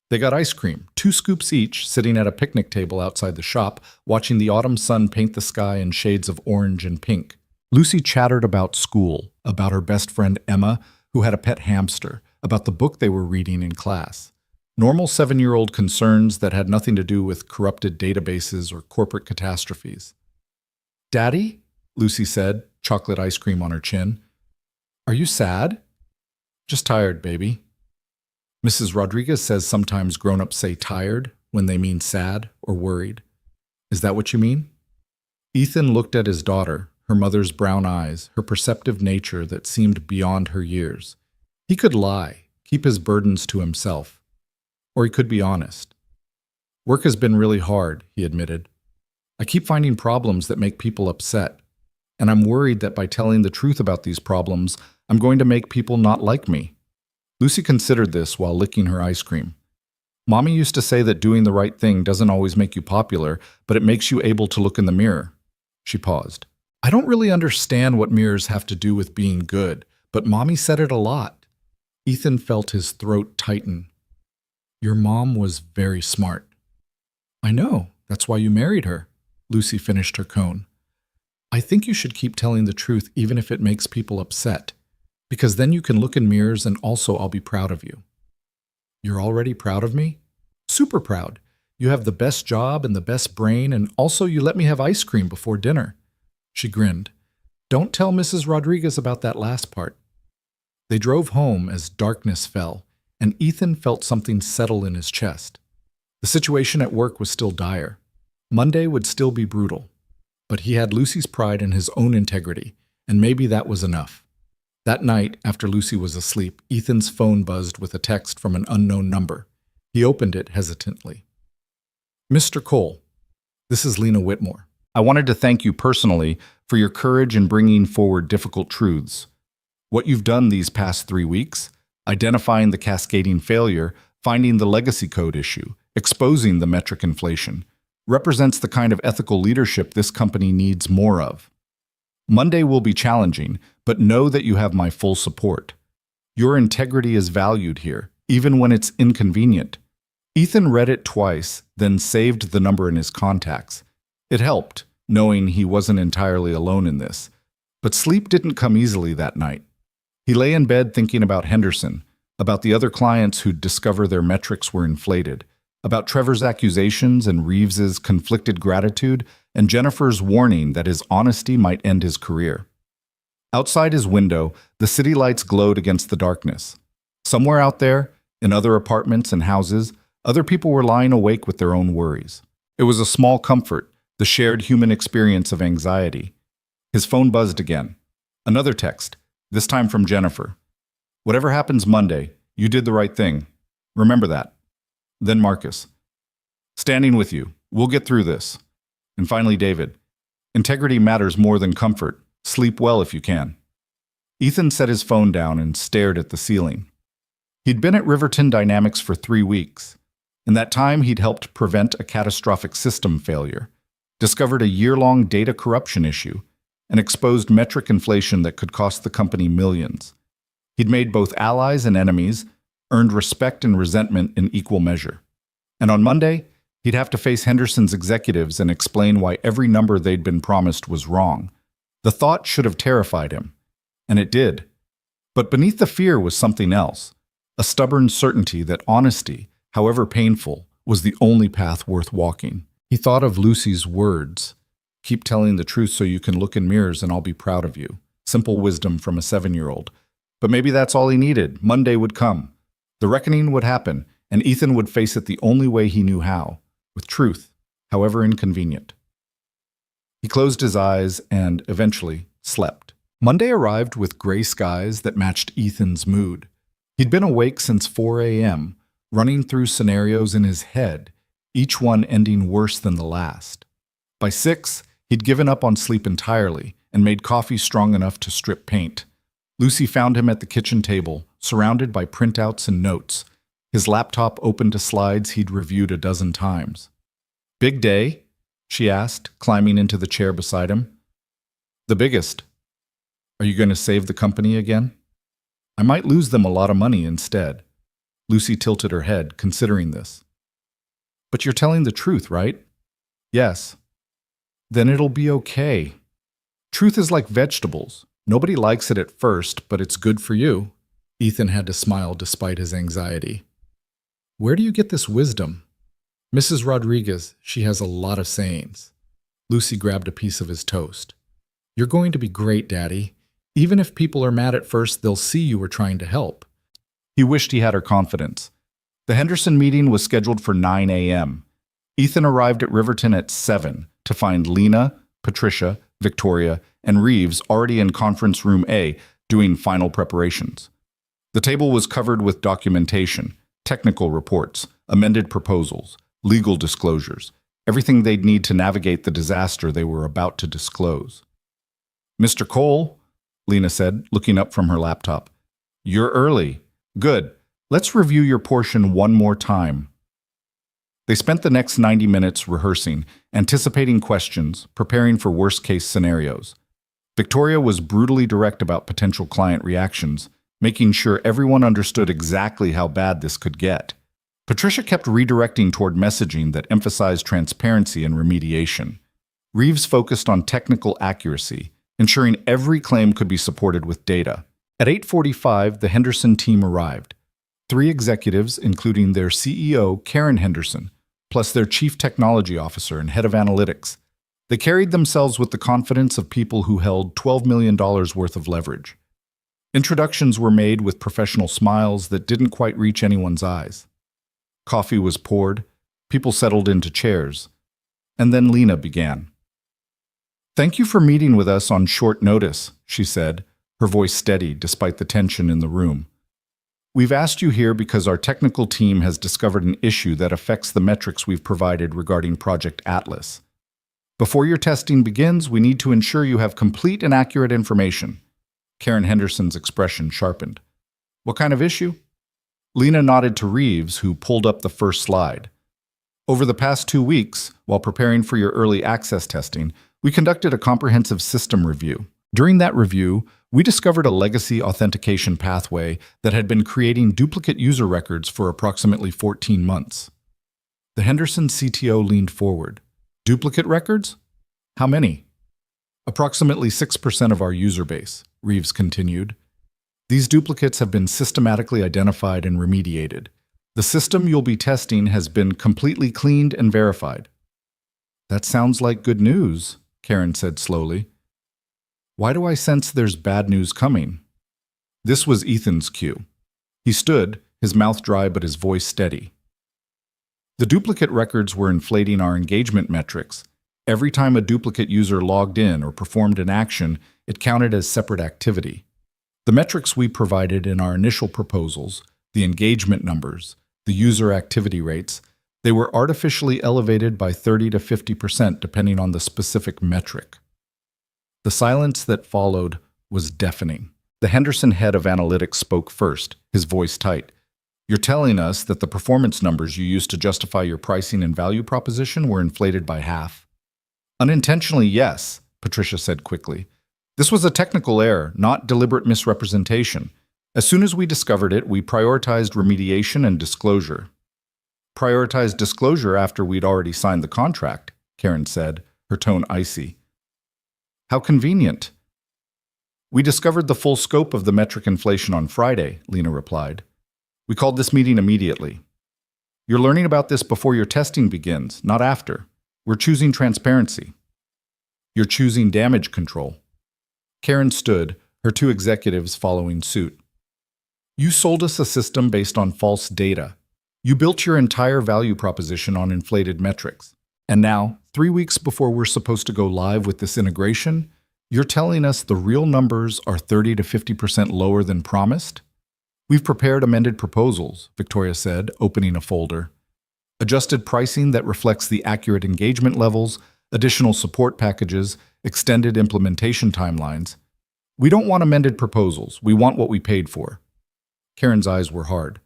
They got ice cream, 2 scoops each, sitting at a picnic table outside the shop, watching the autumn sun paint the sky in shades of orange and pink. Lucy chattered about school, about her best friend Emma, who had a pet hamster, about the book they were reading in class. Normal 7-year-old concerns that had nothing to do with corrupted databases or corporate catastrophes. "Daddy?" Lucy said, chocolate ice cream on her chin. "Are you sad?" "Just tired, baby." Mrs. Rodriguez says sometimes grown-ups say tired when they mean sad or worried. Is that what you mean? Ethan looked at his daughter, her mother's brown eyes, her perceptive nature that seemed beyond her years. He could lie, keep his burdens to himself. Or he could be honest. "Work has been really hard," he admitted. "I keep finding problems that make people upset, and I'm worried that by telling the truth about these problems, I'm going to make people not like me." Lucy considered this while licking her ice cream. "Mommy used to say that doing the right thing doesn't always make you popular, but it makes you able to look in the mirror." She paused. "I don't really understand what mirrors have to do with being good, but Mommy said it a lot." Ethan felt his throat tighten. "Your mom was very smart." "I know. That's why you married her." Lucy finished her cone. "I think you should keep telling the truth even if it makes people upset. Because then you can look in mirrors and also I'll be proud of you." "You're already proud of me?" "Super proud. You have the best job and the best brain, and also you let me have ice cream before dinner." She grinned. "Don't tell Mrs. Rodriguez about that last part." They drove home as darkness fell, and Ethan felt something settle in his chest. The situation at work was still dire. Monday would still be brutal. But he had Lucy's pride in his own integrity, and maybe that was enough. That night, after Lucy was asleep, Ethan's phone buzzed with a text from an unknown number. He opened it hesitantly. "Mr. Cole, this is Lena Whitmore. I wanted to thank you personally for your courage in bringing forward difficult truths. What you've done these past 3 weeks, identifying the cascading failure, finding the legacy code issue, exposing the metric inflation, represents the kind of ethical leadership this company needs more of. Monday will be challenging, but know that you have my full support. Your integrity is valued here, even when it's inconvenient." Ethan read it twice, then saved the number in his contacts. It helped, knowing he wasn't entirely alone in this. But sleep didn't come easily that night. He lay in bed thinking about Henderson, about the other clients who'd discover their metrics were inflated, about Trevor's accusations and Reeves's conflicted gratitude, and Jennifer's warning that his honesty might end his career. Outside his window, the city lights glowed against the darkness. Somewhere out there, in other apartments and houses, other people were lying awake with their own worries. It was a small comfort, the shared human experience of anxiety. His phone buzzed again. Another text, this time from Jennifer. Whatever happens Monday, you did the right thing. Remember that. Then Marcus. Standing with you. We'll get through this. And finally David. Integrity matters more than comfort. Sleep well if you can. Ethan set his phone down and stared at the ceiling. He'd been at Riverton Dynamics for 3 weeks. In that time, he'd helped prevent a catastrophic system failure, discovered a year-long data corruption issue, and exposed metric inflation that could cost the company millions. He'd made both allies and enemies, earned respect and resentment in equal measure. And on Monday, he'd have to face Henderson's executives and explain why every number they'd been promised was wrong. The thought should have terrified him, and it did. But beneath the fear was something else, a stubborn certainty that honesty, however painful, was the only path worth walking. He thought of Lucy's words, "Keep telling the truth so you can look in mirrors and I'll be proud of you." Simple wisdom from a 7-year-old. But maybe that's all he needed. Monday would come. The reckoning would happen, and Ethan would face it the only way he knew how, with truth, however inconvenient. He closed his eyes and, eventually, slept. Monday arrived with gray skies that matched Ethan's mood. He'd been awake since 4 a.m., running through scenarios in his head, each one ending worse than the last. By 6, he'd given up on sleep entirely and made coffee strong enough to strip paint. Lucy found him at the kitchen table, surrounded by printouts and notes, his laptop open to slides he'd reviewed a dozen times. "Big day?" she asked, climbing into the chair beside him. "The biggest. Are you going to save the company again?" "I might lose them a lot of money instead." Lucy tilted her head, considering this. "But you're telling the truth, right?" "Yes." "Then it'll be okay. Truth is like vegetables. Nobody likes it at first, but it's good for you." Ethan had to smile despite his anxiety. "Where do you get this wisdom?" "Mrs. Rodriguez, she has a lot of sayings." Lucy grabbed a piece of his toast. "You're going to be great, Daddy. Even if people are mad at first, they'll see you were trying to help." He wished he had her confidence. The Henderson meeting was scheduled for 9 a.m. Ethan arrived at Riverton at 7 to find Lena, Patricia, Victoria, and Reeves already in conference room A doing final preparations. The table was covered with documentation, technical reports, amended proposals, legal disclosures, everything they'd need to navigate the disaster they were about to disclose. "Mr. Cole," Lena said, looking up from her laptop. "You're early. Good. Let's review your portion one more time." They spent the next 90 minutes rehearsing, anticipating questions, preparing for worst-case scenarios. Victoria was brutally direct about potential client reactions, making sure everyone understood exactly how bad this could get. Patricia kept redirecting toward messaging that emphasized transparency and remediation. Reeves focused on technical accuracy, ensuring every claim could be supported with data. At 8:45, the Henderson team arrived. 3 executives, including their CEO, Karen Henderson, plus their chief technology officer and head of analytics. They carried themselves with the confidence of people who held $12 million worth of leverage. Introductions were made with professional smiles that didn't quite reach anyone's eyes. Coffee was poured, people settled into chairs, and then Lena began. "Thank you for meeting with us on short notice," she said, her voice steady despite the tension in the room. "We've asked you here because our technical team has discovered an issue that affects the metrics we've provided regarding Project Atlas. Before your testing begins, we need to ensure you have complete and accurate information." Karen Henderson's expression sharpened. "What kind of issue?" Lena nodded to Reeves, who pulled up the first slide. "Over the past 2 weeks, while preparing for your early access testing, we conducted a comprehensive system review. During that review, we discovered a legacy authentication pathway that had been creating duplicate user records for approximately 14 months. The Henderson CTO leaned forward. "Duplicate records? How many?" "Approximately 6% of our user base," Reeves continued. These duplicates have been systematically identified and remediated. The system you'll be testing has been completely cleaned and verified. That sounds like good news, Karen said slowly. Why do I sense there's bad news coming? This was Ethan's cue. He stood, his mouth dry but his voice steady. The duplicate records were inflating our engagement metrics. Every time a duplicate user logged in or performed an action, it counted as separate activity. The metrics we provided in our initial proposals, the engagement numbers, the user activity rates, they were artificially elevated by 30 to 50% depending on the specific metric. The silence that followed was deafening. The Henderson head of analytics spoke first, his voice tight. You're telling us that the performance numbers you used to justify your pricing and value proposition were inflated by half? Unintentionally, yes, Patricia said quickly. This was a technical error, not deliberate misrepresentation. As soon as we discovered it, we prioritized remediation and disclosure. Prioritized disclosure after we'd already signed the contract, Karen said, her tone icy. How convenient. We discovered the full scope of the metric inflation on Friday, Lena replied. We called this meeting immediately. You're learning about this before your testing begins, not after. We're choosing transparency. You're choosing damage control. Karen stood, her two executives following suit. You sold us a system based on false data. You built your entire value proposition on inflated metrics. And now, 3 weeks before we're supposed to go live with this integration, you're telling us the real numbers are 30 to 50% lower than promised? We've prepared amended proposals, Victoria said, opening a folder. Adjusted pricing that reflects the accurate engagement levels, additional support packages, extended implementation timelines. We don't want amended proposals. We want what we paid for. Karen's eyes were hard.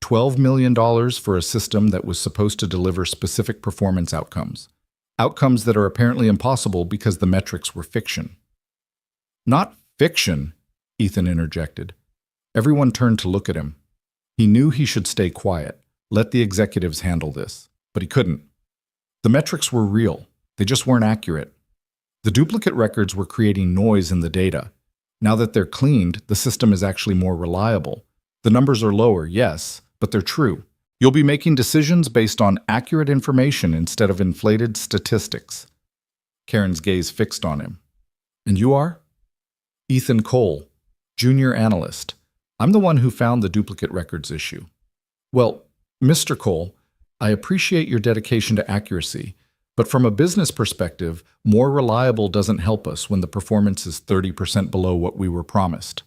$12 million for a system that was supposed to deliver specific performance outcomes. Outcomes that are apparently impossible because the metrics were fiction. Not fiction, Ethan interjected. Everyone turned to look at him. He knew he should stay quiet, let the executives handle this, but he couldn't. The metrics were real. They just weren't accurate. The duplicate records were creating noise in the data. Now that they're cleaned, the system is actually more reliable. The numbers are lower, yes, but they're true. You'll be making decisions based on accurate information instead of inflated statistics. Karen's gaze fixed on him. And you are? Ethan Cole, junior analyst. I'm the one who found the duplicate records issue. Well, Mr. Cole, I appreciate your dedication to accuracy, but from a business perspective, more reliable doesn't help us when the performance is 30% below what we were promised.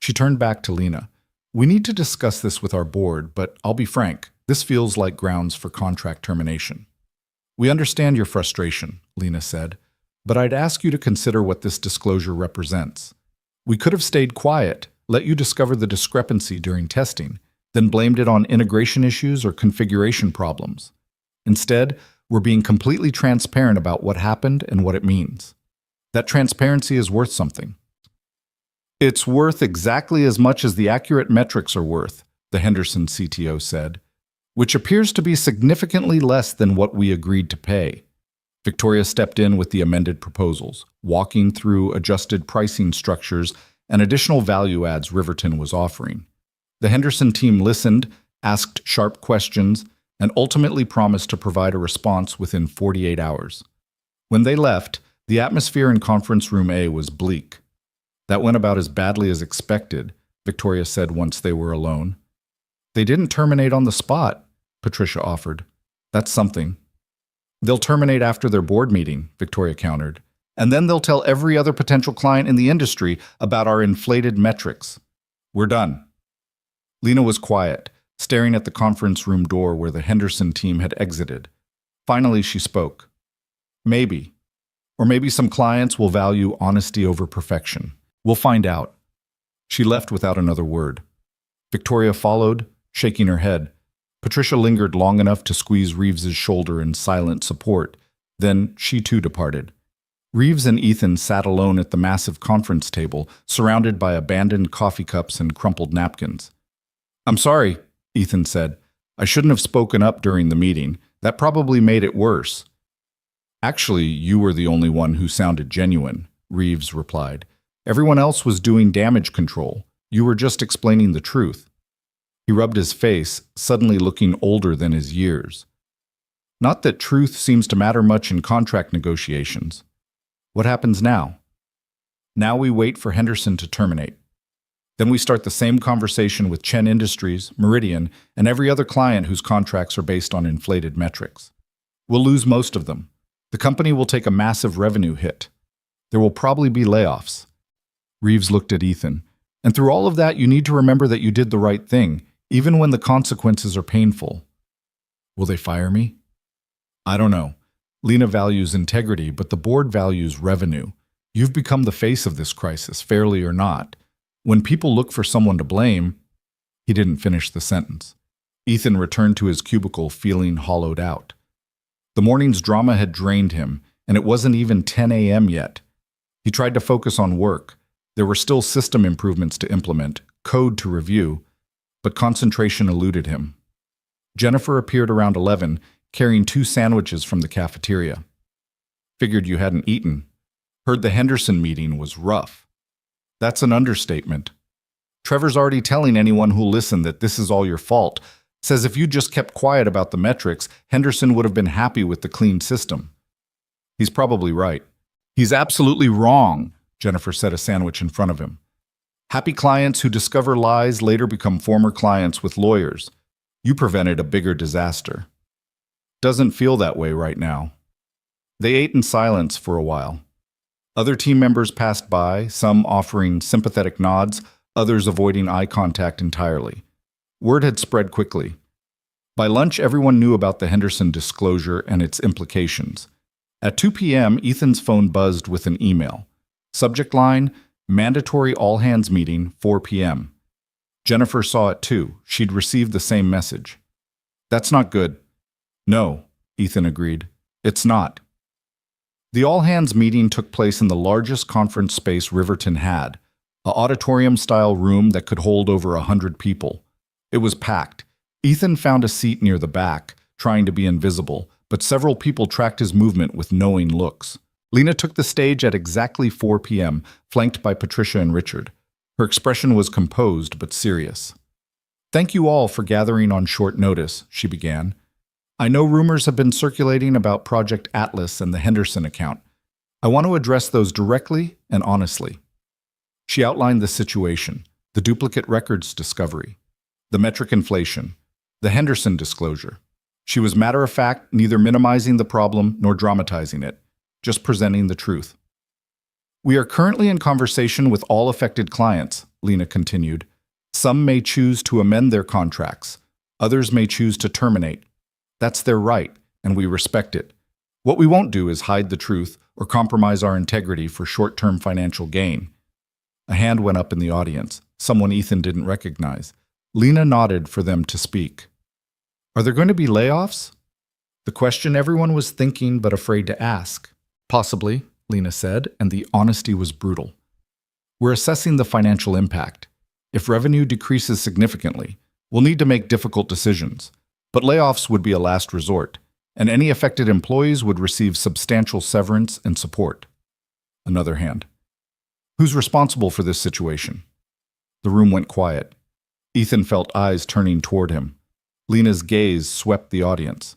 She turned back to Lena. We need to discuss this with our board, but I'll be frank, this feels like grounds for contract termination. We understand your frustration, Lena said, but I'd ask you to consider what this disclosure represents. We could have stayed quiet, let you discover the discrepancy during testing, then blamed it on integration issues or configuration problems. Instead, we're being completely transparent about what happened and what it means. That transparency is worth something. It's worth exactly as much as the accurate metrics are worth, the Henderson CTO said, which appears to be significantly less than what we agreed to pay. Victoria stepped in with the amended proposals, walking through adjusted pricing structures and additional value adds Riverton was offering. The Henderson team listened, asked sharp questions, and ultimately promised to provide a response within 48 hours. When they left, the atmosphere in Conference Room A was bleak. That went about as badly as expected, Victoria said once they were alone. They didn't terminate on the spot, Patricia offered. That's something. They'll terminate after their board meeting, Victoria countered. And then they'll tell every other potential client in the industry about our inflated metrics. We're done. Lena was quiet, staring at the conference room door where the Henderson team had exited. Finally, she spoke. Maybe. Or maybe some clients will value honesty over perfection. We'll find out. She left without another word. Victoria followed, shaking her head. Patricia lingered long enough to squeeze Reeves's shoulder in silent support. Then she too departed. Reeves and Ethan sat alone at the massive conference table, surrounded by abandoned coffee cups and crumpled napkins. I'm sorry, Ethan said. I shouldn't have spoken up during the meeting. That probably made it worse. Actually, you were the only one who sounded genuine, Reeves replied. Everyone else was doing damage control. You were just explaining the truth. He rubbed his face, suddenly looking older than his years. Not that truth seems to matter much in contract negotiations. What happens now? Now we wait for Henderson to terminate. Then we start the same conversation with Chen Industries, Meridian, and every other client whose contracts are based on inflated metrics. We'll lose most of them. The company will take a massive revenue hit. There will probably be layoffs. Reeves looked at Ethan. And through all of that, you need to remember that you did the right thing, even when the consequences are painful. Will they fire me? I don't know. Lena values integrity, but the board values revenue. You've become the face of this crisis, fairly or not. When people look for someone to blame, he didn't finish the sentence. Ethan returned to his cubicle feeling hollowed out. The morning's drama had drained him, and it wasn't even 10 a.m. yet. He tried to focus on work. There were still system improvements to implement, code to review, but concentration eluded him. Jennifer appeared around 11, carrying 2 sandwiches from the cafeteria. Figured you hadn't eaten. Heard the Henderson meeting was rough. That's an understatement. Trevor's already telling anyone who'll listen that this is all your fault. Says if you just kept quiet about the metrics, Henderson would have been happy with the clean system. He's probably right. He's absolutely wrong, Jennifer set a sandwich in front of him. Happy clients who discover lies later become former clients with lawyers. You prevented a bigger disaster. Doesn't feel that way right now. They ate in silence for a while. Other team members passed by, some offering sympathetic nods, others avoiding eye contact entirely. Word had spread quickly. By lunch, everyone knew about the Henderson disclosure and its implications. At 2 p.m., Ethan's phone buzzed with an email. Subject line, mandatory all-hands meeting, 4 p.m. Jennifer saw it too. She'd received the same message. That's not good. No, Ethan agreed. It's not. The all-hands meeting took place in the largest conference space Riverton had, an auditorium-style room that could hold over 100 people. It was packed. Ethan found a seat near the back, trying to be invisible, but several people tracked his movement with knowing looks. Lena took the stage at exactly 4 p.m., flanked by Patricia and Richard. Her expression was composed but serious. Thank you all for gathering on short notice, she began. I know rumors have been circulating about Project Atlas and the Henderson account. I want to address those directly and honestly. She outlined the situation, the duplicate records discovery, the metric inflation, the Henderson disclosure. She was matter-of-fact, neither minimizing the problem nor dramatizing it, just presenting the truth. We are currently in conversation with all affected clients, Lena continued. Some may choose to amend their contracts. Others may choose to terminate. That's their right, and we respect it. What we won't do is hide the truth or compromise our integrity for short-term financial gain. A hand went up in the audience, someone Ethan didn't recognize. Lena nodded for them to speak. Are there going to be layoffs? The question everyone was thinking but afraid to ask. Possibly, Lena said, and the honesty was brutal. We're assessing the financial impact. If revenue decreases significantly, we'll need to make difficult decisions. But layoffs would be a last resort, and any affected employees would receive substantial severance and support. Another hand. Who's responsible for this situation? The room went quiet. Ethan felt eyes turning toward him. Lena's gaze swept the audience.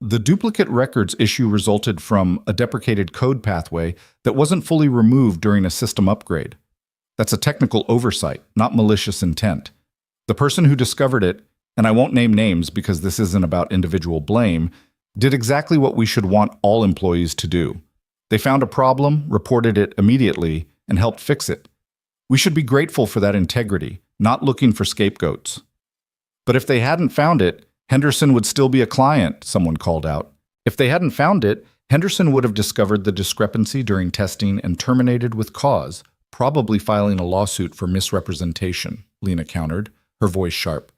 The duplicate records issue resulted from a deprecated code pathway that wasn't fully removed during a system upgrade. That's a technical oversight, not malicious intent. The person who discovered it, and I won't name names because this isn't about individual blame, did exactly what we should want all employees to do. They found a problem, reported it immediately, and helped fix it. We should be grateful for that integrity, not looking for scapegoats. But if they hadn't found it, Henderson would still be a client, someone called out. If they hadn't found it, Henderson would have discovered the discrepancy during testing and terminated with cause, probably filing a lawsuit for misrepresentation, Lena countered, her voice sharp.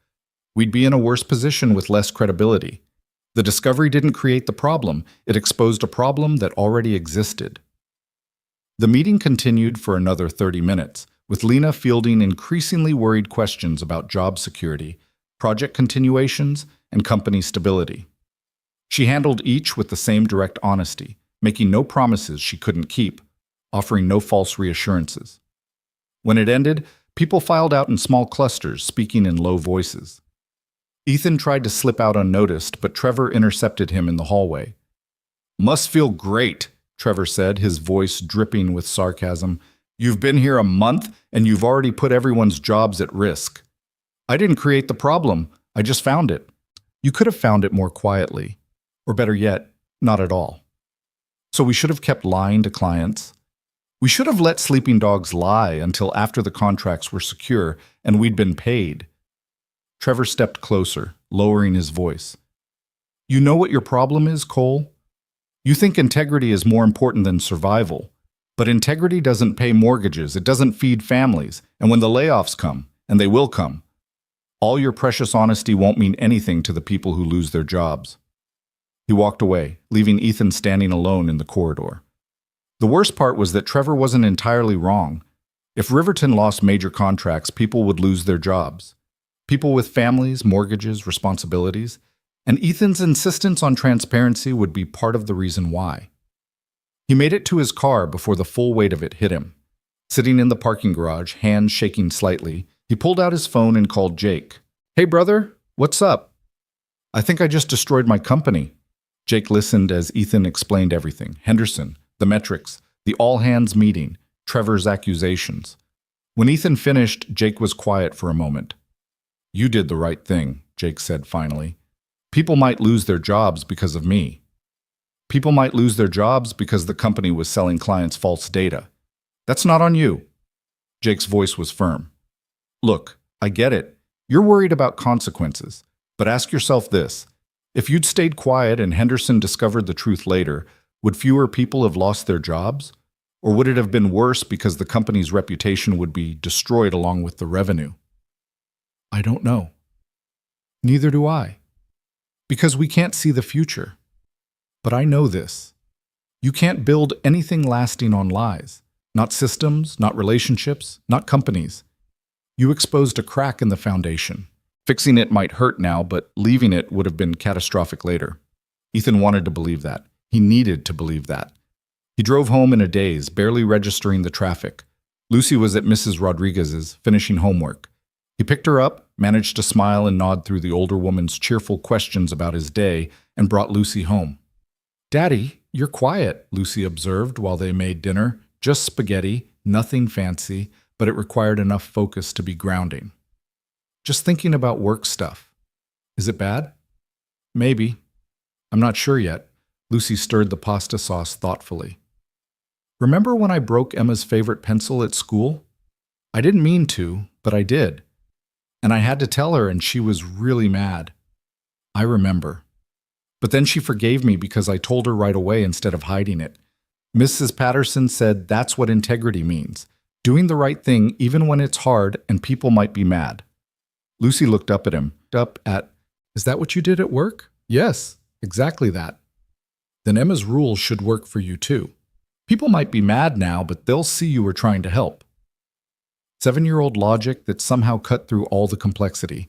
We'd be in a worse position with less credibility. The discovery didn't create the problem, it exposed a problem that already existed. The meeting continued for another 30 minutes, with Lena fielding increasingly worried questions about job security, project continuations, and company stability. She handled each with the same direct honesty, making no promises she couldn't keep, offering no false reassurances. When it ended, People filed out in small clusters, speaking in low voices. Ethan tried to slip out unnoticed, but Trevor intercepted him in the hallway. "Must feel great," Trevor said, his voice dripping with sarcasm. "You've been here a month, and you've already put everyone's jobs at risk." "I didn't create the problem. I just found it." "You could have found it more quietly. Or better yet, not at all. So we should have kept lying to clients. We should have let sleeping dogs lie until after the contracts were secure and we'd been paid." Trevor stepped closer, lowering his voice. "You know what your problem is, Cole? You think integrity is more important than survival. But integrity doesn't pay mortgages, it doesn't feed families, and when the layoffs come, and they will come, all your precious honesty won't mean anything to the people who lose their jobs." He walked away, leaving Ethan standing alone in the corridor. The worst part was that Trevor wasn't entirely wrong. If Riverton lost major contracts, people would lose their jobs. People with families, mortgages, responsibilities, and Ethan's insistence on transparency would be part of the reason why. He made it to his car before the full weight of it hit him. Sitting in the parking garage, hands shaking slightly, he pulled out his phone and called Jake. "Hey, brother, what's up?" "I think I just destroyed my company." Jake listened as Ethan explained everything: Henderson, the metrics, the all-hands meeting, Trevor's accusations. When Ethan finished, Jake was quiet for a moment. "You did the right thing," Jake said finally. "People might lose their jobs because of me. People might lose their jobs because the company was selling clients false data. That's not on you." Jake's voice was firm. "Look, I get it. You're worried about consequences. But ask yourself this. If you'd stayed quiet and Henderson discovered the truth later, would fewer people have lost their jobs? Or would it have been worse because the company's reputation would be destroyed along with the revenue?" "I don't know." "Neither do I. Because we can't see the future. But I know this. You can't build anything lasting on lies. Not systems, not relationships, not companies. You exposed a crack in the foundation. Fixing it might hurt now, but leaving it would have been catastrophic later." Ethan wanted to believe that. He needed to believe that. He drove home in a daze, barely registering the traffic. Lucy was at Mrs. Rodriguez's, finishing homework. He picked her up, managed to smile and nod through the older woman's cheerful questions about his day, and brought Lucy home. "Daddy, you're quiet," Lucy observed while they made dinner. Just spaghetti, nothing fancy, but it required enough focus to be grounding. "Just thinking about work stuff." "Is it bad?" "Maybe. I'm not sure yet." Lucy stirred the pasta sauce thoughtfully. "Remember when I broke Emma's favorite pencil at school? I didn't mean to, but I did. And I had to tell her, and she was really mad." "I remember. But then she forgave me because I told her right away instead of hiding it. Mrs. Patterson said that's what integrity means. Doing the right thing even when it's hard and people might be mad." Lucy looked up at him. "Is that what you did at work?" "Yes, exactly that." "Then Emma's rules should work for you too. People might be mad now, but they'll see you were trying to help." 7-year-old logic that somehow cut through all the complexity.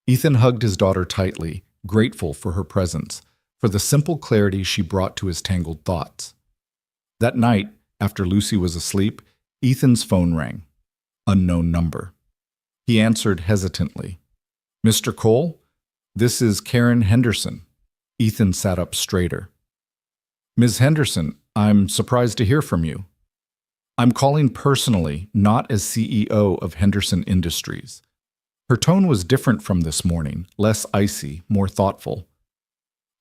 Ethan hugged his daughter tightly, grateful for her presence, for the simple clarity she brought to his tangled thoughts. That night, after Lucy was asleep, Ethan's phone rang. Unknown number. He answered hesitantly. "Mr. Cole, this is Karen Henderson." Ethan sat up straighter. "Ms. Henderson, I'm surprised to hear from you. I'm calling personally, not as CEO of Henderson Industries." Her tone was different from this morning, less icy, more thoughtful.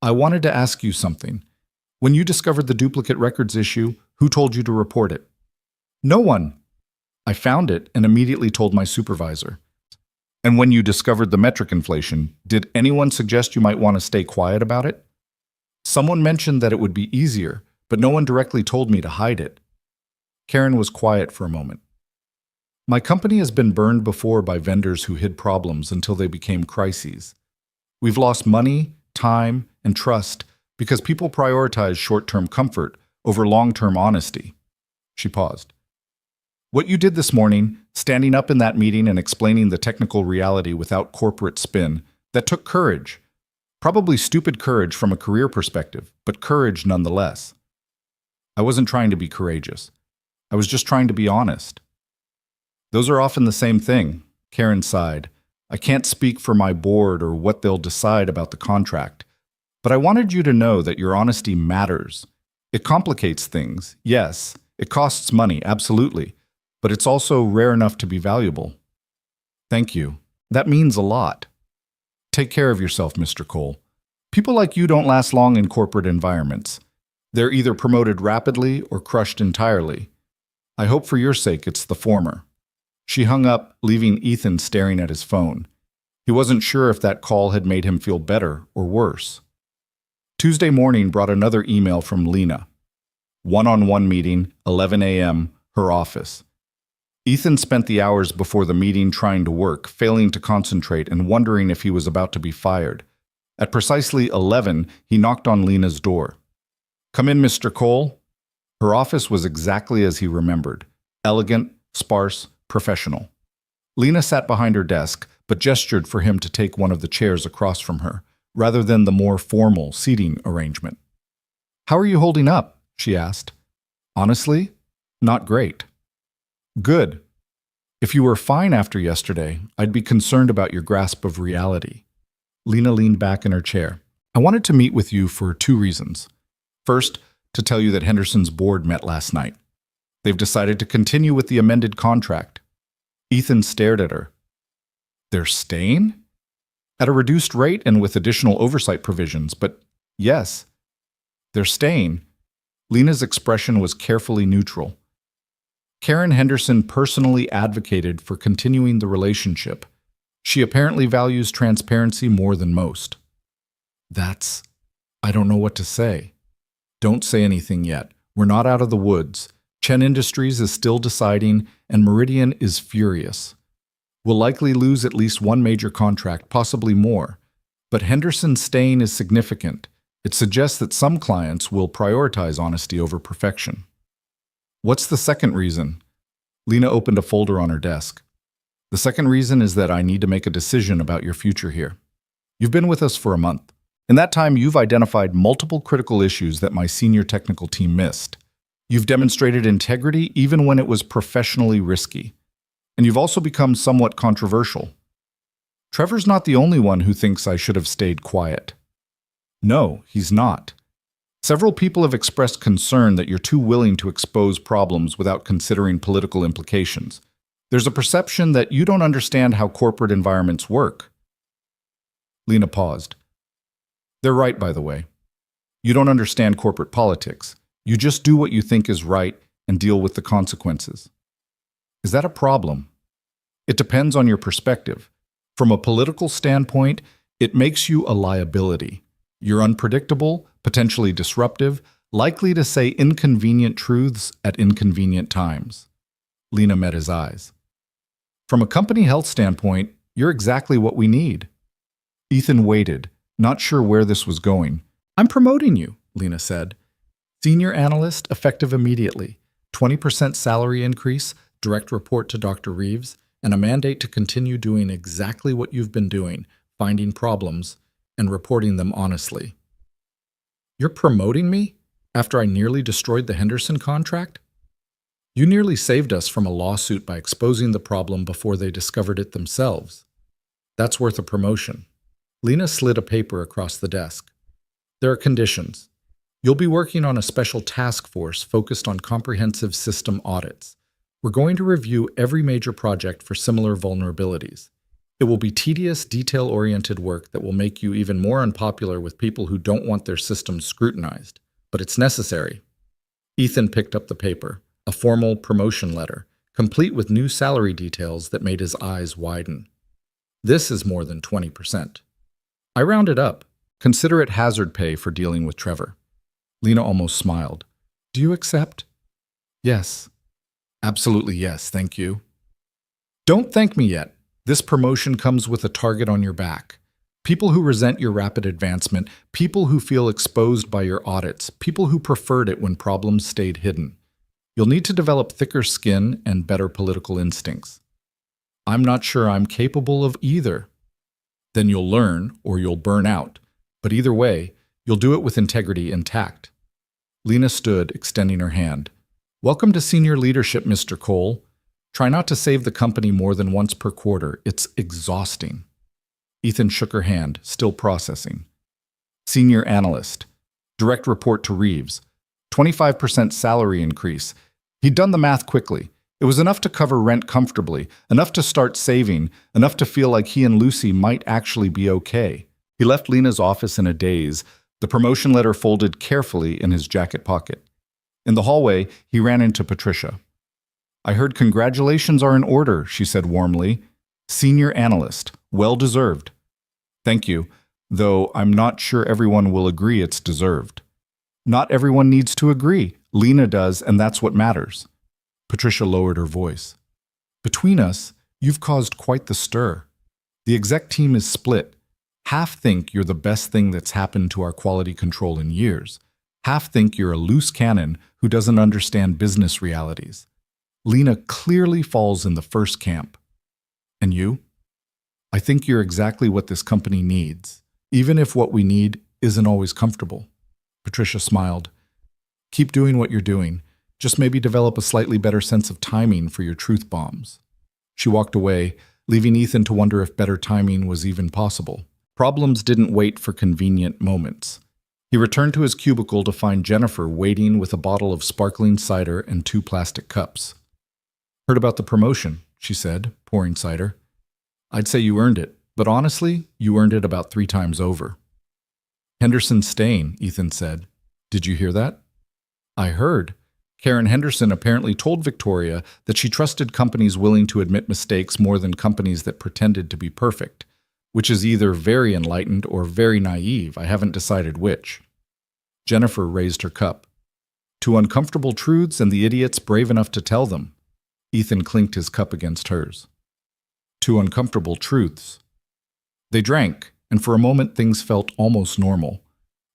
"I wanted to ask you something. When you discovered the duplicate records issue, who told you to report it?" "No one. I found it and immediately told my supervisor." "And when you discovered the metric inflation, did anyone suggest you might want to stay quiet about it?" "Someone mentioned that it would be easier, but no one directly told me to hide it." Karen was quiet for a moment. "My company has been burned before by vendors who hid problems until they became crises. We've lost money, time, and trust because people prioritize short-term comfort over long-term honesty." She paused. "What you did this morning, standing up in that meeting and explaining the technical reality without corporate spin, that took courage. Probably stupid courage from a career perspective, but courage nonetheless. I wasn't trying to be courageous. I was just trying to be honest." Those are often the same thing. Karen sighed. I can't speak for my board or what they'll decide about the contract, but I wanted you to know that your honesty matters. It complicates things, yes. It costs money, absolutely, but it's also rare enough to be valuable. Thank you. That means a lot. Take care of yourself, Mr. Cole. People like you don't last long in corporate environments. They're either promoted rapidly or crushed entirely. I hope for your sake it's the former. She hung up, leaving Ethan staring at his phone. He wasn't sure if that call had made him feel better or worse. Tuesday morning brought another email from Lena. One-on-one meeting, 11 a.m., her office. Ethan spent the hours before the meeting trying to work, failing to concentrate and wondering if he was about to be fired. At precisely 11, he knocked on Lena's door. Come in, Mr. Cole. Her office was exactly as he remembered. Elegant, sparse, professional. Lena sat behind her desk, but gestured for him to take one of the chairs across from her, rather than the more formal seating arrangement. How are you holding up? She asked. Honestly, not great. Good. If you were fine after yesterday, I'd be concerned about your grasp of reality. Lena leaned back in her chair. I wanted to meet with you for two reasons. First, to tell you that Henderson's board met last night. They've decided to continue with the amended contract. Ethan stared at her. They're staying? At a reduced rate and with additional oversight provisions, but yes, they're staying. Lena's expression was carefully neutral. Karen Henderson personally advocated for continuing the relationship. She apparently values transparency more than most. I don't know what to say. Don't say anything yet. We're not out of the woods. Chen Industries is still deciding, and Meridian is furious. We'll likely lose at least one major contract, possibly more. But Henderson's staying is significant. It suggests that some clients will prioritize honesty over perfection. What's the second reason? Lena opened a folder on her desk. The second reason is that I need to make a decision about your future here. You've been with us for a month. In that time, you've identified multiple critical issues that my senior technical team missed. You've demonstrated integrity even when it was professionally risky. And you've also become somewhat controversial. Trevor's not the only one who thinks I should have stayed quiet. No, he's not. Several people have expressed concern that you're too willing to expose problems without considering political implications. There's a perception that you don't understand how corporate environments work. Lena paused. They're right, by the way. You don't understand corporate politics. You just do what you think is right and deal with the consequences. Is that a problem? It depends on your perspective. From a political standpoint, it makes you a liability. You're unpredictable, potentially disruptive, likely to say inconvenient truths at inconvenient times. Lena met his eyes. From a company health standpoint, you're exactly what we need. Ethan waited, not sure where this was going. I'm promoting you, Lena said. Senior analyst, effective immediately. 20% salary increase, direct report to Dr. Reeves, and a mandate to continue doing exactly what you've been doing, finding problems, and reporting them honestly. You're promoting me after I nearly destroyed the Henderson contract? You nearly saved us from a lawsuit by exposing the problem before they discovered it themselves. That's worth a promotion. Lena slid a paper across the desk. There are conditions. You'll be working on a special task force focused on comprehensive system audits. We're going to review every major project for similar vulnerabilities. It will be tedious, detail-oriented work that will make you even more unpopular with people who don't want their systems scrutinized. But it's necessary. Ethan picked up the paper, a formal promotion letter, complete with new salary details that made his eyes widen. This is more than 20%. I rounded up. Consider it hazard pay for dealing with Trevor. Lena almost smiled. Do you accept? Yes. Absolutely yes, thank you. Don't thank me yet. This promotion comes with a target on your back. People who resent your rapid advancement, people who feel exposed by your audits, people who preferred it when problems stayed hidden. You'll need to develop thicker skin and better political instincts. I'm not sure I'm capable of either. Then you'll learn or you'll burn out. But either way, you'll do it with integrity intact. Lena stood, extending her hand. Welcome to senior leadership, Mr. Cole. Try not to save the company more than once per quarter. It's exhausting. Ethan shook her hand, still processing. Senior analyst. Direct report to Reeves. 25% salary increase. He'd done the math quickly. It was enough to cover rent comfortably, enough to start saving, enough to feel like he and Lucy might actually be okay. He left Lena's office in a daze, the promotion letter folded carefully in his jacket pocket. In the hallway, he ran into Patricia. "I heard congratulations are in order," she said warmly. "Senior analyst. Well deserved." "Thank you, though I'm not sure everyone will agree it's deserved." "Not everyone needs to agree. Lena does, and that's what matters." Patricia lowered her voice. "Between us, you've caused quite the stir. The exec team is split. Half think you're the best thing that's happened to our quality control in years. Half think you're a loose cannon who doesn't understand business realities. Lena clearly falls in the first camp. And you? I think you're exactly what this company needs, even if what we need isn't always comfortable." Patricia smiled. "Keep doing what you're doing. Just maybe develop a slightly better sense of timing for your truth bombs." She walked away, leaving Ethan to wonder if better timing was even possible. Problems didn't wait for convenient moments. He returned to his cubicle to find Jennifer waiting with a bottle of sparkling cider and 2 plastic cups. "Heard about the promotion," she said, pouring cider. "I'd say you earned it, but honestly, you earned it about 3 times over." "Henderson's staying," Ethan said. "Did you hear that?" "I heard. Karen Henderson apparently told Victoria that she trusted companies willing to admit mistakes more than companies that pretended to be perfect, which is either very enlightened or very naive. I haven't decided which." Jennifer raised her cup. "To uncomfortable truths and the idiots brave enough to tell them." Ethan clinked his cup against hers. "To uncomfortable truths." They drank, and for a moment things felt almost normal.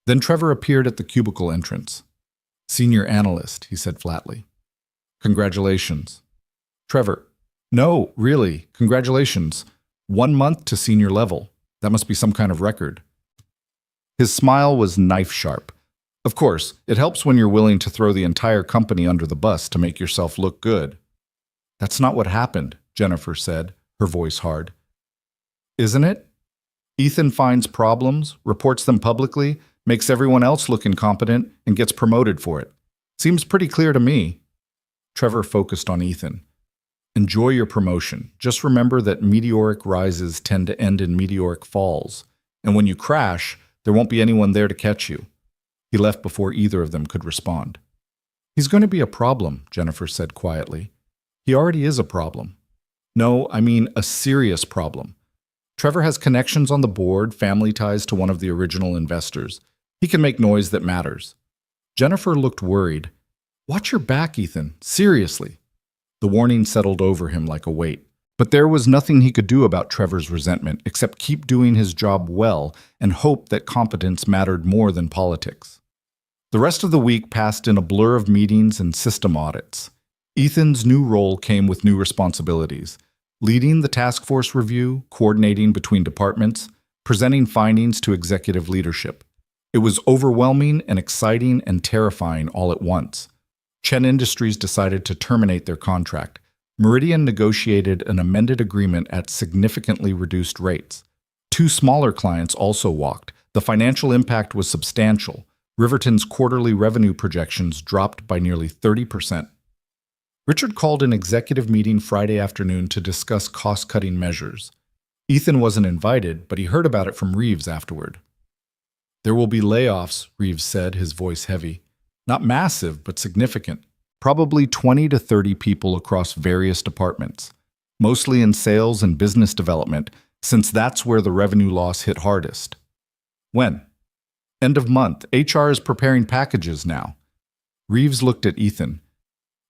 Then Trevor appeared at the cubicle entrance. "Senior analyst," he said flatly. "Congratulations." Trevor, "No, really, congratulations. 1 month to senior level. That must be some kind of record." His smile was knife sharp. "Of course, it helps when you're willing to throw the entire company under the bus to make yourself look good." "That's not what happened," Jennifer said, her voice hard. "Isn't it? Ethan finds problems, reports them publicly, makes everyone else look incompetent, and gets promoted for it. Seems pretty clear to me." Trevor focused on Ethan. "Enjoy your promotion. Just remember that meteoric rises tend to end in meteoric falls, and when you crash, there won't be anyone there to catch you." He left before either of them could respond. "He's going to be a problem," Jennifer said quietly. "He already is a problem. No, I mean a serious problem. Trevor has connections on the board, family ties to one of the original investors. He can make noise that matters." Jennifer looked worried. "Watch your back, Ethan. Seriously." The warning settled over him like a weight. But there was nothing he could do about Trevor's resentment except keep doing his job well and hope that competence mattered more than politics. The rest of the week passed in a blur of meetings and system audits. Ethan's new role came with new responsibilities: leading the task force review, coordinating between departments, presenting findings to executive leadership. It was overwhelming and exciting and terrifying all at once. Chen Industries decided to terminate their contract. Meridian negotiated an amended agreement at significantly reduced rates. 2 smaller clients also walked. The financial impact was substantial. Riverton's quarterly revenue projections dropped by nearly 30%. Richard called an executive meeting Friday afternoon to discuss cost-cutting measures. Ethan wasn't invited, but he heard about it from Reeves afterward. "There will be layoffs," Reeves said, his voice heavy. "Not massive, but significant. Probably 20 to 30 people across various departments, mostly in sales and business development, since that's where the revenue loss hit hardest." "When?" "End of month. HR is preparing packages now." Reeves looked at Ethan.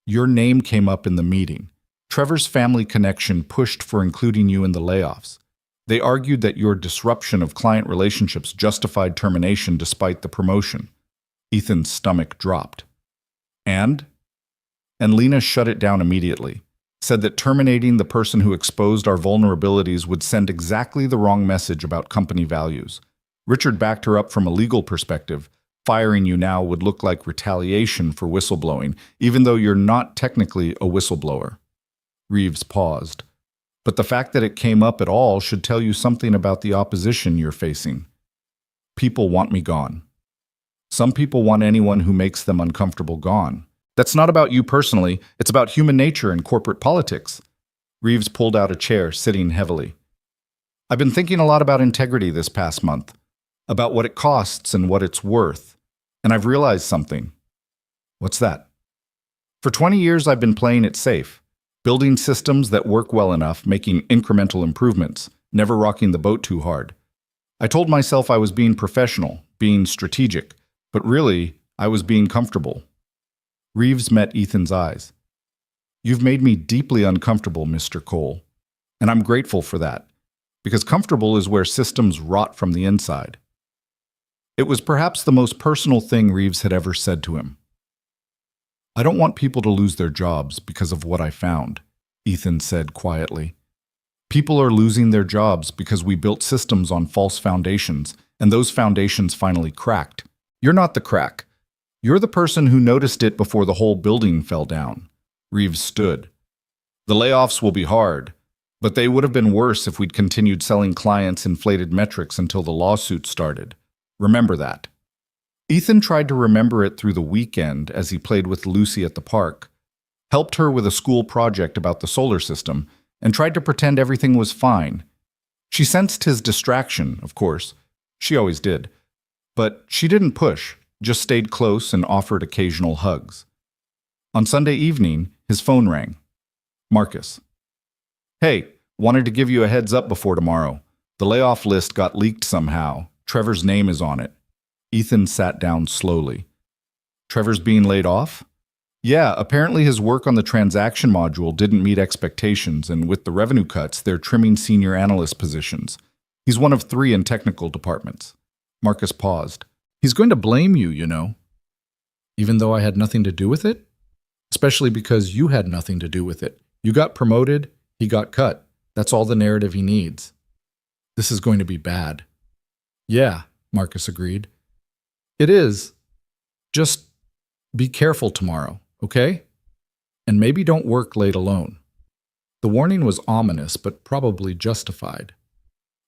"Your name came up in the meeting. Trevor's family connection pushed for including you in the layoffs. They argued that your disruption of client relationships justified termination despite the promotion." Ethan's stomach dropped. And Lena shut it down immediately, said that terminating the person who exposed our vulnerabilities would send exactly the wrong message about company values. Richard backed her up from a legal perspective. Firing you now would look like retaliation for whistleblowing, even though you're not technically a whistleblower. Reeves paused. But the fact that it came up at all should tell you something about the opposition you're facing. People want me gone. Some people want anyone who makes them uncomfortable gone. That's not about you personally, it's about human nature and corporate politics. Reeves pulled out a chair, sitting heavily. I've been thinking a lot about integrity this past month, about what it costs and what it's worth, and I've realized something. What's that? For 20 years, I've been playing it safe, building systems that work well enough, making incremental improvements, never rocking the boat too hard. I told myself I was being professional, being strategic, but really, I was being comfortable. Reeves met Ethan's eyes. You've made me deeply uncomfortable, Mr. Cole, and I'm grateful for that, because comfortable is where systems rot from the inside. It was perhaps the most personal thing Reeves had ever said to him. I don't want people to lose their jobs because of what I found, Ethan said quietly. People are losing their jobs because we built systems on false foundations, and those foundations finally cracked. You're not the crack. You're the person who noticed it before the whole building fell down. Reeves stood. The layoffs will be hard, but they would have been worse if we'd continued selling clients inflated metrics until the lawsuit started. Remember that. Ethan tried to remember it through the weekend as he played with Lucy at the park, helped her with a school project about the solar system, and tried to pretend everything was fine. She sensed his distraction, of course. She always did. But she didn't push, just stayed close and offered occasional hugs. On Sunday evening, his phone rang. Marcus. Hey, wanted to give you a heads up before tomorrow. The layoff list got leaked somehow. Trevor's name is on it. Ethan sat down slowly. Trevor's being laid off? Yeah, apparently his work on the transaction module didn't meet expectations, and with the revenue cuts, they're trimming senior analyst positions. He's one of 3 in technical departments. Marcus paused. He's going to blame you, you know. Even though I had nothing to do with it? Especially because you had nothing to do with it. You got promoted, he got cut. That's all the narrative he needs. This is going to be bad. Yeah, Marcus agreed. It is. Just be careful tomorrow, okay? And maybe don't work late alone. The warning was ominous, but probably justified.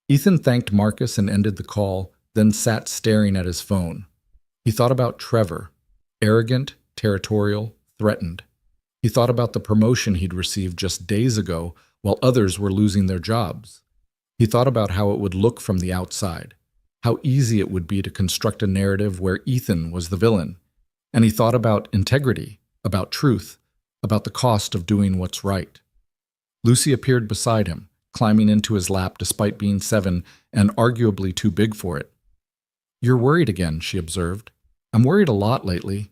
Ethan thanked Marcus and ended the call, then sat staring at his phone. He thought about Trevor, arrogant, territorial, threatened. He thought about the promotion he'd received just days ago while others were losing their jobs. He thought about how it would look from the outside, how easy it would be to construct a narrative where Ethan was the villain. And he thought about integrity, about truth, about the cost of doing what's right. Lucy appeared beside him, climbing into his lap despite being 7 and arguably too big for it. You're worried again, she observed. I'm worried a lot lately.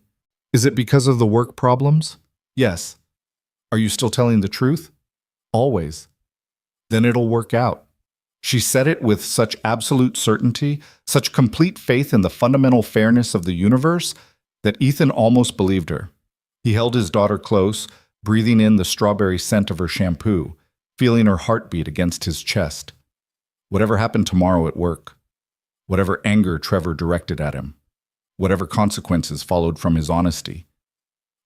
Is it because of the work problems? Yes. Are you still telling the truth? Always. Then it'll work out. She said it with such absolute certainty, such complete faith in the fundamental fairness of the universe, that Ethan almost believed her. He held his daughter close, breathing in the strawberry scent of her shampoo, feeling her heartbeat against his chest. Whatever happened tomorrow at work, whatever anger Trevor directed at him, whatever consequences followed from his honesty,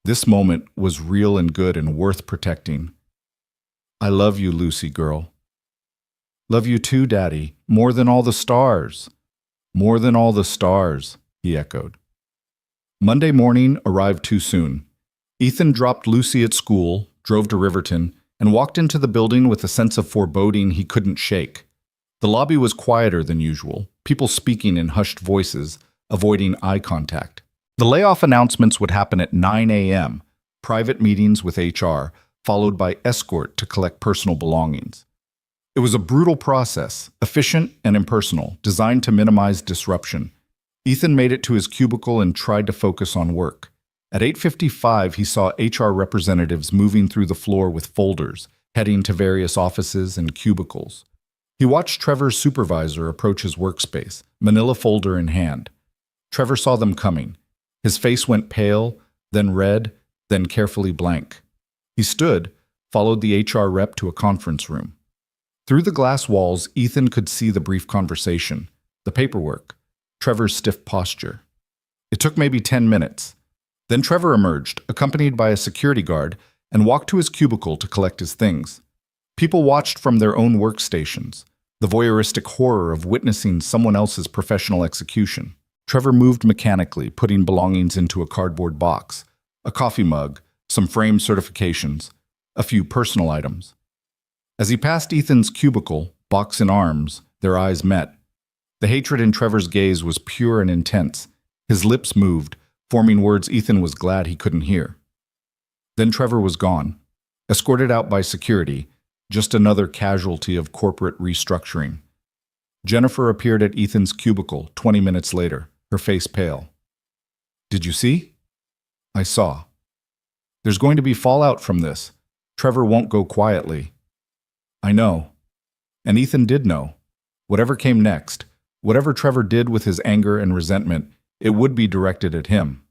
this moment was real and good and worth protecting. I love you, Lucy girl. Love you too, Daddy, more than all the stars. More than all the stars, he echoed. Monday morning arrived too soon. Ethan dropped Lucy at school, drove to Riverton, and walked into the building with a sense of foreboding he couldn't shake. The lobby was quieter than usual, people speaking in hushed voices, avoiding eye contact. The layoff announcements would happen at 9 a.m., private meetings with HR, followed by escort to collect personal belongings. It was a brutal process, efficient and impersonal, designed to minimize disruption. Ethan made it to his cubicle and tried to focus on work. At 8:55, he saw HR representatives moving through the floor with folders, heading to various offices and cubicles. He watched Trevor's supervisor approach his workspace, manila folder in hand. Trevor saw them coming. His face went pale, then red, then carefully blank. He stood, followed the HR rep to a conference room. Through the glass walls, Ethan could see the brief conversation, the paperwork, Trevor's stiff posture. It took maybe 10 minutes. Then Trevor emerged, accompanied by a security guard, and walked to his cubicle to collect his things. People watched from their own workstations, the voyeuristic horror of witnessing someone else's professional execution. Trevor moved mechanically, putting belongings into a cardboard box, a coffee mug, some framed certifications, a few personal items. As he passed Ethan's cubicle, box in arms, their eyes met. The hatred in Trevor's gaze was pure and intense. His lips moved, forming words Ethan was glad he couldn't hear. Then Trevor was gone, escorted out by security, just another casualty of corporate restructuring. Jennifer appeared at Ethan's cubicle 20 minutes later, her face pale. "Did you see?" "I saw. There's going to be fallout from this. Trevor won't go quietly." "I know." And Ethan did know. Whatever came next, whatever Trevor did with his anger and resentment, it would be directed at him.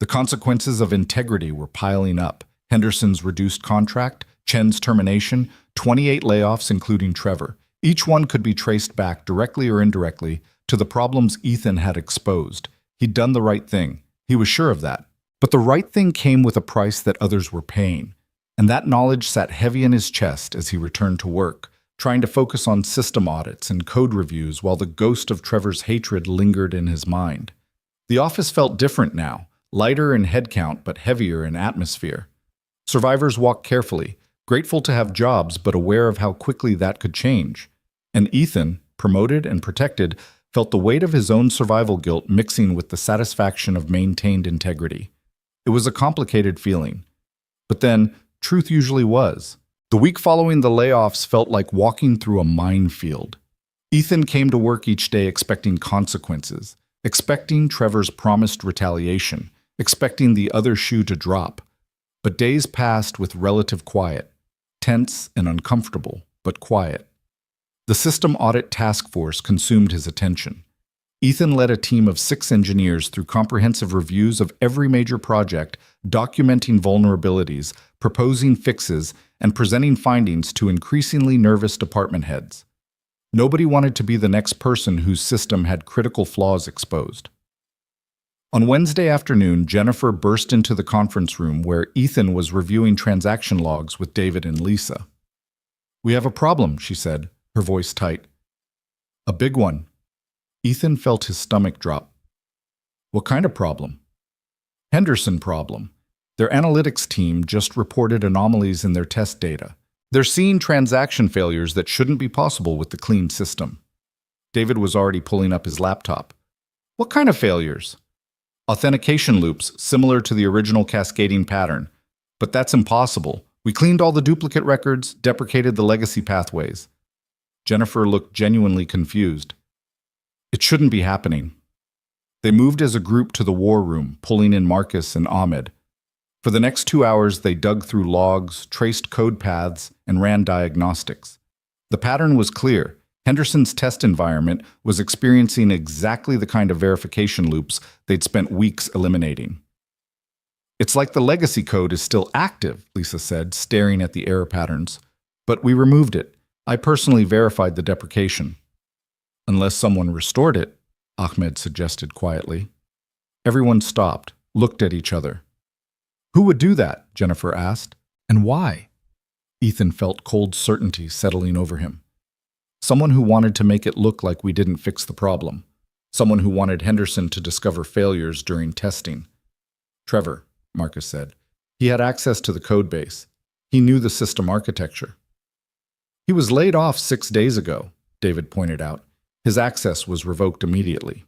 The consequences of integrity were piling up. Henderson's reduced contract, Chen's termination, 28 layoffs including Trevor. Each one could be traced back, directly or indirectly, to the problems Ethan had exposed. He'd done the right thing. He was sure of that. But the right thing came with a price that others were paying. And that knowledge sat heavy in his chest as he returned to work, trying to focus on system audits and code reviews while the ghost of Trevor's hatred lingered in his mind. The office felt different now, lighter in headcount but heavier in atmosphere. Survivors walked carefully, grateful to have jobs but aware of how quickly that could change. And Ethan, promoted and protected, felt the weight of his own survival guilt mixing with the satisfaction of maintained integrity. It was a complicated feeling. But then, truth usually was. The week following the layoffs felt like walking through a minefield. Ethan came to work each day expecting consequences, expecting Trevor's promised retaliation, expecting the other shoe to drop. But days passed with relative quiet, tense and uncomfortable, but quiet. The System Audit Task Force consumed his attention. Ethan led a team of 6 engineers through comprehensive reviews of every major project, documenting vulnerabilities, proposing fixes, and presenting findings to increasingly nervous department heads. Nobody wanted to be the next person whose system had critical flaws exposed. On Wednesday afternoon, Jennifer burst into the conference room where Ethan was reviewing transaction logs with David and Lisa. "We have a problem," she said, her voice tight. "A big one." Ethan felt his stomach drop. "What kind of problem?" "Henderson problem. Their analytics team just reported anomalies in their test data. They're seeing transaction failures that shouldn't be possible with the clean system." David was already pulling up his laptop. "What kind of failures?" "Authentication loops, similar to the original cascading pattern. But that's impossible. We cleaned all the duplicate records, deprecated the legacy pathways." Jennifer looked genuinely confused. "It shouldn't be happening." They moved as a group to the war room, pulling in Marcus and Ahmed. For the next 2 hours, they dug through logs, traced code paths, and ran diagnostics. The pattern was clear. Henderson's test environment was experiencing exactly the kind of verification loops they'd spent weeks eliminating. "It's like the legacy code is still active," Lisa said, staring at the error patterns. "But we removed it. I personally verified the deprecation." "Unless someone restored it," Ahmed suggested quietly. Everyone stopped, looked at each other. "Who would do that?" Jennifer asked. "And why?" Ethan felt cold certainty settling over him. Someone who wanted to make it look like we didn't fix the problem. Someone who wanted Henderson to discover failures during testing. "Trevor," Marcus said. "He had access to the code base. He knew the system architecture." "He was laid off 6 days ago," David pointed out. "His access was revoked immediately."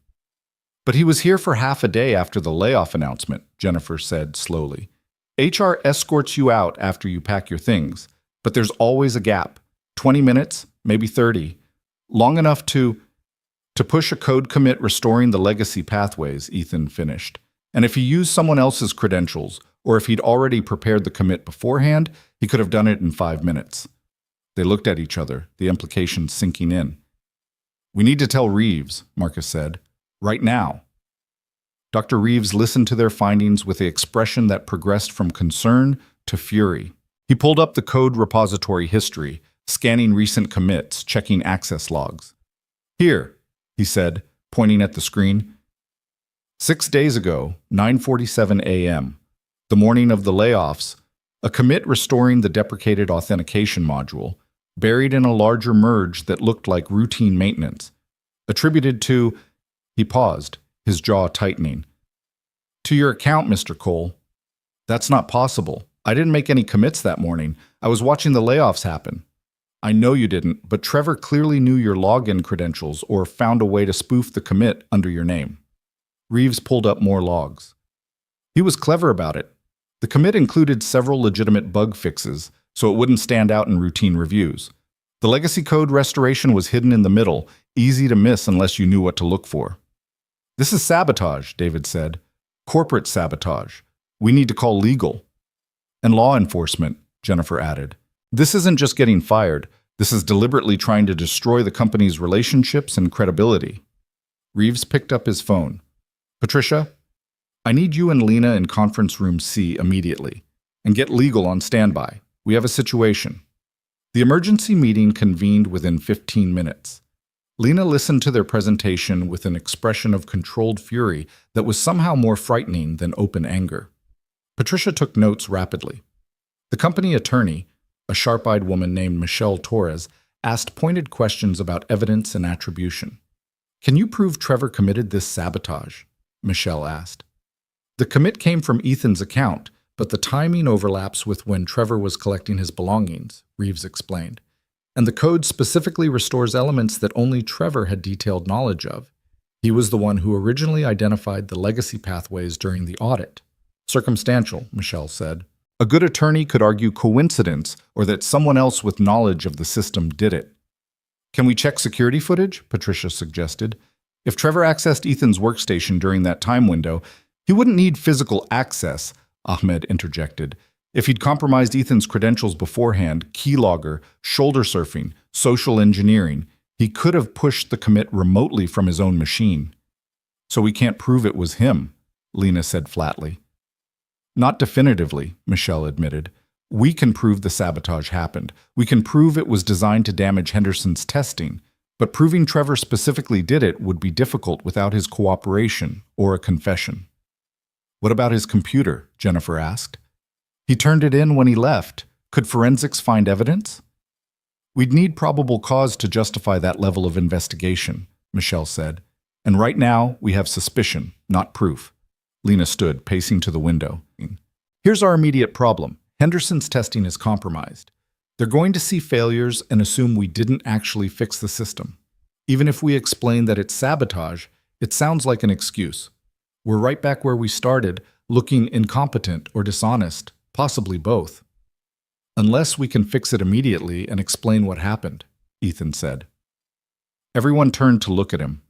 "But he was here for half a day after the layoff announcement," Jennifer said slowly. "HR escorts you out after you pack your things, but there's always a gap. 20 minutes, maybe 30. Long enough to push a code commit restoring the legacy pathways," Ethan finished. "And if he used someone else's credentials, or if he'd already prepared the commit beforehand, he could have done it in 5 minutes. They looked at each other, the implications sinking in. "We need to tell Reeves," Marcus said. "Right now." Dr. Reeves listened to their findings with an expression that progressed from concern to fury. He pulled up the code repository history, scanning recent commits, checking access logs. "Here," he said, pointing at the screen. 6 days ago, 9:47 a.m., the morning of the layoffs, A commit restoring the deprecated authentication module, buried in a larger merge that looked like routine maintenance, attributed to... He paused, his jaw tightening. To your account, Mr. Cole. That's not possible. I didn't make any commits that morning. I was watching the layoffs happen. I know you didn't, but Trevor clearly knew your login credentials or found a way to spoof the commit under your name. Reeves pulled up more logs. He was clever about it. The commit included several legitimate bug fixes, so it wouldn't stand out in routine reviews. The legacy code restoration was hidden in the middle, easy to miss unless you knew what to look for. This is sabotage, David said. Corporate sabotage. We need to call legal. And law enforcement, Jennifer added. This isn't just getting fired. This is deliberately trying to destroy the company's relationships and credibility. Reeves picked up his phone. Patricia, I need you and Lena in conference room C immediately. And get legal on standby. We have a situation. The emergency meeting convened within 15 minutes. Lena listened to their presentation with an expression of controlled fury that was somehow more frightening than open anger. Patricia took notes rapidly. The company attorney, a sharp-eyed woman named Michelle Torres, asked pointed questions about evidence and attribution. Can you prove Trevor committed this sabotage? Michelle asked. The commit came from Ethan's account, but the timing overlaps with when Trevor was collecting his belongings, Reeves explained. And the code specifically restores elements that only Trevor had detailed knowledge of. He was the one who originally identified the legacy pathways during the audit. Circumstantial, Michelle said. A good attorney could argue coincidence or that someone else with knowledge of the system did it. Can we check security footage? Patricia suggested. If Trevor accessed Ethan's workstation during that time window, he wouldn't need physical access, Ahmed interjected. If he'd compromised Ethan's credentials beforehand, keylogger, shoulder surfing, social engineering, he could have pushed the commit remotely from his own machine. So we can't prove it was him, Lena said flatly. Not definitively, Michelle admitted. We can prove the sabotage happened. We can prove it was designed to damage Henderson's testing, but proving Trevor specifically did it would be difficult without his cooperation or a confession. What about his computer? Jennifer asked. He turned it in when he left. Could forensics find evidence? We'd need probable cause to justify that level of investigation, Michelle said. And right now, we have suspicion, not proof. Lena stood, pacing to the window. Here's our immediate problem. Henderson's testing is compromised. They're going to see failures and assume we didn't actually fix the system. Even if we explain that it's sabotage, it sounds like an excuse. We're right back where we started, looking incompetent or dishonest. Possibly both. Unless we can fix it immediately and explain what happened, Ethan said. Everyone turned to look at him.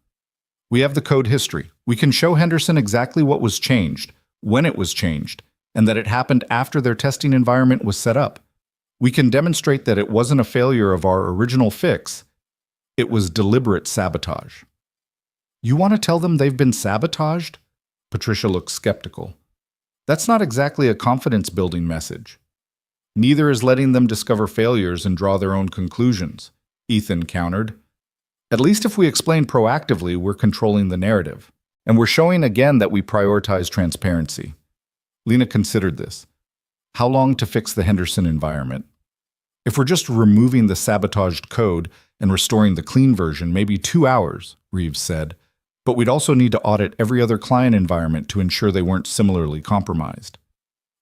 We have the code history. We can show Henderson exactly what was changed, when it was changed, and that it happened after their testing environment was set up. We can demonstrate that it wasn't a failure of our original fix. It was deliberate sabotage. You want to tell them they've been sabotaged? Patricia looked skeptical. That's not exactly a confidence-building message. Neither is letting them discover failures and draw their own conclusions, Ethan countered. At least if we explain proactively, we're controlling the narrative. And we're showing again that we prioritize transparency. Lena considered this. How long to fix the Henderson environment? If we're just removing the sabotaged code and restoring the clean version, maybe 2 hours, Reeves said. But we'd also need to audit every other client environment to ensure they weren't similarly compromised.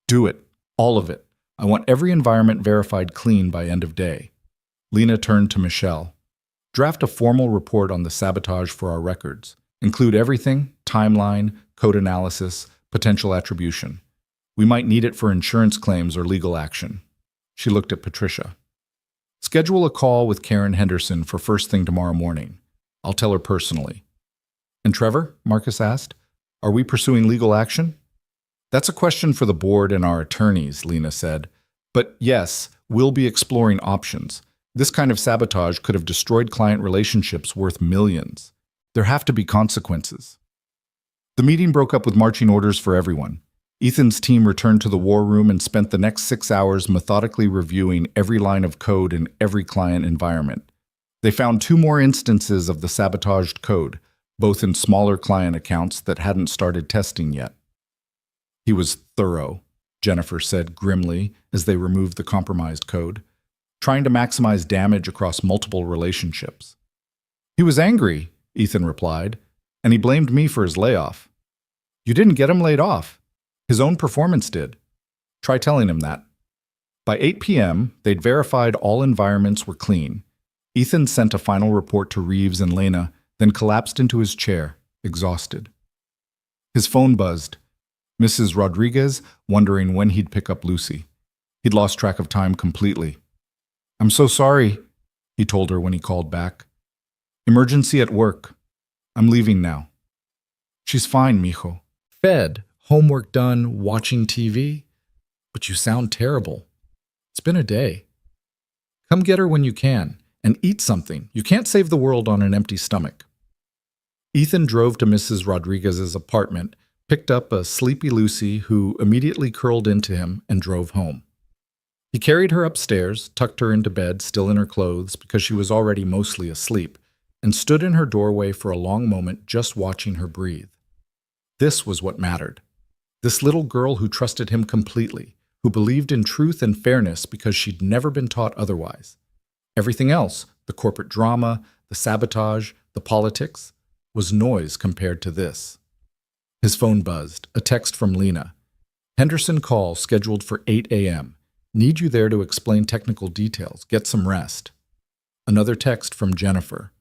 Do it. All of it. I want every environment verified clean by end of day. Lena turned to Michelle. Draft a formal report on the sabotage for our records. Include everything, timeline, code analysis, potential attribution. We might need it for insurance claims or legal action. She looked at Patricia. Schedule a call with Karen Henderson for first thing tomorrow morning. I'll tell her personally. And Trevor, Marcus asked, are we pursuing legal action? That's a question for the board and our attorneys, Lena said. But yes, we'll be exploring options. This kind of sabotage could have destroyed client relationships worth millions. There have to be consequences. The meeting broke up with marching orders for everyone. Ethan's team returned to the war room and spent the next 6 hours methodically reviewing every line of code in every client environment. They found 2 more instances of the sabotaged code, both in smaller client accounts that hadn't started testing yet. He was thorough, Jennifer said grimly as they removed the compromised code, trying to maximize damage across multiple relationships. He was angry, Ethan replied, and he blamed me for his layoff. You didn't get him laid off. His own performance did. Try telling him that. By 8 p.m., they'd verified all environments were clean. Ethan sent a final report to Reeves and Lena, then collapsed into his chair, exhausted. His phone buzzed. Mrs. Rodriguez, wondering when he'd pick up Lucy. He'd lost track of time completely. I'm so sorry, he told her when he called back. Emergency at work. I'm leaving now. She's fine, mijo. Fed, homework done, watching TV. But you sound terrible. It's been a day. Come get her when you can, and eat something. You can't save the world on an empty stomach. Ethan drove to Mrs. Rodriguez's apartment, picked up a sleepy Lucy who immediately curled into him and drove home. He carried her upstairs, tucked her into bed, still in her clothes because she was already mostly asleep, and stood in her doorway for a long moment just watching her breathe. This was what mattered. This little girl who trusted him completely, who believed in truth and fairness because she'd never been taught otherwise. Everything else, the corporate drama, the sabotage, the politics, was noise compared to this. His phone buzzed, a text from Lena. Henderson call scheduled for 8 a.m. Need you there to explain technical details. Get some rest. Another text from Jennifer.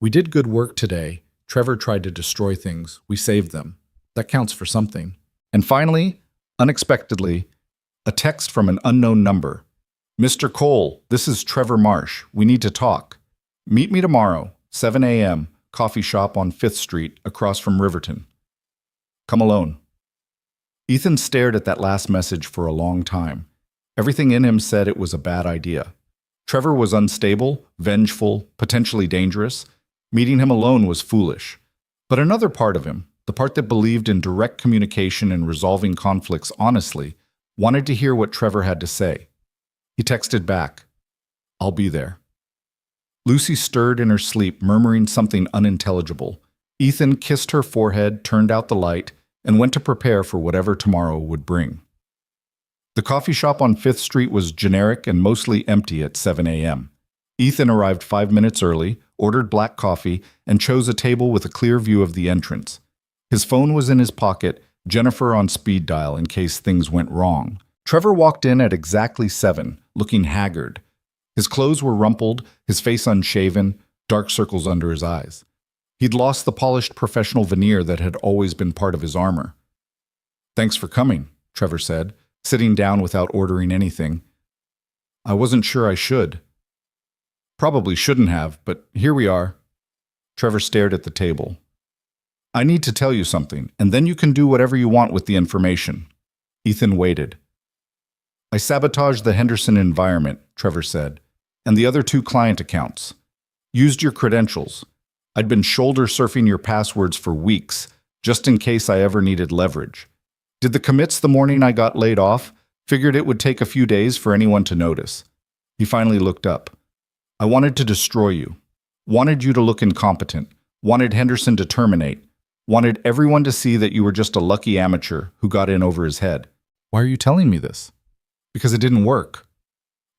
We did good work today. Trevor tried to destroy things. We saved them. That counts for something. And finally, unexpectedly, a text from an unknown number. Mr. Cole, this is Trevor Marsh. We need to talk. Meet me tomorrow, 7 a.m., coffee shop on 5th Street, across from Riverton. Come alone. Ethan stared at that last message for a long time. Everything in him said it was a bad idea. Trevor was unstable, vengeful, potentially dangerous. Meeting him alone was foolish. But another part of him, the part that believed in direct communication and resolving conflicts honestly, wanted to hear what Trevor had to say. He texted back, I'll be there. Lucy stirred in her sleep, murmuring something unintelligible. Ethan kissed her forehead, turned out the light, and went to prepare for whatever tomorrow would bring. The coffee shop on 5th Street was generic and mostly empty at 7 a.m. Ethan arrived 5 minutes early, ordered black coffee, and chose a table with a clear view of the entrance. His phone was in his pocket, Jennifer on speed dial in case things went wrong. Trevor walked in at exactly 7, looking haggard. His clothes were rumpled, his face unshaven, dark circles under his eyes. He'd lost the polished professional veneer that had always been part of his armor. Thanks for coming, Trevor said, sitting down without ordering anything. I wasn't sure I should. Probably shouldn't have, but here we are. Trevor stared at the table. I need to tell you something, and then you can do whatever you want with the information. Ethan waited. I sabotaged the Henderson environment, Trevor said, and the other 2 client accounts. Used your credentials. I'd been shoulder surfing your passwords for weeks, just in case I ever needed leverage. Did the commits the morning I got laid off. Figured it would take a few days for anyone to notice. He finally looked up. I wanted to destroy you. Wanted you to look incompetent. Wanted Henderson to terminate. Wanted everyone to see that you were just a lucky amateur who got in over his head. Why are you telling me this? Because it didn't work.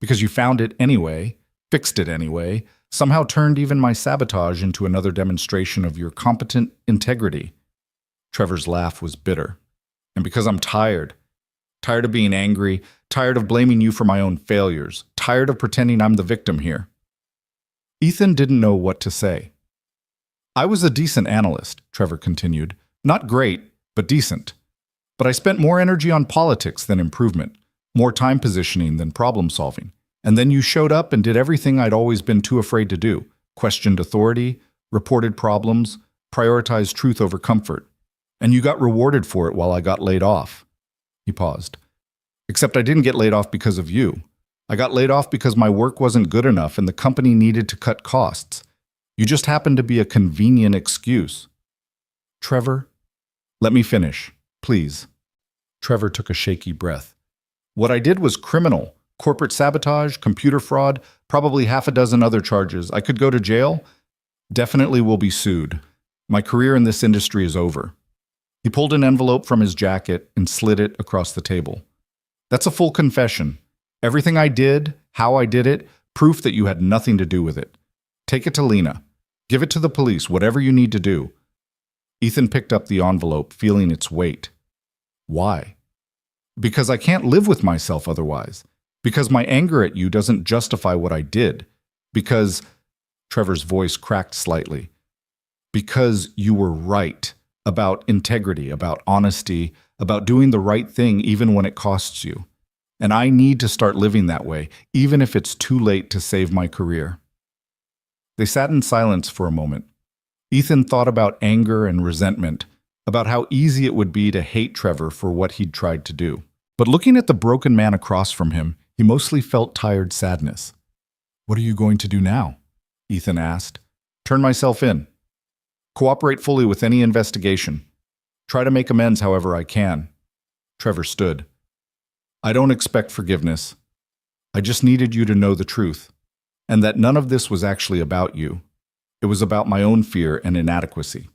Because you found it anyway, fixed it anyway, somehow turned even my sabotage into another demonstration of your competent integrity. Trevor's laugh was bitter. And because I'm tired. Tired of being angry, tired of blaming you for my own failures, tired of pretending I'm the victim here. Ethan didn't know what to say. I was a decent analyst, Trevor continued. Not great, but decent. But I spent more energy on politics than improvement, more time positioning than problem solving. And then you showed up and did everything I'd always been too afraid to do. Questioned authority, reported problems, prioritized truth over comfort. And you got rewarded for it while I got laid off. He paused. Except I didn't get laid off because of you. I got laid off because my work wasn't good enough and the company needed to cut costs. You just happened to be a convenient excuse. Trevor, let me finish, please. Trevor took a shaky breath. What I did was criminal. Corporate sabotage, computer fraud, probably half a dozen other charges. I could go to jail. Definitely will be sued. My career in this industry is over. He pulled an envelope from his jacket and slid it across the table. That's a full confession. Everything I did, how I did it, proof that you had nothing to do with it. Take it to Lena. Give it to the police, whatever you need to do. Ethan picked up the envelope, feeling its weight. Why? Because I can't live with myself otherwise. Because my anger at you doesn't justify what I did. Because, Trevor's voice cracked slightly, because you were right about integrity, about honesty, about doing the right thing even when it costs you. And I need to start living that way, even if it's too late to save my career. They sat in silence for a moment. Ethan thought about anger and resentment, about how easy it would be to hate Trevor for what he'd tried to do. But looking at the broken man across from him, he mostly felt tired sadness. What are you going to do now? Ethan asked. Turn myself in. Cooperate fully with any investigation. Try to make amends however I can. Trevor stood. I don't expect forgiveness. I just needed you to know the truth, and that none of this was actually about you. It was about my own fear and inadequacy.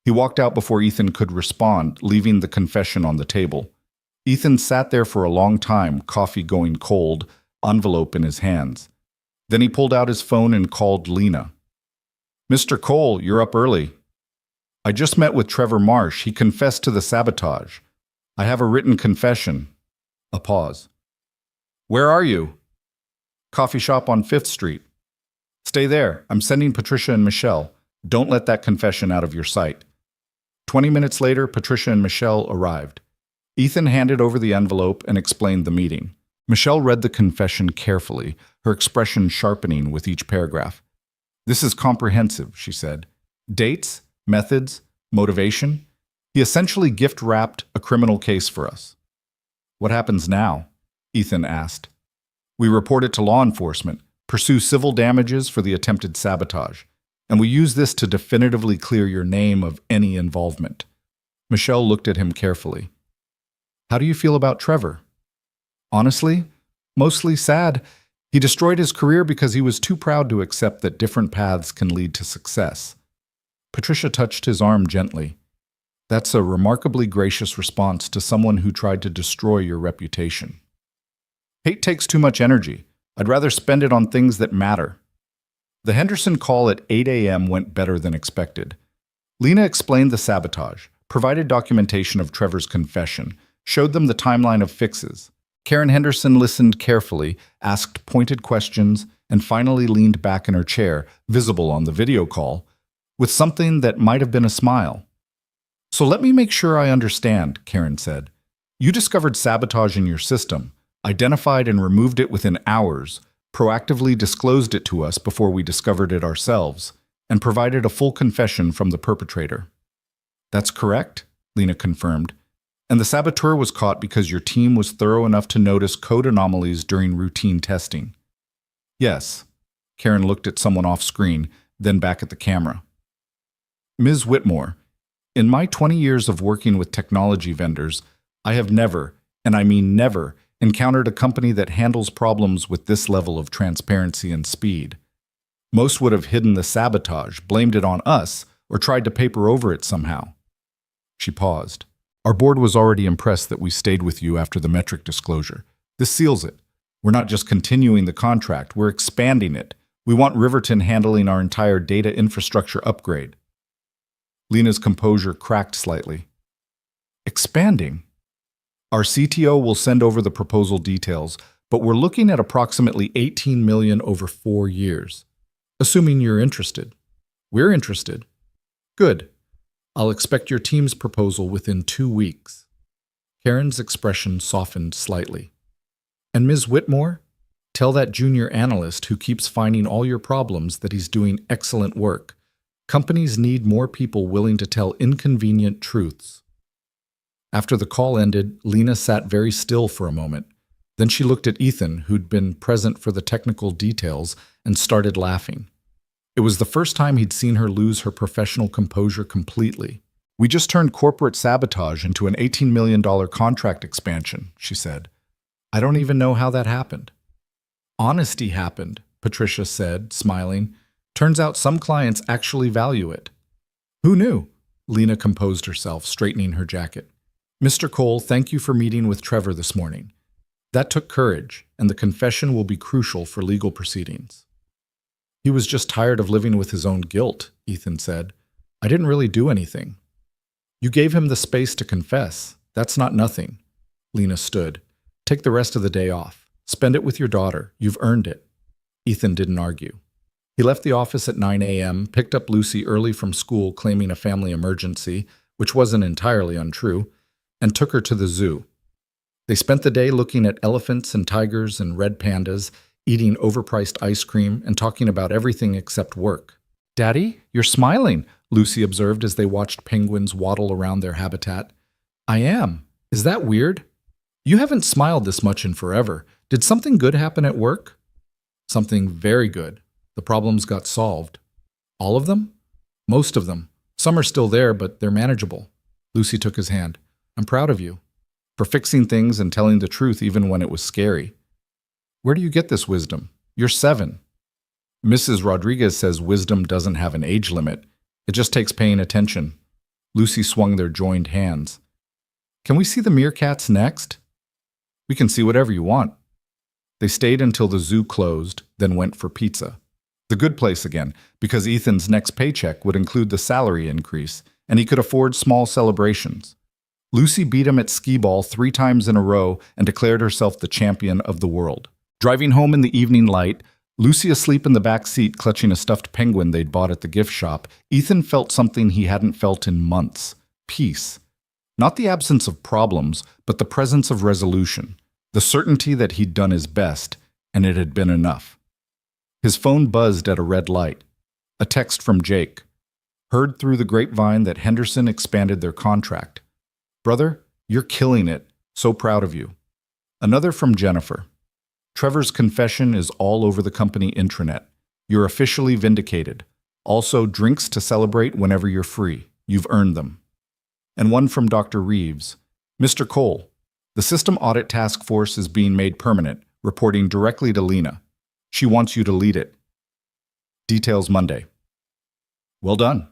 He walked out before Ethan could respond, leaving the confession on the table. Ethan sat there for a long time, coffee going cold, envelope in his hands. Then he pulled out his phone and called Lena. Mr. Cole, you're up early. I just met with Trevor Marsh. He confessed to the sabotage. I have a written confession. A pause. Where are you? Coffee shop on 5th Street. Stay there. I'm sending Patricia and Michelle. Don't let that confession out of your sight. 20 minutes later, Patricia and Michelle arrived. Ethan handed over the envelope and explained the meeting. Michelle read the confession carefully, her expression sharpening with each paragraph. This is comprehensive, she said. Dates, methods, motivation. He essentially gift-wrapped a criminal case for us. What happens now? Ethan asked. We report it to law enforcement, pursue civil damages for the attempted sabotage, and we use this to definitively clear your name of any involvement. Michelle looked at him carefully. How do you feel about Trevor? Honestly, mostly sad. He destroyed his career because he was too proud to accept that different paths can lead to success. Patricia touched his arm gently. That's a remarkably gracious response to someone who tried to destroy your reputation. Hate takes too much energy. I'd rather spend it on things that matter. The Henderson call at 8 a.m. went better than expected. Lena explained the sabotage, provided documentation of Trevor's confession, showed them the timeline of fixes. Karen Henderson listened carefully, asked pointed questions, and finally leaned back in her chair, visible on the video call, with something that might have been a smile. So let me make sure I understand, Karen said. You discovered sabotage in your system, identified and removed it within hours, proactively disclosed it to us before we discovered it ourselves, and provided a full confession from the perpetrator. That's correct, Lena confirmed. And the saboteur was caught because your team was thorough enough to notice code anomalies during routine testing. Yes. Karen looked at someone off screen, then back at the camera. Ms. Whitmore, in my 20 years of working with technology vendors, I have never, and I mean never, encountered a company that handles problems with this level of transparency and speed. Most would have hidden the sabotage, blamed it on us, or tried to paper over it somehow. She paused. Our board was already impressed that we stayed with you after the metric disclosure. This seals it. We're not just continuing the contract, we're expanding it. We want Riverton handling our entire data infrastructure upgrade. Lena's composure cracked slightly. Expanding? Our CTO will send over the proposal details, but we're looking at approximately $18 million over 4 years. Assuming you're interested. We're interested. Good. I'll expect your team's proposal within 2 weeks. Karen's expression softened slightly. And Ms. Whitmore, tell that junior analyst who keeps finding all your problems that he's doing excellent work. Companies need more people willing to tell inconvenient truths. After the call ended, Lena sat very still for a moment. Then she looked at Ethan, who'd been present for the technical details, and started laughing. It was the first time he'd seen her lose her professional composure completely. We just turned corporate sabotage into an $18 million contract expansion, she said. I don't even know how that happened. Honesty happened, Patricia said, smiling. Turns out some clients actually value it. Who knew? Lena composed herself, straightening her jacket. Mr. Cole, thank you for meeting with Trevor this morning. That took courage, and the confession will be crucial for legal proceedings. He was just tired of living with his own guilt, Ethan said. I didn't really do anything. You gave him the space to confess. That's not nothing. Lena stood. Take the rest of the day off. Spend it with your daughter. You've earned it. Ethan didn't argue. He left the office at 9 a.m., picked up Lucy early from school claiming a family emergency, which wasn't entirely untrue, and took her to the zoo. They spent the day looking at elephants and tigers and red pandas, eating overpriced ice cream, and talking about everything except work. Daddy, you're smiling, Lucy observed as they watched penguins waddle around their habitat. I am. Is that weird? You haven't smiled this much in forever. Did something good happen at work? Something very good. The problems got solved. All of them? Most of them. Some are still there, but they're manageable. Lucy took his hand. I'm proud of you. For fixing things and telling the truth even when it was scary. Where do you get this wisdom? You're 7. Mrs. Rodriguez says wisdom doesn't have an age limit. It just takes paying attention. Lucy swung their joined hands. Can we see the meerkats next? We can see whatever you want. They stayed until the zoo closed, then went for pizza. The good place again, because Ethan's next paycheck would include the salary increase, and he could afford small celebrations. Lucy beat him at skee-ball 3 times in a row and declared herself the champion of the world. Driving home in the evening light, Lucy asleep in the back seat clutching a stuffed penguin they'd bought at the gift shop, Ethan felt something he hadn't felt in months. Peace. Not the absence of problems, but the presence of resolution. The certainty that he'd done his best, and it had been enough. His phone buzzed at a red light. A text from Jake. Heard through the grapevine that Henderson expanded their contract. Brother, you're killing it. So proud of you. Another from Jennifer. Trevor's confession is all over the company intranet. You're officially vindicated. Also, drinks to celebrate whenever you're free. You've earned them. And one from Dr. Reeves. Mr. Cole, the System Audit Task Force is being made permanent, reporting directly to Lena. She wants you to lead it. Details Monday. Well done.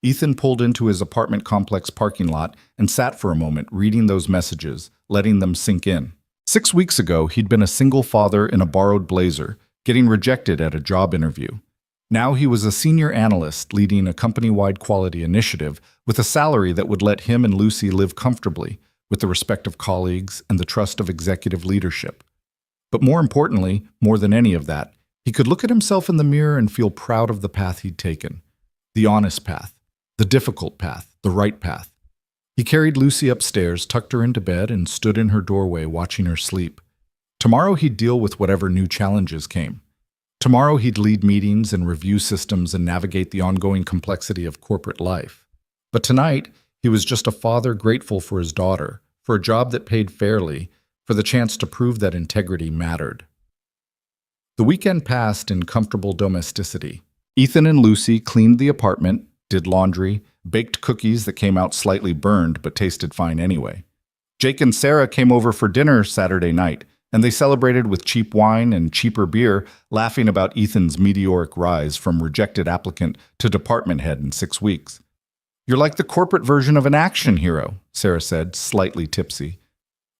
Ethan pulled into his apartment complex parking lot and sat for a moment reading those messages, letting them sink in. 6 weeks ago, he'd been a single father in a borrowed blazer, getting rejected at a job interview. Now he was a senior analyst leading a company-wide quality initiative with a salary that would let him and Lucy live comfortably, with the respect of colleagues and the trust of executive leadership. But more importantly, more than any of that, he could look at himself in the mirror and feel proud of the path he'd taken. The honest path, the difficult path, the right path. He carried Lucy upstairs, tucked her into bed, and stood in her doorway watching her sleep. Tomorrow he'd deal with whatever new challenges came. Tomorrow he'd lead meetings and review systems and navigate the ongoing complexity of corporate life. But tonight, he was just a father grateful for his daughter, for a job that paid fairly, for the chance to prove that integrity mattered. The weekend passed in comfortable domesticity. Ethan and Lucy cleaned the apartment, did laundry, baked cookies that came out slightly burned but tasted fine anyway. Jake and Sarah came over for dinner Saturday night, and they celebrated with cheap wine and cheaper beer, laughing about Ethan's meteoric rise from rejected applicant to department head in 6 weeks. You're like the corporate version of an action hero, Sarah said, slightly tipsy.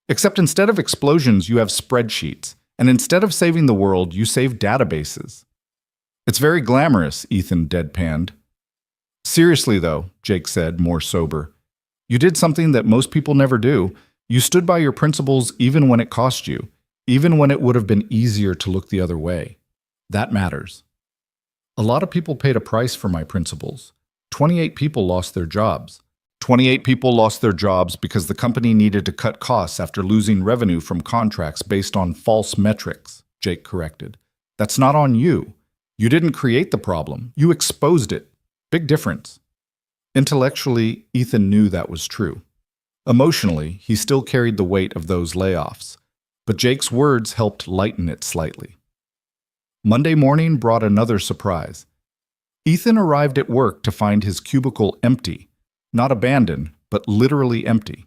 Except instead of explosions, you have spreadsheets, and instead of saving the world, you save databases. It's very glamorous, Ethan deadpanned. Seriously, though, Jake said, more sober. You did something that most people never do. You stood by your principles even when it cost you, even when it would have been easier to look the other way. That matters. A lot of people paid a price for my principles. 28 people lost their jobs. 28 people lost their jobs because the company needed to cut costs after losing revenue from contracts based on false metrics, Jake corrected. That's not on you. You didn't create the problem. You exposed it. Big difference. Intellectually, Ethan knew that was true. Emotionally, he still carried the weight of those layoffs, but Jake's words helped lighten it slightly. Monday morning brought another surprise. Ethan arrived at work to find his cubicle empty, not abandoned, but literally empty.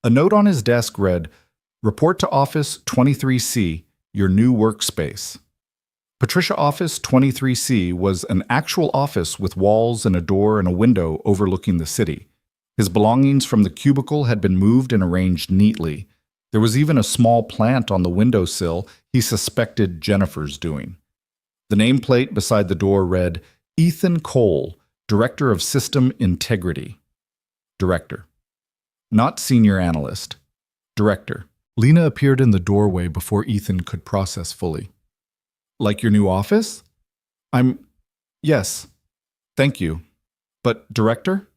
A note on his desk read, "Report to Office 23C, your new workspace." Patricia Office 23C was an actual office with walls and a door and a window overlooking the city. His belongings from the cubicle had been moved and arranged neatly, There was even a small plant on the windowsill he suspected Jennifer's doing. The nameplate beside the door read, Ethan Cole, Director of System Integrity. Director. Not Senior Analyst. Director. Lena appeared in the doorway before Ethan could process fully. Like your new office? Yes. Thank you. But, Director?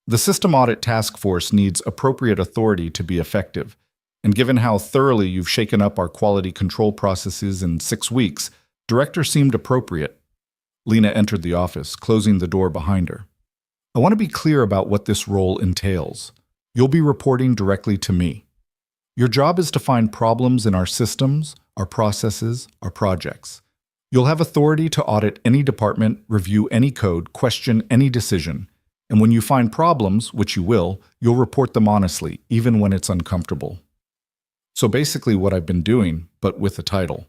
The System Audit Task Force needs appropriate authority to be effective, and given how thoroughly you've shaken up our quality control processes in 6 weeks, Director seemed appropriate. Lena entered the office, closing the door behind her. I want to be clear about what this role entails. You'll be reporting directly to me. Your job is to find problems in our systems, our processes, our projects. You'll have authority to audit any department, review any code, question any decision. And when you find problems, which you will, you'll report them honestly, even when it's uncomfortable. So basically what I've been doing, but with a title.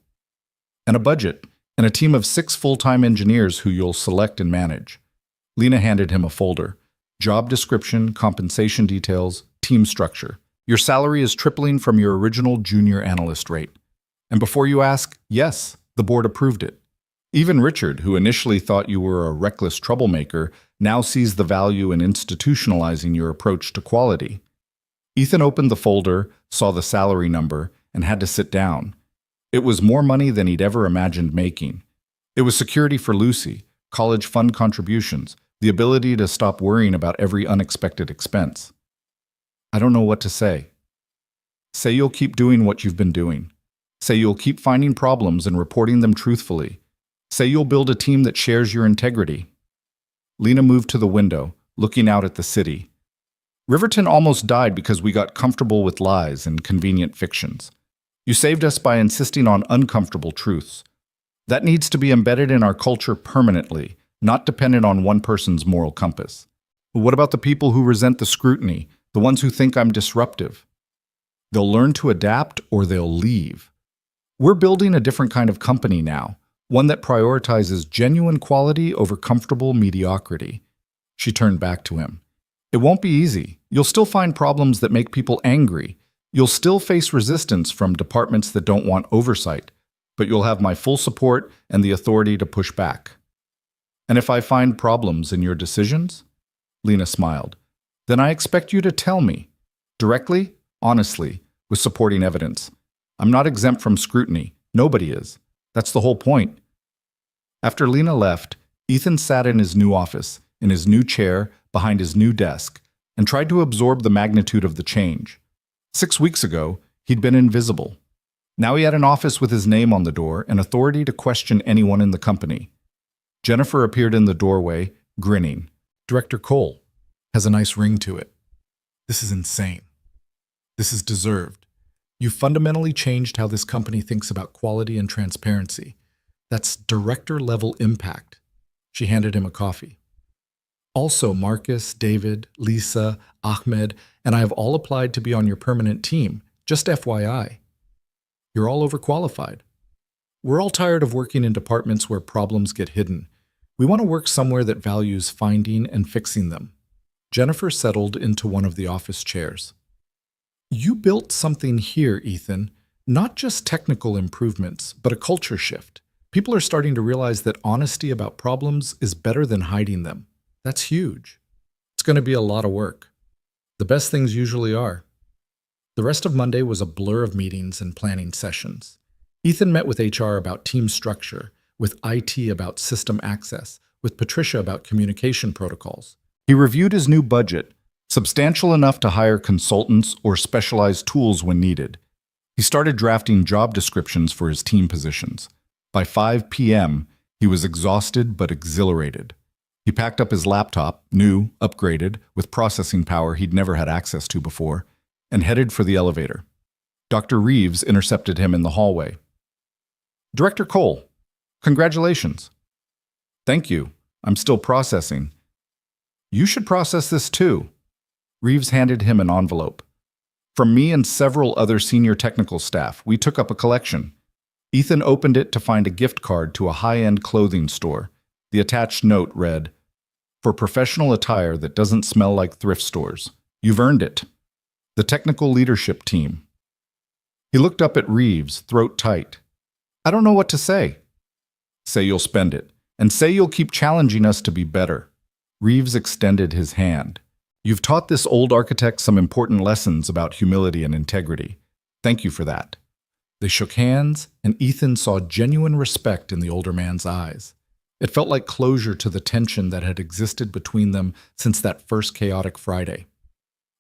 And a budget, and a team of 6 full-time engineers who you'll select and manage. Lena handed him a folder. Job description, compensation details, team structure. Your salary is tripling from your original junior analyst rate. And before you ask, yes, the board approved it. Even Richard, who initially thought you were a reckless troublemaker, now sees the value in institutionalizing your approach to quality. Ethan opened the folder, saw the salary number, and had to sit down. It was more money than he'd ever imagined making. It was security for Lucy, college fund contributions, the ability to stop worrying about every unexpected expense. I don't know what to say. Say you'll keep doing what you've been doing. Say you'll keep finding problems and reporting them truthfully. Say you'll build a team that shares your integrity. Lena moved to the window, looking out at the city. Riverton almost died because we got comfortable with lies and convenient fictions. You saved us by insisting on uncomfortable truths. That needs to be embedded in our culture permanently, not dependent on one person's moral compass. But what about the people who resent the scrutiny, the ones who think I'm disruptive? They'll learn to adapt or they'll leave. We're building a different kind of company now, one that prioritizes genuine quality over comfortable mediocrity. She turned back to him. It won't be easy. You'll still find problems that make people angry. You'll still face resistance from departments that don't want oversight, but you'll have my full support and the authority to push back. And if I find problems in your decisions? Lena smiled. Then I expect you to tell me. Directly, honestly, with supporting evidence. I'm not exempt from scrutiny. Nobody is. That's the whole point. After Lena left, Ethan sat in his new office, in his new chair, behind his new desk, and tried to absorb the magnitude of the change. 6 weeks ago, he'd been invisible. Now he had an office with his name on the door and authority to question anyone in the company. Jennifer appeared in the doorway, grinning. Director Cole has a nice ring to it. This is insane. This is deserved. You fundamentally changed how this company thinks about quality and transparency. That's director-level impact. She handed him a coffee. Also, Marcus, David, Lisa, Ahmed, and I have all applied to be on your permanent team, just FYI. You're all overqualified. We're all tired of working in departments where problems get hidden. We want to work somewhere that values finding and fixing them. Jennifer settled into one of the office chairs. You built something here, Ethan, not just technical improvements, but a culture shift. People are starting to realize that honesty about problems is better than hiding them. That's huge. It's going to be a lot of work. The best things usually are. The rest of Monday was a blur of meetings and planning sessions. Ethan met with HR about team structure, with IT about system access, with Patricia about communication protocols. He reviewed his new budget, substantial enough to hire consultants or specialized tools when needed. He started drafting job descriptions for his team positions. By 5 p.m., he was exhausted but exhilarated. He packed up his laptop, new, upgraded, with processing power he'd never had access to before, and headed for the elevator. Dr. Reeves intercepted him in the hallway. Director Cole, congratulations. Thank you. I'm still processing. You should process this too. Reeves handed him an envelope. From me and several other senior technical staff, we took up a collection. Ethan opened it to find a gift card to a high-end clothing store. The attached note read, "For professional attire that doesn't smell like thrift stores. You've earned it. The technical leadership team." He looked up at Reeves, throat tight. I don't know what to say. Say you'll spend it, and say you'll keep challenging us to be better. Reeves extended his hand. You've taught this old architect some important lessons about humility and integrity. Thank you for that. They shook hands, and Ethan saw genuine respect in the older man's eyes. It felt like closure to the tension that had existed between them since that first chaotic Friday.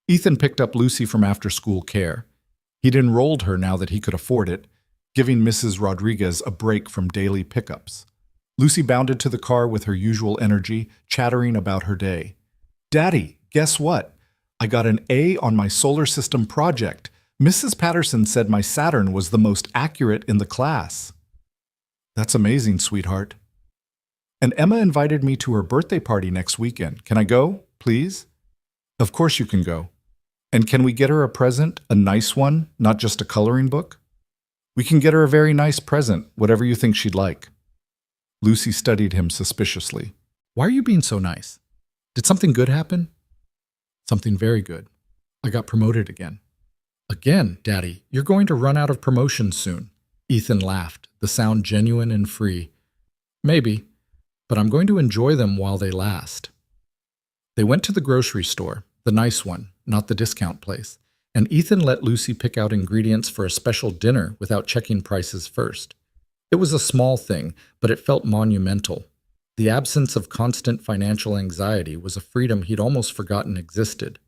Ethan picked up Lucy from after-school care. He'd enrolled her now that he could afford it, giving Mrs. Rodriguez a break from daily pickups. Lucy bounded to the car with her usual energy, chattering about her day. Daddy, guess what? I got an A on my solar system project. Mrs. Patterson said my Saturn was the most accurate in the class. That's amazing, sweetheart. And Emma invited me to her birthday party next weekend. Can I go, please? Of course you can go. And can we get her a present, a nice one, not just a coloring book? We can get her a very nice present, whatever you think she'd like. Lucy studied him suspiciously. Why are you being so nice? Did something good happen? Something very good. I got promoted again. Again, Daddy, you're going to run out of promotions soon. Ethan laughed, the sound genuine and free. Maybe, but I'm going to enjoy them while they last. They went to the grocery store, the nice one, not the discount place, and Ethan let Lucy pick out ingredients for a special dinner without checking prices first. It was a small thing, but it felt monumental. The absence of constant financial anxiety was a freedom he'd almost forgotten existed.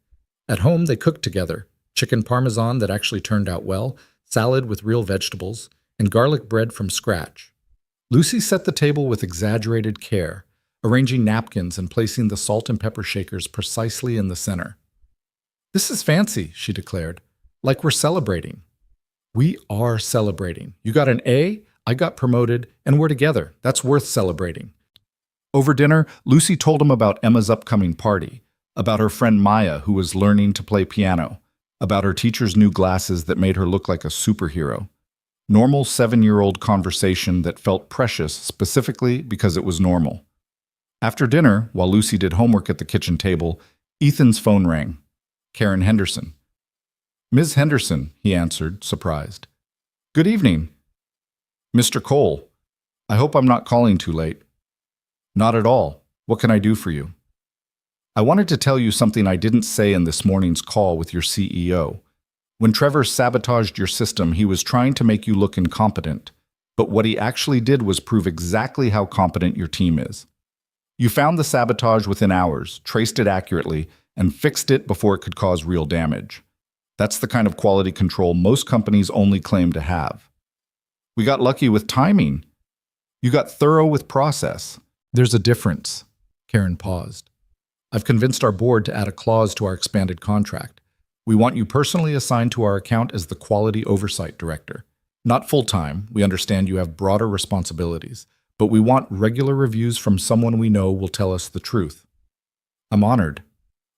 At home, they cooked together, chicken parmesan that actually turned out well, salad with real vegetables, and garlic bread from scratch. Lucy set the table with exaggerated care, arranging napkins and placing the salt and pepper shakers precisely in the center. This is fancy, she declared, like we're celebrating. We are celebrating. You got an A, I got promoted, and we're together. That's worth celebrating. Over dinner, Lucy told him about Emma's upcoming party, about her friend Maya, who was learning to play piano, about her teacher's new glasses that made her look like a superhero. Normal 7-year-old conversation that felt precious specifically because it was normal. After dinner, while Lucy did homework at the kitchen table, Ethan's phone rang. Karen Henderson. Ms. Henderson, he answered, surprised. Good evening. Mr. Cole, I hope I'm not calling too late. Not at all. What can I do for you? I wanted to tell you something I didn't say in this morning's call with your CEO. When Trevor sabotaged your system, he was trying to make you look incompetent, but what he actually did was prove exactly how competent your team is. You found the sabotage within hours, traced it accurately, and fixed it before it could cause real damage. That's the kind of quality control most companies only claim to have. We got lucky with timing. You got thorough with process. There's a difference. Karen paused. I've convinced our board to add a clause to our expanded contract. We want you personally assigned to our account as the Quality Oversight Director. Not full-time, we understand you have broader responsibilities, but we want regular reviews from someone we know will tell us the truth. I'm honored,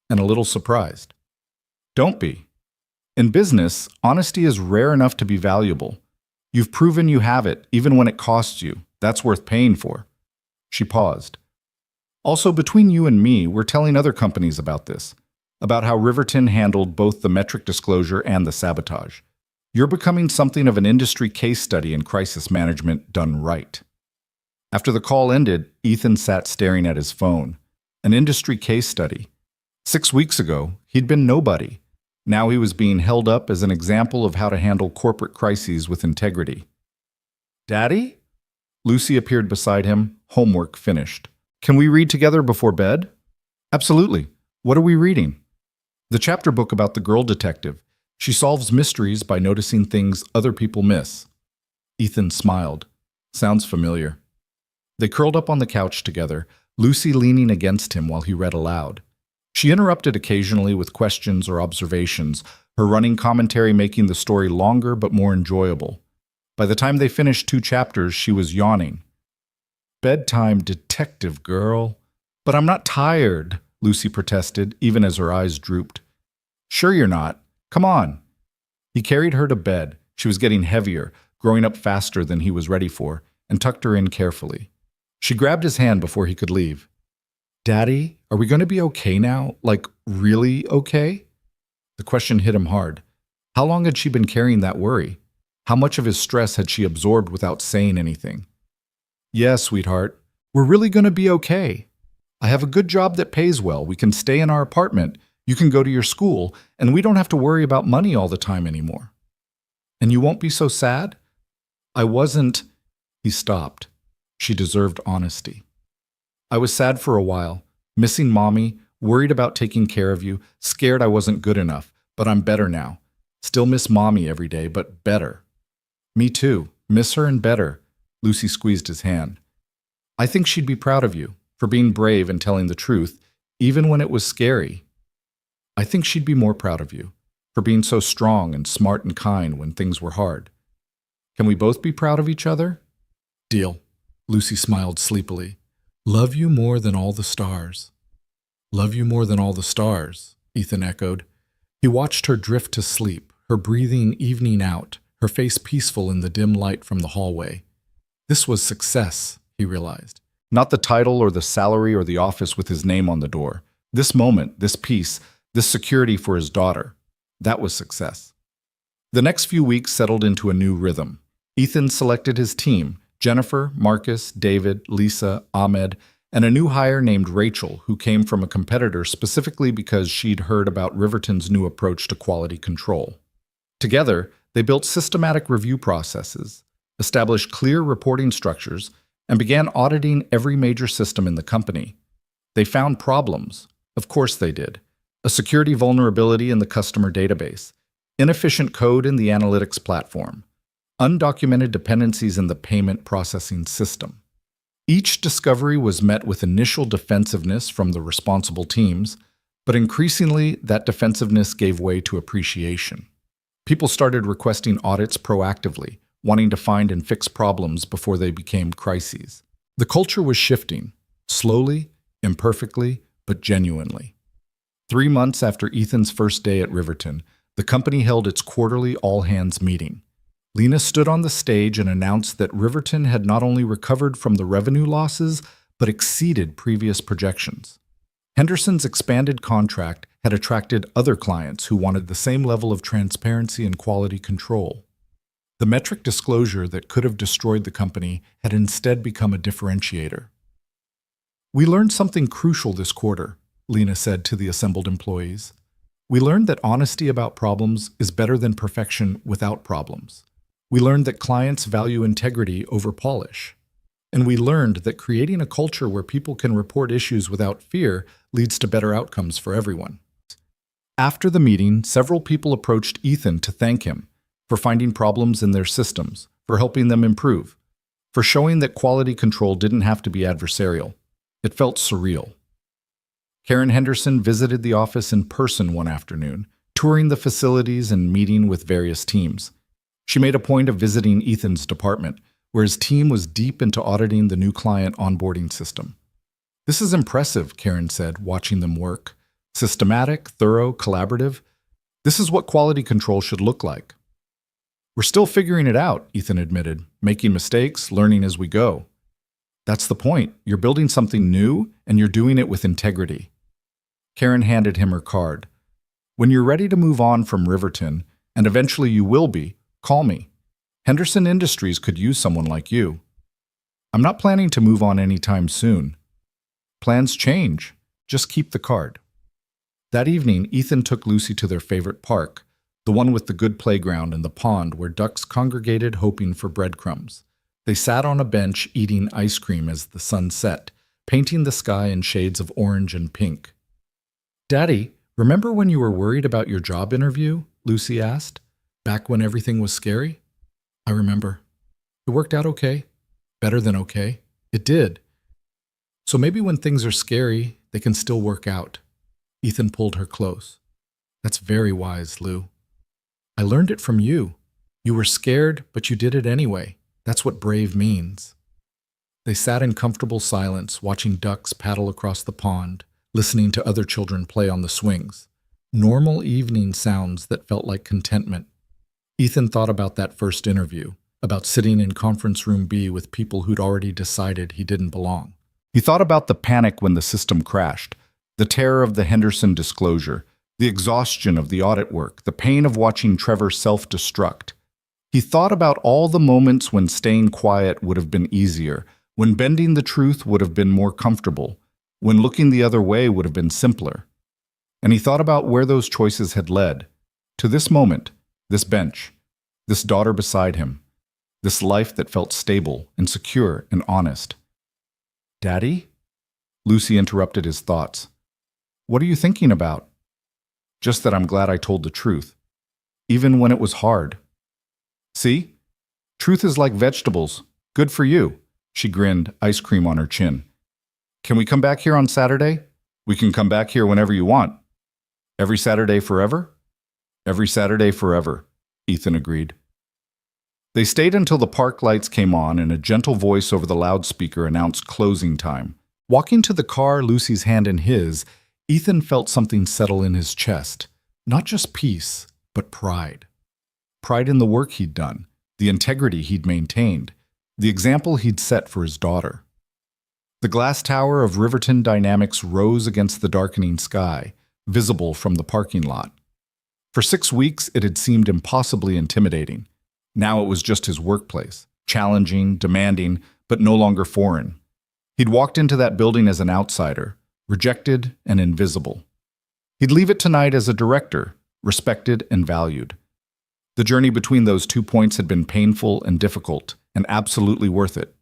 and a little surprised. Don't be. In business, honesty is rare enough to be valuable. You've proven you have it, even when it costs you. That's worth paying for. She paused. Also, between you and me, we're telling other companies about this, about how Riverton handled both the metric disclosure and the sabotage. You're becoming something of an industry case study in crisis management done right. After the call ended, Ethan sat staring at his phone. An industry case study. 6 weeks ago, he'd been nobody. Now he was being held up as an example of how to handle corporate crises with integrity. Daddy? Lucy appeared beside him, homework finished. Can we read together before bed? Absolutely. What are we reading? The chapter book about the girl detective. She solves mysteries by noticing things other people miss. Ethan smiled. Sounds familiar. They curled up on the couch together, Lucy leaning against him while he read aloud. She interrupted occasionally with questions or observations, her running commentary making the story longer but more enjoyable. By the time they finished 2 chapters, she was yawning. Bedtime, detective girl. But I'm not tired, Lucy protested, even as her eyes drooped. Sure you're not. Come on. He carried her to bed. She was getting heavier, growing up faster than he was ready for, and tucked her in carefully. She grabbed his hand before he could leave. Daddy, are we going to be okay now? Like, really okay? The question hit him hard. How long had she been carrying that worry? How much of his stress had she absorbed without saying anything? "Yes, sweetheart. We're really going to be okay. I have a good job that pays well. We can stay in our apartment. You can go to your school, and we don't have to worry about money all the time anymore. And you won't be so sad?" "I wasn't." He stopped. She deserved honesty. "I was sad for a while, missing Mommy, worried about taking care of you, scared I wasn't good enough, but I'm better now. Still miss Mommy every day, but better." "Me too. Miss her and better." Lucy squeezed his hand. "I think she'd be proud of you for being brave and telling the truth, even when it was scary. I think she'd be more proud of you for being so strong and smart and kind when things were hard. Can we both be proud of each other?" "Deal." Lucy smiled sleepily. "Love you more than all the stars." "Love you more than all the stars," Ethan echoed. He watched her drift to sleep, her breathing evening out, her face peaceful in the dim light from the hallway. This was success, he realized. Not the title or the salary or the office with his name on the door. This moment, this peace, this security for his daughter. That was success. The next few weeks settled into a new rhythm. Ethan selected his team: Jennifer, Marcus, David, Lisa, Ahmed, and a new hire named Rachel, who came from a competitor specifically because she'd heard about Riverton's new approach to quality control. Together, they built systematic review processes, established clear reporting structures, and began auditing every major system in the company. They found problems. Of course they did. A security vulnerability in the customer database, inefficient code in the analytics platform, undocumented dependencies in the payment processing system. Each discovery was met with initial defensiveness from the responsible teams, but increasingly that defensiveness gave way to appreciation. People started requesting audits proactively, wanting to find and fix problems before they became crises. The culture was shifting, slowly, imperfectly, but genuinely. 3 months after Ethan's first day at Riverton, the company held its quarterly all-hands meeting. Lena stood on the stage and announced that Riverton had not only recovered from the revenue losses, but exceeded previous projections. Henderson's expanded contract had attracted other clients who wanted the same level of transparency and quality control. The metric disclosure that could have destroyed the company had instead become a differentiator. "We learned something crucial this quarter," Lena said to the assembled employees. "We learned that honesty about problems is better than perfection without problems. We learned that clients value integrity over polish. And we learned that creating a culture where people can report issues without fear leads to better outcomes for everyone." After the meeting, several people approached Ethan to thank him for finding problems in their systems, for helping them improve, for showing that quality control didn't have to be adversarial. It felt surreal. Karen Henderson visited the office in person one afternoon, touring the facilities and meeting with various teams. She made a point of visiting Ethan's department, where his team was deep into auditing the new client onboarding system. "This is impressive," Karen said, watching them work. "Systematic, thorough, collaborative. This is what quality control should look like." "We're still figuring it out," Ethan admitted, "making mistakes, learning as we go." "That's the point. You're building something new, and you're doing it with integrity." Karen handed him her card. "When you're ready to move on from Riverton, and eventually you will be, call me. Henderson Industries could use someone like you." "I'm not planning to move on anytime soon." "Plans change. Just keep the card." That evening, Ethan took Lucy to their favorite park, the one with the good playground and the pond where ducks congregated hoping for breadcrumbs. They sat on a bench eating ice cream as the sun set, painting the sky in shades of orange and pink. "Daddy, remember when you were worried about your job interview?" Lucy asked. "Back when everything was scary?" "I remember. It worked out okay. Better than okay. It did. So maybe when things are scary, they can still work out." Ethan pulled her close. "That's very wise, Lou. I learned it from you. You were scared, but you did it anyway. That's what brave means." They sat in comfortable silence, watching ducks paddle across the pond, listening to other children play on the swings. Normal evening sounds that felt like contentment. Ethan thought about that first interview, about sitting in conference room B with people who'd already decided he didn't belong. He thought about the panic when the system crashed, the terror of the Henderson disclosure, the exhaustion of the audit work, the pain of watching Trevor self-destruct. He thought about all the moments when staying quiet would have been easier, when bending the truth would have been more comfortable, when looking the other way would have been simpler. And he thought about where those choices had led, to this moment, this bench, this daughter beside him, this life that felt stable and secure and honest. "Daddy?" Lucy interrupted his thoughts. "What are you thinking about?" "Just that I'm glad I told the truth, even when it was hard." "See? Truth is like vegetables. Good for you." She grinned, ice cream on her chin. "Can we come back here on Saturday?" "We can come back here whenever you want." "Every Saturday forever?" "Every Saturday forever," Ethan agreed. They stayed until the park lights came on and a gentle voice over the loudspeaker announced closing time. Walking to the car, Lucy's hand in his, Ethan felt something settle in his chest. Not just peace, but pride. Pride in the work he'd done, the integrity he'd maintained, the example he'd set for his daughter. The glass tower of Riverton Dynamics rose against the darkening sky, visible from the parking lot. For 6 weeks, it had seemed impossibly intimidating. Now it was just his workplace, challenging, demanding, but no longer foreign. He'd walked into that building as an outsider, rejected and invisible. He'd leave it tonight as a director, respected and valued. The journey between those 2 points had been painful and difficult, and absolutely worth it.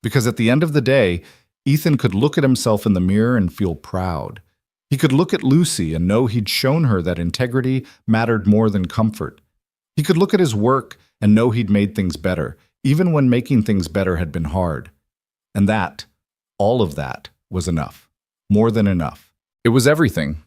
Because at the end of the day, Ethan could look at himself in the mirror and feel proud. He could look at Lucy and know he'd shown her that integrity mattered more than comfort. He could look at his work and know he'd made things better, even when making things better had been hard. And that, all of that, was enough. More than enough. It was everything.